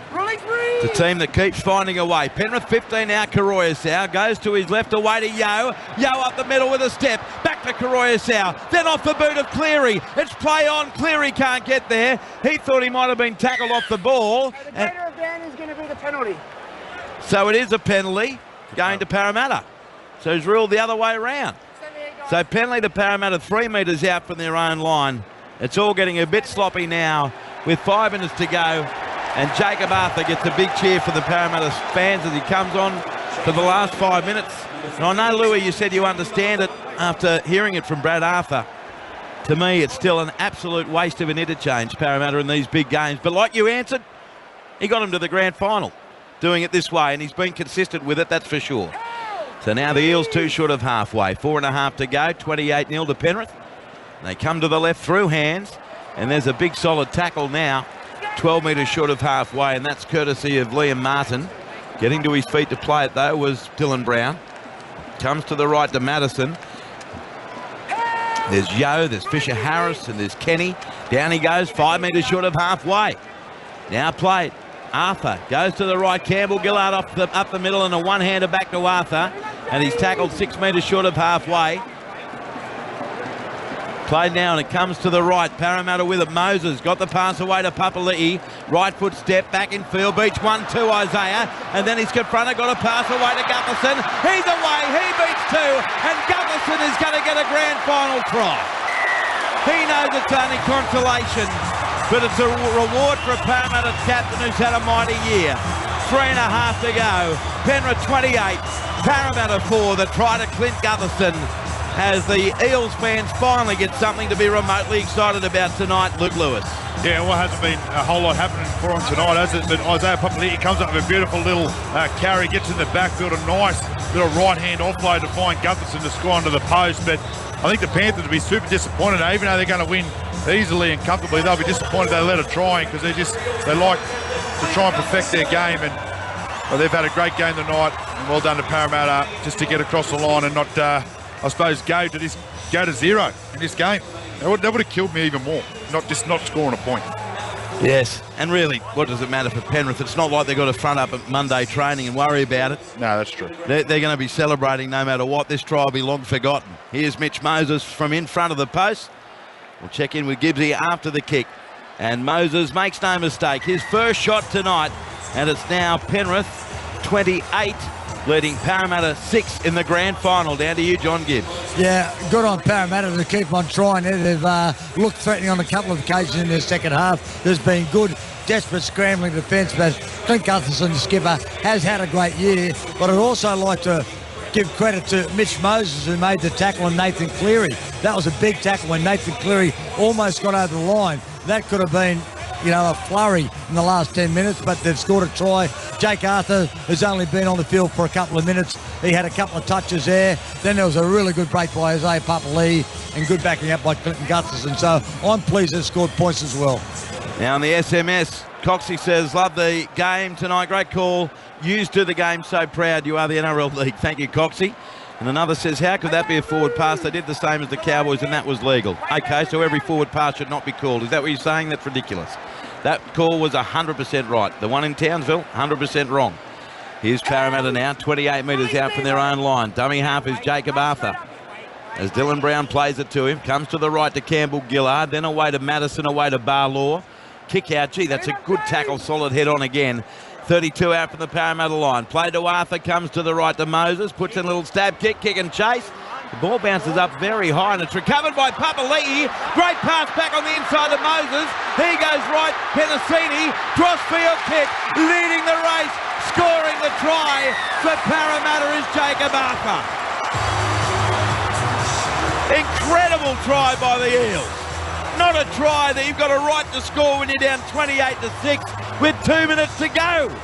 The team that keeps finding a way. Penrith 15 out, Karoyasau goes to his left away to Yo. Yo up the middle with a step. Back to Karoyasau. Then off the boot of Cleary. It's play on. Cleary can't get there. He thought he might have been tackled off the ball. The centre of down is going to be the penalty. So it is a penalty going to Parramatta. So he's ruled the other way around. So penalty to Parramatta 3 metres out from their own line. It's all getting a bit sloppy now with 5 minutes to go. And Jacob Arthur gets a big cheer for the Parramatta fans as he comes on for the last 5 minutes. And I know, Louis, you said you understand it after hearing it from Brad Arthur. To me, it's still an absolute waste of an interchange, Parramatta, in these big games. But like you answered, he got him to the grand final, doing it this way, and he's been consistent with it, that's for sure. So now the Eels 2 short of halfway. 4.5 to go, 28-0 to Penrith. They come to the left through hands, and there's a big solid tackle now. 12 metres short of halfway, and that's courtesy of Liam Martin. Getting to his feet to play it, though, was Dylan Brown. Comes to the right to Madison. There's Yo, there's Fisher Harris, and there's Kenny. Down he goes, 5 metres short of halfway. Now played. Arthur goes to the right. Campbell Gillard up the middle, and a one-hander back to Arthur. And he's tackled 6 metres short of halfway. Played now, and it comes to the right. Parramatta with it. Moses got the pass away to Papali'i. Right foot step, back in field. Beach 1-2 Isaiah. And then he's confronted, got a pass away to Gutherson. He's away, he beats 2. And Gutherson is going to get a grand final try. He knows it's only consolation, but it's a reward for a Parramatta captain who's had a mighty year. 3.5 to go. Penrith 28, Parramatta 4. The try to Clint Gutherson. as the Eels fans finally get something to be remotely excited about tonight. Luke Lewis. Yeah, well, hasn't been a whole lot happening for him tonight, has it? But Isaiah Papali'i comes up with a beautiful little carry, gets in the backfield, a nice little right-hand offload to find Gutherson to score under the post. But I think the Panthers will be super disappointed, even though they're going to win easily and comfortably. They'll be disappointed they let it try because they like to try and perfect their game. And well, they've had a great game tonight, and well done to Parramatta just to get across the line and not, I suppose, go to zero in this game. That would have killed me even more, not scoring a point. Yes, and really, what does it matter for Penrith? It's not like they've got to front up at Monday training and worry about it. No, that's true. They're going to be celebrating no matter what. This try will be long forgotten. Here's Mitch Moses from in front of the post. We'll check in with Gibbsy after the kick. And Moses makes no mistake. His first shot tonight, and it's now Penrith 28, leading Parramatta 6 in the grand final. Down to you, John Gibbs. Yeah, good on Parramatta to keep on trying. They've looked threatening on a couple of occasions in their second half. There's been good, desperate scrambling defence, but Clint Gutherson, the skipper, has had a great year. But I'd also like to give credit to Mitch Moses, who made the tackle on Nathan Cleary. That was a big tackle when Nathan Cleary almost got over the line. That could have been, a flurry in the last 10 minutes, but they've scored a try. Jake Arthur has only been on the field for a couple of minutes. He had a couple of touches there. Then there was a really good break by Isaiah Papali'i and good backing up by Clinton Gutherson. So I'm pleased they've scored points as well. Now on the SMS, Coxie says, love the game tonight. Great call. Used to the game. So proud you are the NRL League. Thank you, Coxie. And another says, how could that be a forward pass? They did the same as the Cowboys and that was legal. Okay, so every forward pass should not be called. Is that what you're saying? That's ridiculous. That call was 100% right. The one in Townsville, 100% wrong. Here's Parramatta now, 28 metres out from their own line. Dummy half is Jacob Arthur. As Dylan Brown plays it to him, comes to the right to Campbell Gillard, then away to Madison, away to Barlaw. Kick out, gee, that's a good tackle, solid head on again. 32 out from the Parramatta line. Play to Arthur, comes to the right to Moses, puts in a little stab kick and chase. The ball bounces up very high and it's recovered by Papali'i. Great pass back on the inside of Moses. He goes right, Penasini, crossfield kick, leading the race, scoring the try for Parramatta is Jacob Arthur. Incredible try by the Eels. Not a try that you've got a right to score when you're down 28-6 with 2 minutes to go.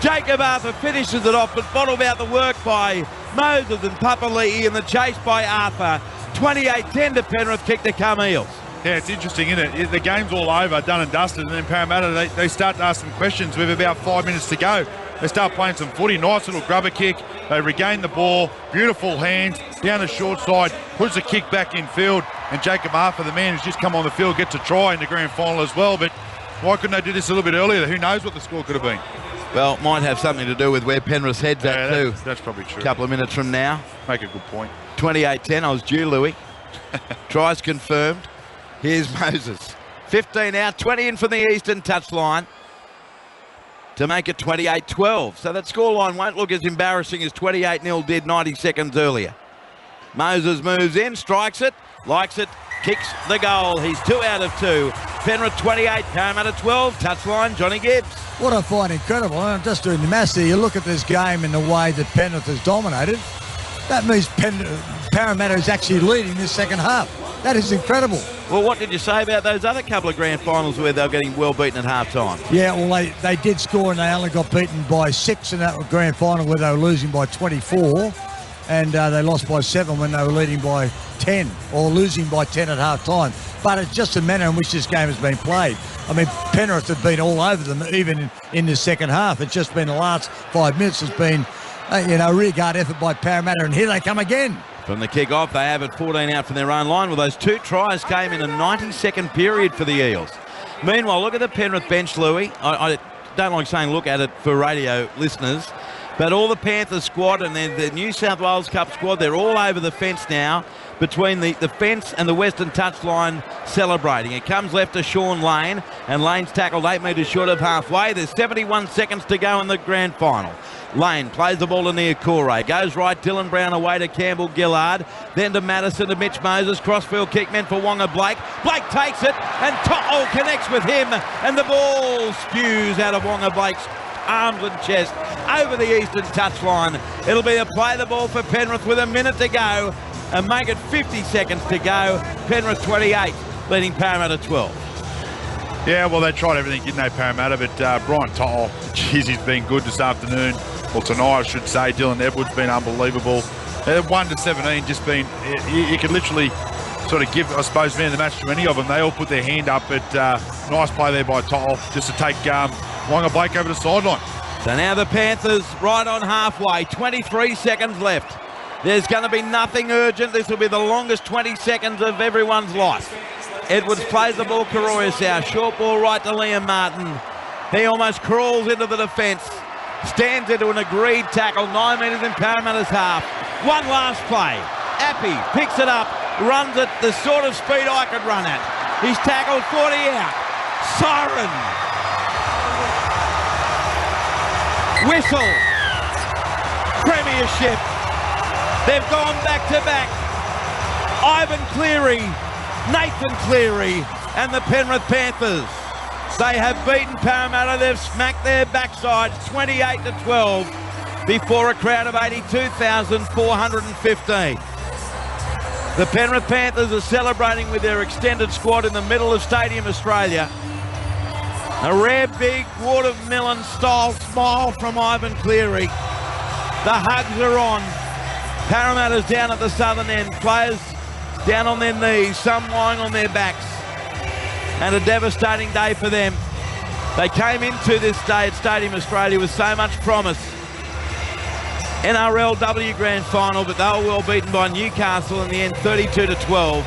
Jacob Arthur finishes it off, but bottled out the work by Moses and Papali'i and the chase by Arthur. 28-10 to Penrith, kick to come Eels. Yeah, it's interesting, isn't it? The game's all over, done and dusted, and then Parramatta, they start to ask some questions with about 5 minutes to go. They start playing some footy, nice little grubber kick. They regain the ball, beautiful hands, down the short side, puts the kick back in field, and Jacob Arthur, the man who's just come on the field, gets a try in the grand final as well. But why couldn't they do this a little bit earlier? Who knows what the score could have been? Well, it might have something to do with where Penrith's head's at too. That's probably true. A couple of minutes from now. Make a good point. 28-10, I was due, Louis. Tries confirmed. Here's Moses. 15 out, 20 in from the eastern touchline to make it 28-12. So that scoreline won't look as embarrassing as 28-0 did 90 seconds earlier. Moses moves in, strikes it, likes it, kicks the goal. He's 2 out of 2. Penrith 28, Parramatta 12. Touchline, Johnny Gibbs. What I find incredible, and I'm just doing the maths here, you look at this game and the way that Penrith has dominated, that means Parramatta is actually leading this second half. That is incredible. Well, what did you say about those other couple of grand finals where they were getting well beaten at half-time? Yeah, well, they did score and they only got beaten by 6 in that grand final where they were losing by 24. And they lost by 7 when they were leading by 10 or losing by 10 at half-time. But it's just the manner in which this game has been played. I mean, Penrith have been all over them, even in the second half. It's just been the last 5 minutes has been, rearguard effort by Parramatta, and here they come again. From the kick-off, they have it 14 out from their own line. Well, those 2 tries came in a 90-second period for the Eels. Meanwhile, look at the Penrith bench, Louis. I don't like saying look at it for radio listeners, but all the Panthers squad and the New South Wales Cup squad, they're all over the fence now between the fence and the western touchline celebrating. It comes left to Sean Lane, and Lane's tackled 8 metres short of halfway. There's 71 seconds to go in the grand final. Lane plays the ball to Niokore. Goes right, Dylan Brown away to Campbell Gillard. Then to Madison to Mitch Moses. Crossfield kick meant for Wonga Blake. Blake takes it and To'o connects with him. And the ball spews out of Wonga Blake's arms and chest over the eastern touchline. It'll be a play the ball for Penrith with a minute to go. and make it 50 seconds to go. Penrith 28, leading Parramatta 12. Yeah, well, they tried everything, didn't they, Parramatta? But Brian To'o, geez, he's been good this afternoon. Well, tonight, I should say. Dylan Edwards been unbelievable. 1 to 17, just been, you could literally sort of give, I suppose, man of the match to any of them. They all put their hand up, but nice play there by To'o just to take Wonga Blake over the sideline. So now the Panthers right on halfway, 23 seconds left. There's going to be nothing urgent. This will be the longest 20 seconds of everyone's life. Edwards plays the ball Karoya, short ball right to Liam Martin. He almost crawls into the defence, stands into an agreed tackle, 9 metres in Parramatta's half. One last play. Appy picks it up, runs at the sort of speed I could run at. He's tackled 40 out. Siren. Whistle. Premiership. They've gone back to back. Ivan Cleary, Nathan Cleary and the Penrith Panthers. They have beaten Parramatta. They've smacked their backside 28 to 12 before a crowd of 82,415. The Penrith Panthers are celebrating with their extended squad in the middle of Stadium Australia. A rare big watermelon style smile from Ivan Cleary. The hugs are on. Parramatta's down at the southern end. Players down on their knees, some lying on their backs. And a devastating day for them. They came into this day at Stadium Australia with so much promise. NRL W Grand Final, but they were well beaten by Newcastle in the end, 32 to 12.